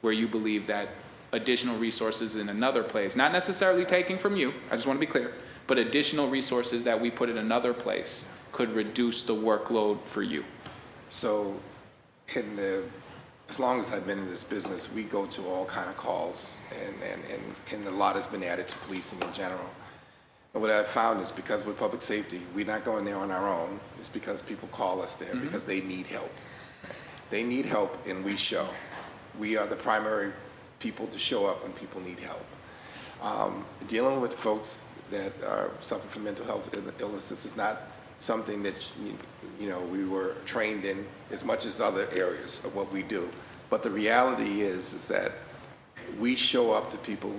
where you believe that additional resources in another place, not necessarily taking from you, I just want to be clear, but additional resources that we put in another place could reduce the workload for you?
So as long as I've been in this business, we go to all kind of calls, and a lot has been added to policing in general. And what I've found is because with public safety, we're not going there on our own. It's because people call us there because they need help. They need help, and we show. We are the primary people to show up when people need help. Dealing with folks that are suffering from mental health illnesses is not something that we were trained in as much as other areas of what we do. But the reality is that we show up to people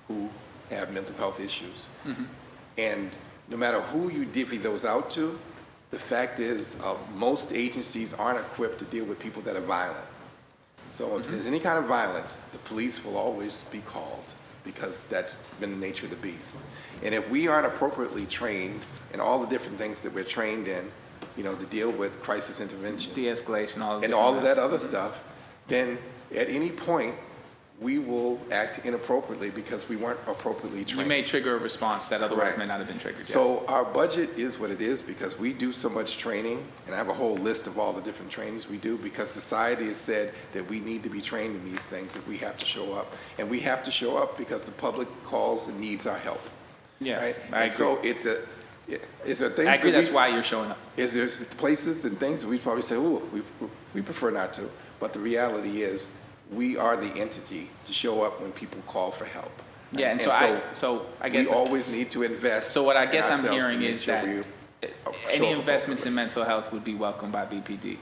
who have mental health issues. And no matter who you divvy those out to, the fact is most agencies aren't equipped to deal with people that are violent. So if there's any kind of violence, the police will always be called because that's been the nature of the beast. And if we aren't appropriately trained in all the different things that we're trained in, to deal with crisis intervention,
de-escalation,
and all of that other stuff, then at any point, we will act inappropriately because we weren't appropriately trained.
You may trigger a response that otherwise
Correct.
may not have been triggered.
So our budget is what it is because we do so much training, and I have a whole list of all the different trainings we do because society has said that we need to be trained in these things, that we have to show up. And we have to show up because the public calls and needs our help.
Yes,
right?
I agree.
And so is there things
I agree,
that
that's why you're showing up.
Is there places and things that we probably say, oh, we prefer not to. But the reality is, we are the entity to show up when people call for help.
Yeah, and so I guess
we always need to invest.
So what I guess
in
I'm
ourselves to
hearing
make
is
sure
that
we
any
show up
investments in
appropriately.
mental health would be welcomed by BPD.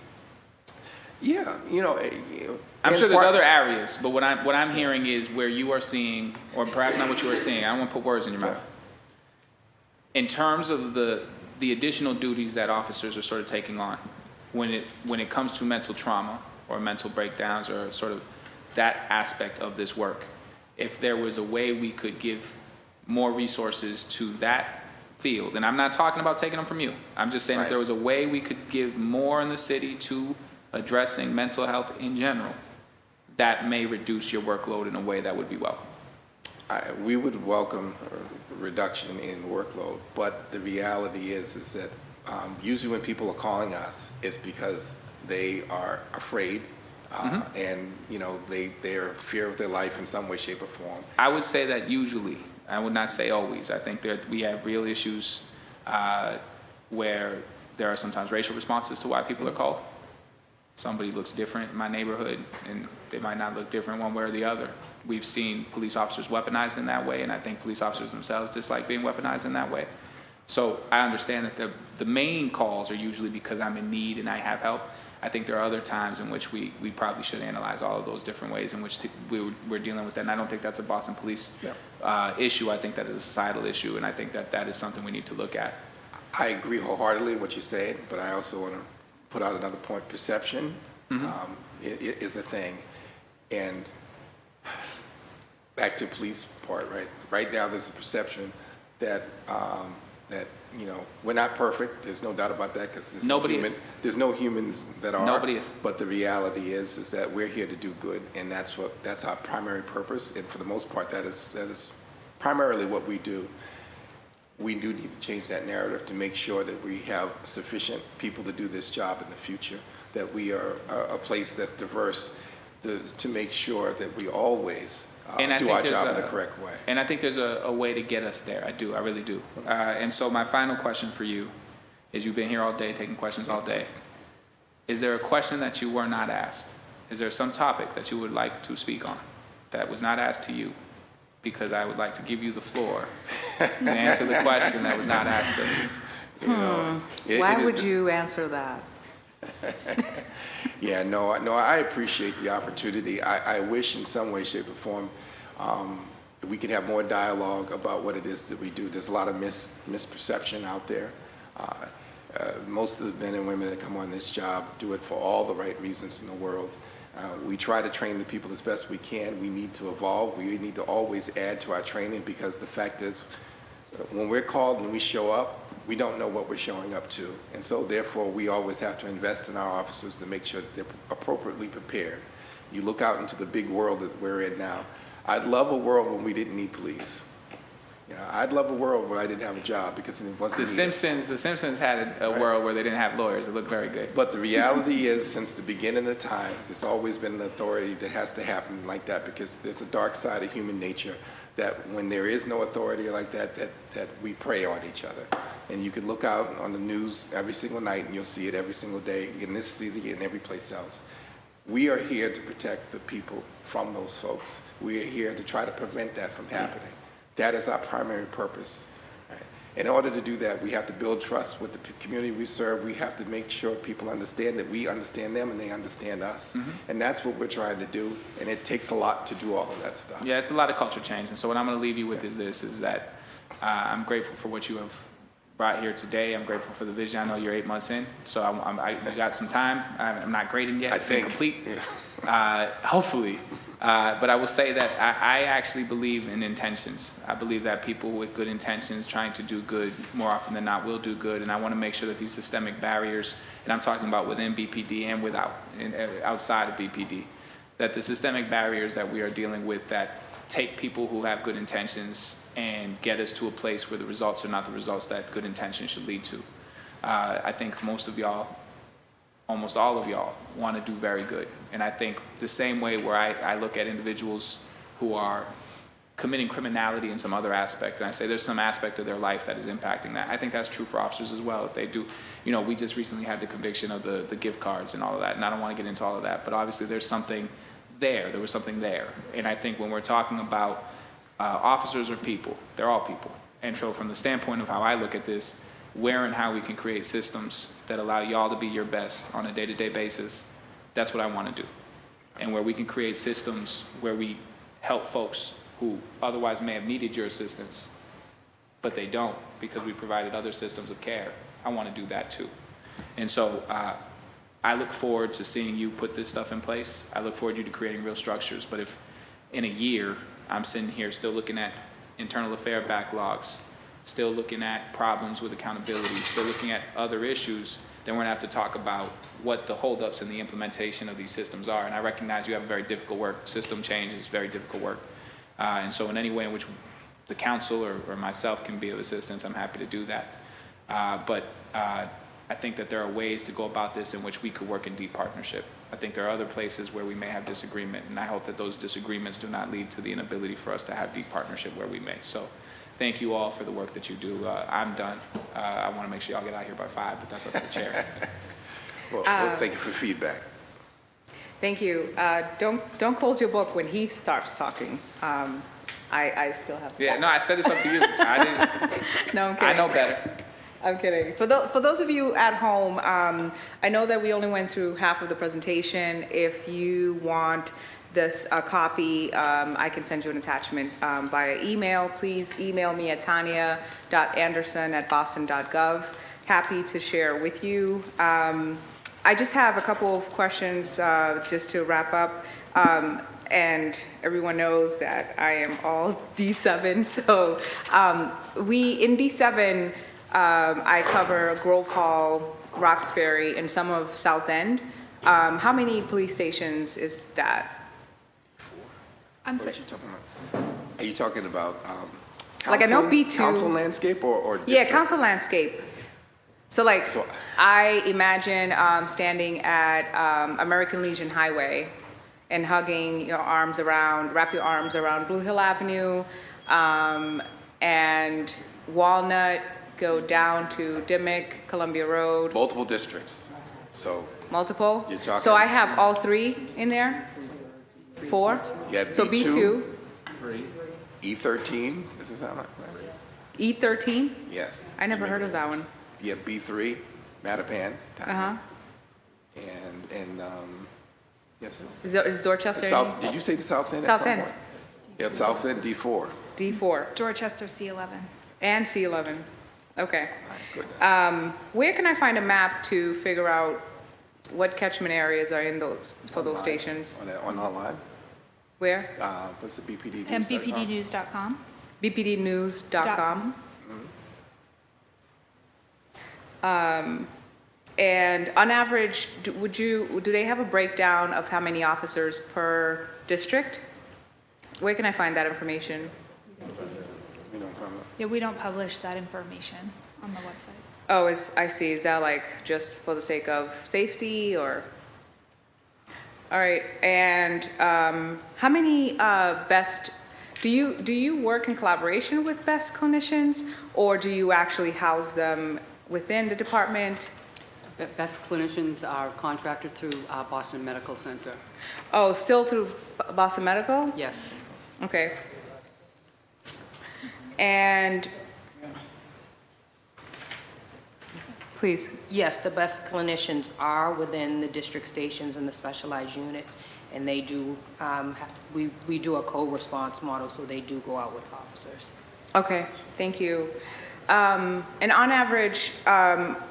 Yeah,
I'm
in
sure there's
part-
other areas, but what I'm hearing is where you are seeing, or perhaps not what you are seeing, I don't want to put words in your mouth. In terms of the additional duties that officers are sort of taking on, when it comes to mental trauma or mental breakdowns or sort of that aspect of this work, if there was a way we could give more resources to that field, and I'm not talking about taking them from you, I'm just saying if there was a way we could give more in the city to addressing mental health in general, that may reduce your workload in a way that would be welcome.
We would welcome a reduction in workload, but the reality is that usually when people are calling us, it's because they are afraid and they're fear of their life in some way, shape, or form.
I would say that usually, I would not say always. I think we have real issues where there are sometimes racial responses to why people are called. Somebody looks different in my neighborhood, and they might not look different one way or the other. We've seen police officers weaponized in that way, and I think police officers themselves dislike being weaponized in that way. So I understand that the main calls are usually because I'm in need and I have help. I think there are other times in which we probably should analyze all of those different ways in which we're dealing with that. And I don't think that's a Boston police issue. I think that is a societal issue, and I think that is something we need to look at.
I agree wholeheartedly with what you're saying, but I also want to put out another point. Perception is a thing. And back to police part, right? Right now there's a perception that we're not perfect. There's no doubt about that because there's no humans that are.
Nobody is.
But the reality is that we're here to do good, and that's our primary purpose. And for the most part, that is primarily what we do. We do need to change that narrative to make sure that we have sufficient people to do this job in the future, that we are a place that's diverse, to make sure that we always do our job in the correct way.
And I think there's a way to get us there. I really do. And so my final question for you is, you've been here all day, taking questions all day. Is there a question that you were not asked? Is there some topic that you would like to speak on that was not asked to you? Because I would like to give you the floor to answer the question that was not asked of you.
Why would you answer that?
Yeah, no, I appreciate the opportunity. I wish in some way, shape, or form we could have more dialogue about what it is that we do. There's a lot of misperception out there. Most of the men and women that come on this job do it for all the right reasons in the world. We try to train the people as best we can. We need to evolve. We need to always add to our training because the fact is When we're called and we show up, we don't know what we're showing up to. And so therefore, we always have to invest in our officers to make sure that they're appropriately prepared. You look out into the big world that we're in now. I'd love a world when we didn't need police. You know, I'd love a world where I didn't have a job because it wasn't needed.
The Simpsons had a world where they didn't have lawyers. It looked very good.
But the reality is, since the beginning of time, there's always been an authority that has to happen like that because there's a dark side of human nature that when there is no authority like that, that we prey on each other. And you can look out on the news every single night and you'll see it every single day in this city and every place else. We are here to protect the people from those folks. We are here to try to prevent that from happening. That is our primary purpose. Right? In order to do that, we have to build trust with the community we serve. We have to make sure people understand that we understand them and they understand us. And that's what we're trying to do. And it takes a lot to do all of that stuff.
Yeah, it's a lot of culture change. And so what I'm going to leave you with is this, is that I'm grateful for what you have brought here today. I'm grateful for the vision. I know you're 8 months in, so I got some time. I'm not grading yet. It's incomplete. Hopefully. But I will say that I actually believe in intentions. I believe that people with good intentions trying to do good more often than not will do good. And I want to make sure that these systemic barriers, and I'm talking about within BPD and outside of BPD, that the systemic barriers that we are dealing with that take people who have good intentions and get us to a place where the results are not the results that good intentions should lead to. I think most of y'all, almost all of y'all, want to do very good. And I think the same way where I look at individuals who are committing criminality in some other aspect, and I say there's some aspect of their life that is impacting that. I think that's true for officers as well. If they do, you know, we just recently had the conviction of the gift cards and all of that, and I don't want to get into all of that, but obviously there's something there. There was something there. And I think when we're talking about officers or people, they're all people. And so from the standpoint of how I look at this, where and how we can create systems that allow y'all to be your best on a day-to-day basis, that's what I want to do. And where we can create systems where we help folks who otherwise may have needed your assistance, but they don't because we provided other systems of care, I want to do that too. And so I look forward to seeing you put this stuff in place. I look forward to you creating real structures. But if in a year I'm sitting here still looking at internal affair backlogs, still looking at problems with accountability, still looking at other issues, then we're going to have to talk about what the holdups in the implementation of these systems are. And I recognize you have very difficult work. System change is very difficult work. And so in any way in which the council or myself can be of assistance, I'm happy to do that. But I think that there are ways to go about this in which we could work in deep partnership. I think there are other places where we may have disagreement, and I hope that those disagreements do not lead to the inability for us to have deep partnership where we may. So thank you all for the work that you do. I'm done. I want to make sure y'all get out here by 5, but that's up to the chair.
Well, thank you for feedback.
Thank you. Don't close your book when he starts talking. I still have.
Yeah, no, I said it's up to you. I didn't.
No, I'm kidding.
I know better.
I'm kidding. For those of you at home, I know that we only went through half of the presentation. If you want this copy, I can send you an attachment via email. Please email me at tanya.anderson@boston.gov. Happy to share with you. I just have a couple of questions just to wrap up. And everyone knows that I am all D7. So in D7, I cover Grove Hall, Roxbury, and some of South End. How many police stations is that?
I'm sorry.
Are you talking about
like I know B2.
Council landscape or
Yeah, council landscape. So I imagine standing at American Legion Highway and hugging your arms around, wrap your arms around Blue Hill Avenue and Walnut, go down to Dimmock, Columbia Road.
Multiple districts. So
multiple?
You're talking.
So I have all 3 in there? 4?
Yeah,
so B2.
E13, does it sound like that?
E13?
Yes.
I never heard of that one.
You have B3, Mattapan.
Uh-huh.
And yes.
Is Dorchester?
South, did you say the South End?
South End.
Yeah, South End, D4.
D4.
Dorchester, C11.
And C11. Okay.
My goodness.
Where can I find a map to figure out what catchment areas are in those for those stations?
Online?
Where?
What's the BPD news?
And BPDnews.com.
BPDnews.com. And on average, do they have a breakdown of how many officers per district? Where can I find that information?
Yeah, we don't publish that information on the website.
Oh, I see. Is that like just for the sake of safety or? All right. And how many do you work in collaboration with BEST clinicians, or do you actually house them within the department?
Best clinicians are contracted through Boston Medical Center.
Oh, still through Boston Medical?
Yes.
Okay. And please.
Yes, the best clinicians are within the district stations and the specialized units, and they do, we do a co-response model, so they do go out with officers.
Okay, thank you. And on average,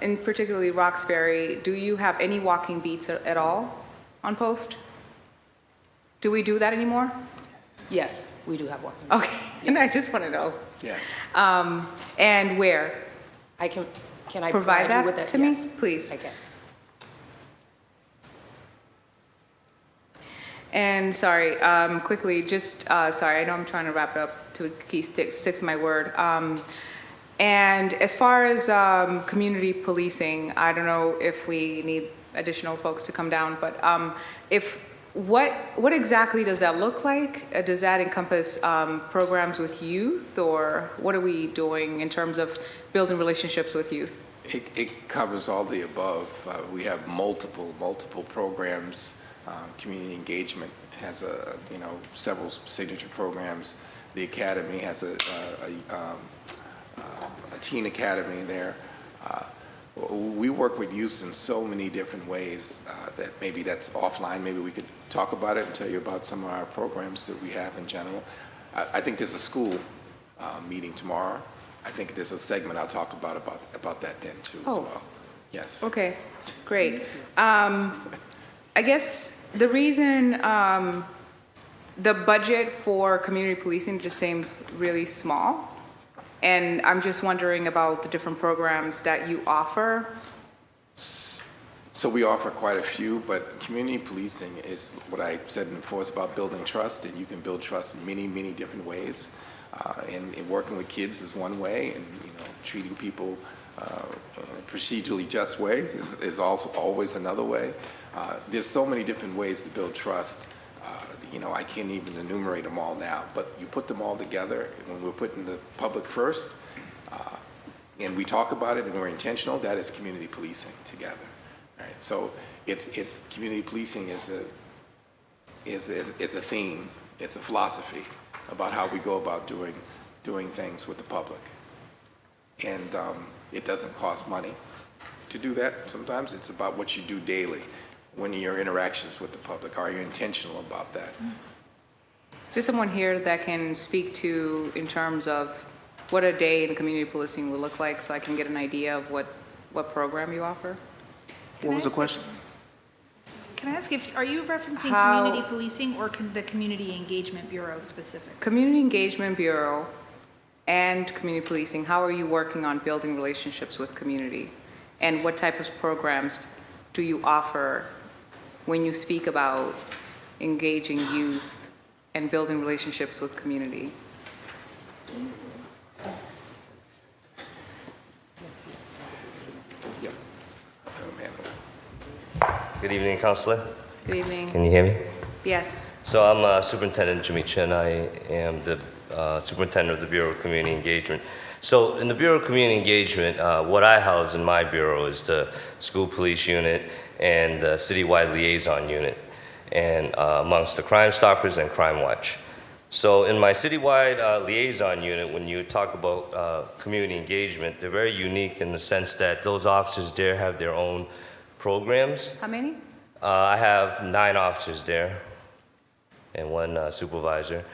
in particularly Roxbury, do you have any walking beats at all on post? Do we do that anymore?
Yes, we do have one.
Okay, and I just want to know.
Yes.
And where?
Can I
provide
you with
that
it?
to
Yes,
me, please?
I can.
And sorry, quickly, just sorry, I know I'm trying to wrap it up to a key six my word. And as far as community policing, I don't know if we need additional folks to come down, but what exactly does that look like? Does that encompass programs with youth, or what are we doing in terms of building relationships with youth?
It covers all the above. We have multiple programs. Community engagement has several signature programs. The academy has a teen academy there. We work with youth in so many different ways that maybe that's offline. Maybe we could talk about it and tell you about some of our programs that we have in general. I think there's a school meeting tomorrow. I think there's a segment I'll talk about that then too as well. Yes.
Okay, great. I guess the reason the budget for community policing just seems really small, and I'm just wondering about the different programs that you offer.
So we offer quite a few, but community policing is what I said before. It's about building trust, and you can build trust in many different ways. And working with kids is one way, and treating people in a procedurally just way is also always another way. There's so many different ways to build trust. I can't even enumerate them all now, but you put them all together, and when we're putting the public first, and we talk about it and we're intentional, that is community policing together. Right? So community policing is a theme, it's a philosophy about how we go about doing things with the public. And it doesn't cost money to do that. Sometimes it's about what you do daily when your interactions with the public. Are you intentional about that?
Is there someone here that can speak to in terms of what a day in community policing will look like, so I can get an idea of what program you offer?
What was the question?
Can I ask are you referencing community policing or the Community Engagement Bureau specifically?
Community Engagement Bureau and community policing, how are you working on building relationships with community? And what type of programs do you offer when you speak about engaging youth and building relationships with community?
Good evening, Counselor.
Good evening.
Can you hear me?
Yes.
So I'm Superintendent Jimmy Chen. I am the Superintendent of the Bureau of Community Engagement. So in the Bureau of Community Engagement, what I house in my bureau is the School Police Unit and the Citywide Liaison Unit, and amongst the Crime Stoppers and Crime Watch. So in my Citywide Liaison Unit, when you talk about community engagement, they're very unique in the sense that those officers there have their own programs.
How many?
I have 9 officers there and 1 supervisor,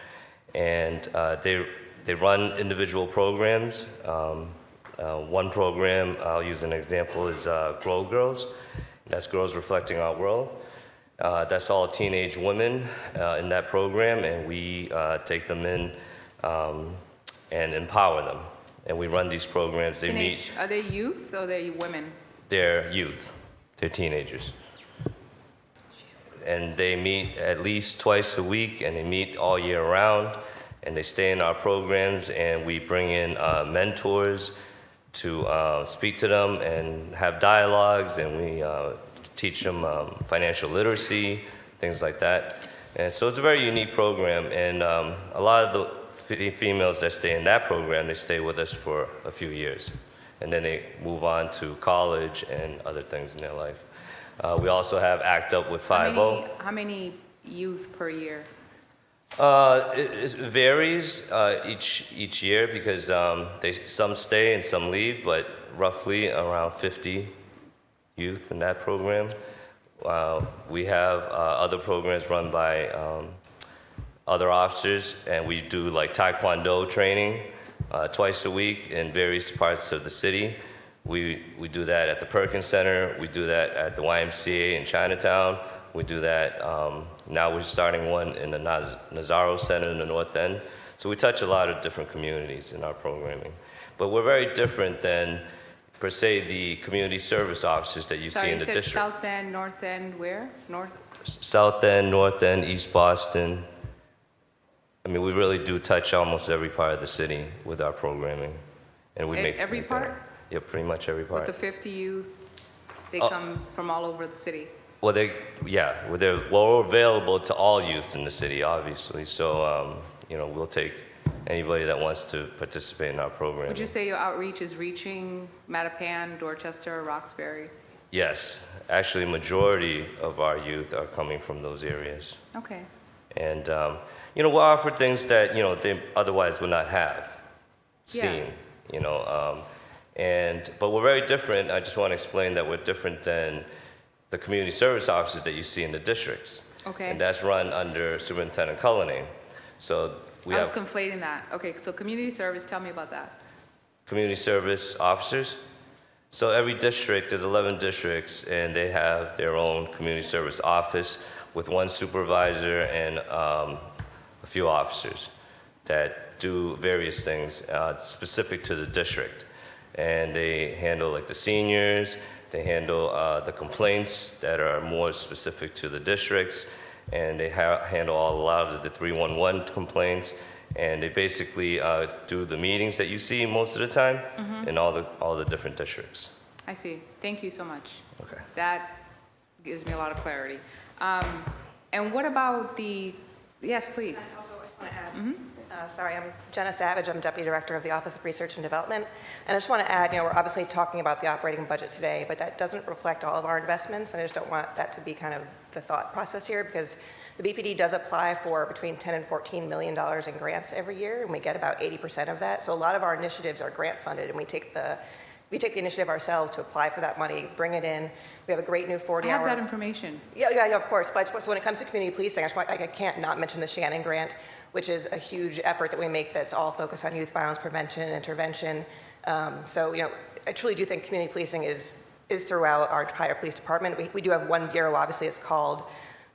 and they run individual programs. One program, I'll use an example, is Grow Girls. That's Girls Reflecting Our World. That's all teenage women in that program, and we take them in and empower them. and we run these programs. They meet.
Are they youth or are they women?
They're youth. They're teenagers. And they meet at least twice a week, and they meet all year round, and they stay in our programs, and we bring in mentors to speak to them and have dialogues, and we teach them financial literacy, things like that. And so it's a very unique program, and a lot of the females that stay in that program, they stay with us for a few years, and then they move on to college and other things in their life. We also have ACT UP with 5-0.
How many youth per year?
It varies each year because some stay and some leave, but roughly around 50 youth in that program. We have other programs run by other officers, and we do like Taekwondo training twice a week in various parts of the city. We do that at the Perkins Center. We do that at the YMCA in Chinatown. We do that, now we're starting one in the Nazaro Center in the North End. So we touch a lot of different communities in our programming. But we're very different than, per se, the community service officers that you see in the district.
Sorry, you said South End, North End, where?
South End, North End, East Boston. I mean, we really do touch almost every part of the city with our programming. And we make
every part?
Yeah, pretty much every part.
With the 50 youth, they come from all over the city.
Well, we're available to all youths in the city, obviously. So, we'll take anybody that wants to participate in our program.
Would you say your outreach is reaching Mattapan, Dorchester, Roxbury?
Yes, actually, majority of our youth are coming from those areas.
Okay.
And we'll offer things that they otherwise would not have seen. But we're very different. I just want to explain that we're different than the community service officers that you see in the districts.
Okay.
And that's run under Superintendent Cullinane. So
I was conflating that. Okay, so community service, tell me about that.
Community service officers. So every district, there's 11 districts, and they have their own community service office with one supervisor and a few officers that do various things specific to the district. And they handle like the seniors, they handle the complaints that are more specific to the districts, and they handle a lot of the 311 complaints, and they basically do the meetings that you see most of the time in all the different districts.
I see. Thank you so much.
Okay.
That gives me a lot of clarity. And what about yes, please.
I also want to add. Sorry, I'm Jenna Savage. I'm Deputy Director of the Office of Research and Development. And I just want to add, we're obviously talking about the operating budget today, but that doesn't reflect all of our investments. And I just don't want that to be kind of the thought process here, because the BPD does apply for between $10 and $14 million in grants every year, and we get about 80% of that. So a lot of our initiatives are grant funded, and we take the initiative ourselves to apply for that money, bring it in. We have a great new 40-hour...
I have that information.
Yeah, of course. But so when it comes to community policing, I can't not mention the Shannon Grant, which is a huge effort that we make that's all focused on youth violence prevention and intervention. So, I truly do think community policing is throughout our entire police department. We do have one bureau, obviously, it's called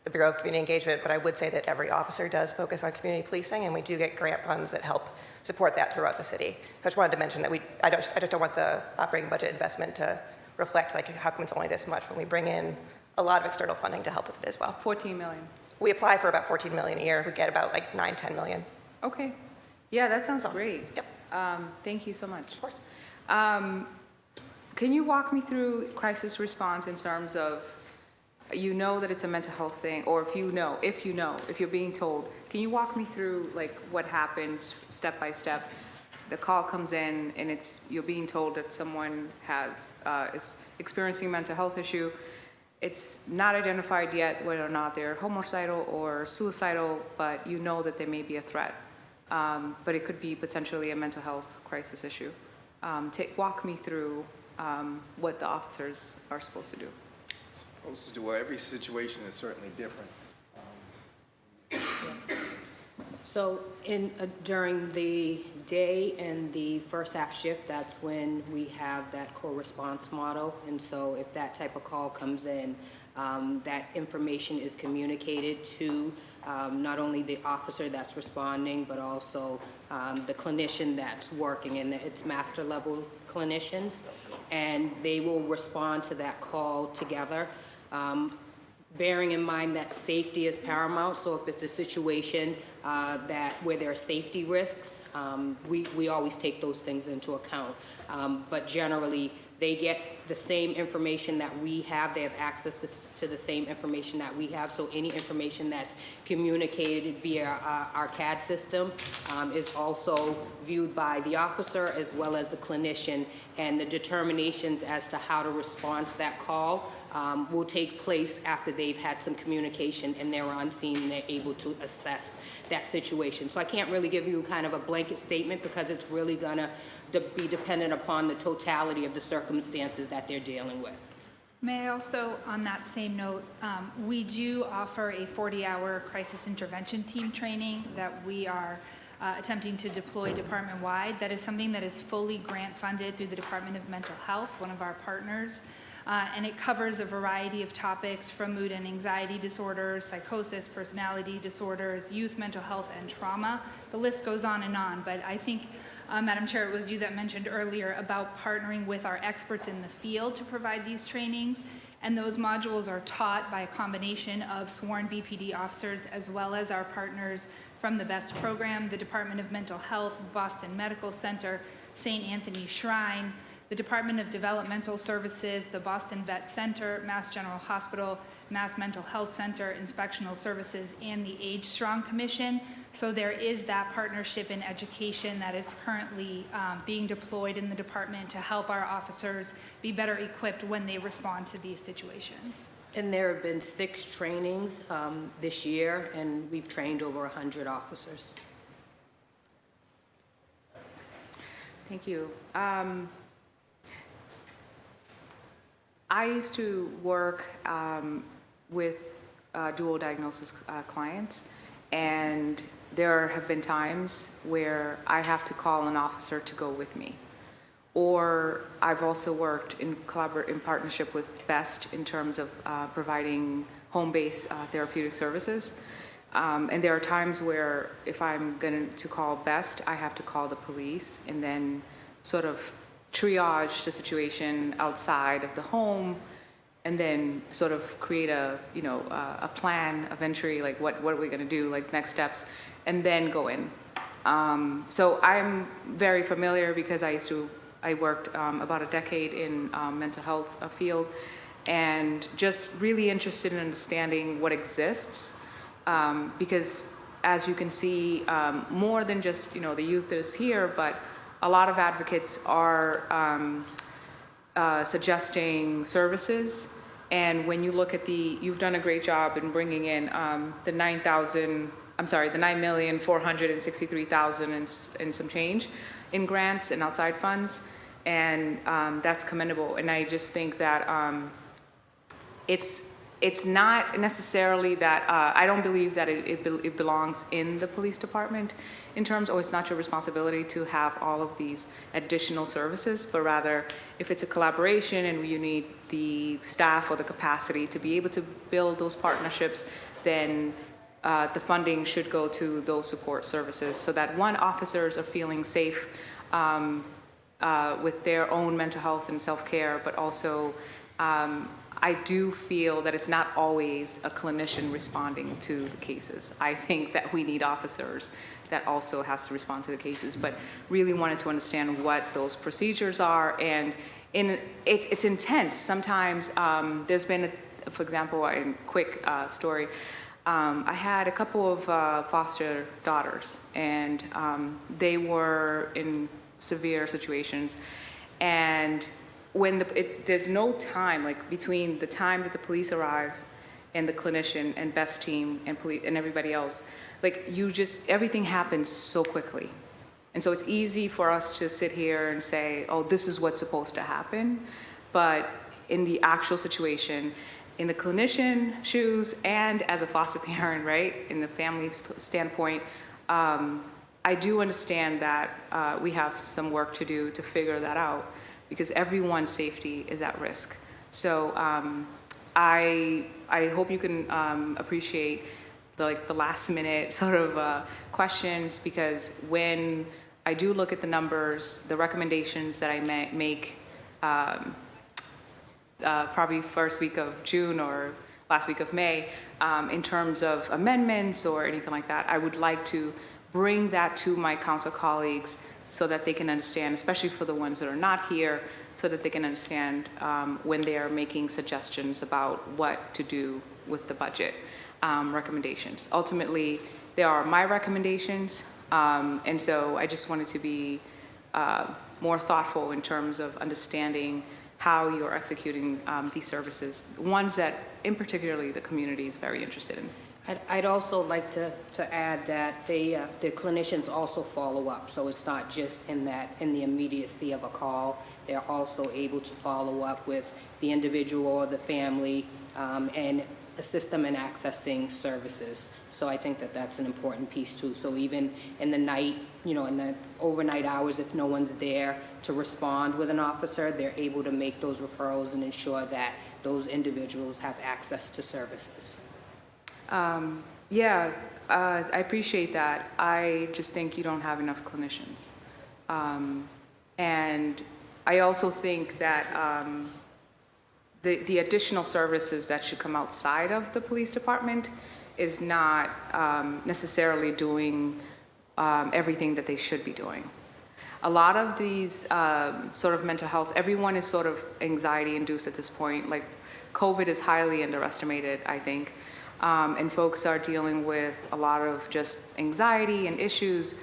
the Bureau of Community Engagement, but I would say that every officer does focus on community policing, and we do get grant funds that help support that throughout the city. So I just wanted to mention that I just don't want the operating budget investment to reflect how come it's only this much when we bring in a lot of external funding to help with it as well.
14 million.
We apply for about 14 million a year. We get about 9, 10 million.
Okay. Yeah, that sounds great.
Yep.
Thank you so much.
Of course.
Can you walk me through crisis response in terms of, that it's a mental health thing, or if you're being told, can you walk me through what happens step by step? The call comes in and you're being told that someone is experiencing a mental health issue. It's not identified yet whether or not they're homicidal or suicidal, but you know that there may be a threat. But it could be potentially a mental health crisis issue. Walk me through what the officers are supposed to do.
Well, every situation is certainly different.
So during the day and the first half shift, that's when we have that co-response model. And so if that type of call comes in, that information is communicated to not only the officer that's responding, but also the clinician that's working, and it's master level clinicians, and they will respond to that call together. Bearing in mind that safety is paramount, so if it's a situation where there are safety risks, we always take those things into account. But generally, they get the same information that we have. They have access to the same information that we have. So any information that's communicated via our CAD system is also viewed by the officer as well as the clinician, and the determinations as to how to respond to that call will take place after they've had some communication and they're on scene and they're able to assess that situation. So I can't really give you kind of a blanket statement because it's really gonna be dependent upon the totality of the circumstances that they're dealing with.
May I also, on that same note, we do offer a 40-hour crisis intervention team training that we are attempting to deploy department-wide. That is something that is fully grant-funded through the Department of Mental Health, one of our partners. And it covers a variety of topics from mood and anxiety disorders, psychosis, personality disorders, youth mental health, and trauma. The list goes on, but I think, Madam Chair, it was you that mentioned earlier about partnering with our experts in the field to provide these trainings. And those modules are taught by a combination of sworn BPD officers as well as our partners from the BEST program, the Department of Mental Health, Boston Medical Center, St. Anthony Shrine, the Department of Developmental Services, the Boston Vet Center, Mass General Hospital, Mass Mental Health Center, Inspectional Services, and the Age Strong Commission. So there is that partnership in education that is currently being deployed in the department to help our officers be better equipped when they respond to these situations.
And there have been 6 trainings this year, and we've trained over 100 officers.
Thank you. I used to work with dual diagnosis clients, and there have been times where I have to call an officer to go with me. Or I've also worked in partnership with BEST in terms of providing home-based therapeutic services. And there are times where if I'm going to call BEST, I have to call the police and then sort of triage the situation outside of the home, and then sort of create a plan of entry, like what are we going to do, like next steps, and then go in. So I'm very familiar because I worked about a decade in mental health field, and just really interested in understanding what exists, because as you can see, more than just the youth that is here, but a lot of advocates are suggesting services, and when you look at you've done a great job in bringing in the $9,463,000 and some change in grants and outside funds, and that's commendable. And I just think that it's not necessarily that I don't believe that it belongs in the police department in terms, or it's not your responsibility to have all of these additional services, but rather if it's a collaboration and you need the staff or the capacity to be able to build those partnerships, then the funding should go to those support services so that officers are feeling safe with their own mental health and self-care, but also I do feel that it's not always a clinician responding to the cases. I think that we need officers that also has to respond to the cases, but really wanted to understand what those procedures are. And it's intense. Sometimes there's been, for example, a quick story. I had a couple of foster daughters, and they were in severe situations. And when there's no time, like between the time that the police arrives and the clinician and BEST team and police and everybody else, like everything happens so quickly. And so it's easy for us to sit here and say, oh, this is what's supposed to happen. But in the actual situation, in the clinician shoes and as a foster parent, right, in the family standpoint, I do understand that we have some work to do to figure that out, because everyone's safety is at risk. So I hope you can appreciate the last minute sort of questions, because when I do look at the numbers, the recommendations that I make probably first week of June or last week of May, in terms of amendments or anything like that, I would like to bring that to my council colleagues so that they can understand, especially for the ones that are not here, so that they can understand when they are making suggestions about what to do with the budget recommendations. Ultimately, they are my recommendations, and so I just wanted to be more thoughtful in terms of understanding how you're executing these services, ones that in particularly the community is very interested in.
I'd also like to add that the clinicians also follow up, so it's not just in the immediacy of a call. They're also able to follow up with the individual or the family and assist them in accessing services. So I think that that's an important piece too. So even in the night, in the overnight hours, if no one's there to respond with an officer, they're able to make those referrals and ensure that those individuals have access to services.
Yeah, I appreciate that. I just think you don't have enough clinicians. And I also think that the additional services that should come outside of the police department is not necessarily doing everything that they should be doing. A lot of these sort of mental health, everyone is sort of anxiety induced at this point. Like COVID is highly underestimated, I think. And folks are dealing with a lot of just anxiety and issues.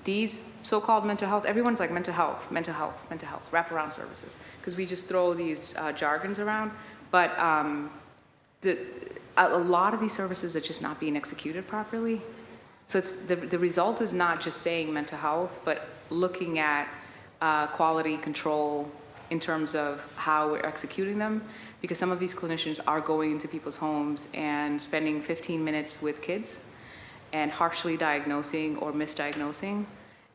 These so-called mental health, everyone's like mental health, wraparound services, because we just throw these jargons around. But a lot of these services are just not being executed properly. So it's the result is not just saying mental health, but looking at quality control in terms of how we're executing them, because some of these clinicians are going into people's homes and spending 15 minutes with kids and harshly diagnosing or misdiagnosing,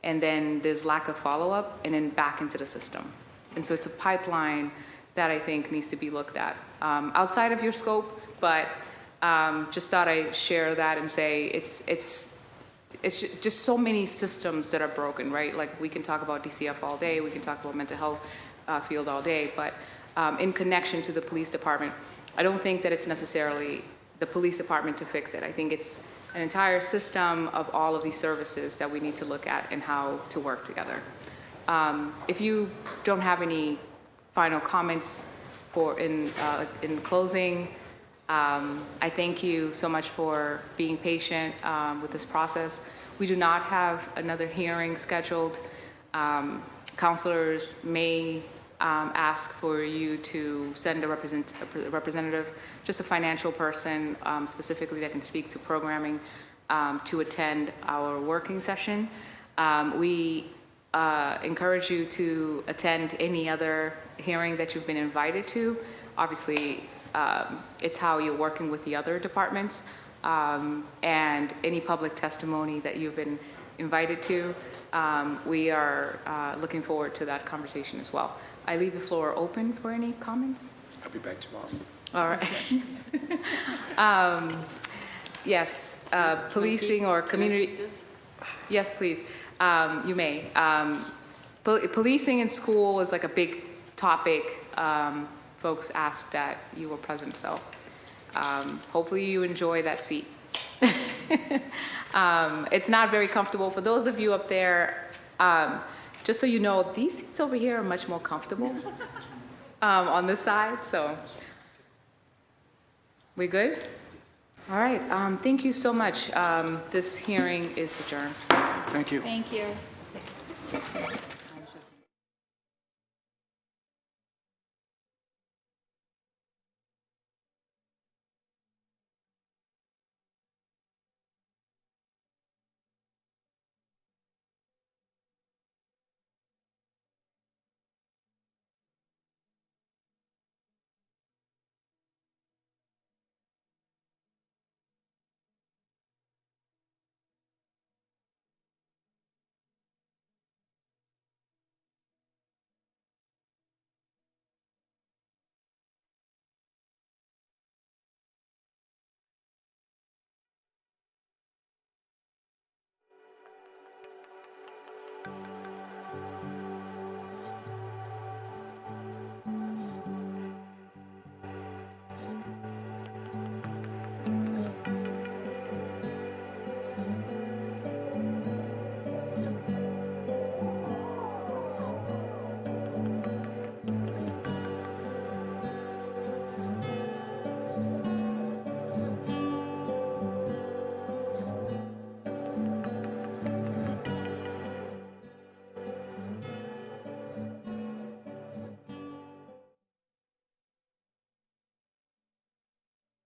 and then there's lack of follow-up and then back into the system. And so it's a pipeline that I think needs to be looked at outside of your scope, but just thought I'd share that and say it's just so many systems that are broken, right? Like we can talk about DCF all day, we can talk about mental health field all day, but in connection to the police department, I don't think that it's necessarily the police department to fix it. I think it's an entire system of all of these services that we need to look at and how to work together. If you don't have any final comments in closing, I thank you so much for being patient with this process. We do not have another hearing scheduled. Counselors may ask for you to send a representative, just a financial person specifically that can speak to programming, to attend our working session. We encourage you to attend any other hearing that you've been invited to. Obviously, it's how you're working with the other departments, and any public testimony that you've been invited to. We are looking forward to that conversation as well. I leave the floor open for any comments.
I'll be back tomorrow.
All right. Yes, policing or community. Yes, please. You may. Policing in school is like a big topic. Folks asked that you were present, so hopefully you enjoy that seat. It's not very comfortable. For those of you up there, just so you know, these seats over here are much more comfortable on this side, so we good? All right, thank you so much. This hearing is adjourned.
Thank you.
Thank you.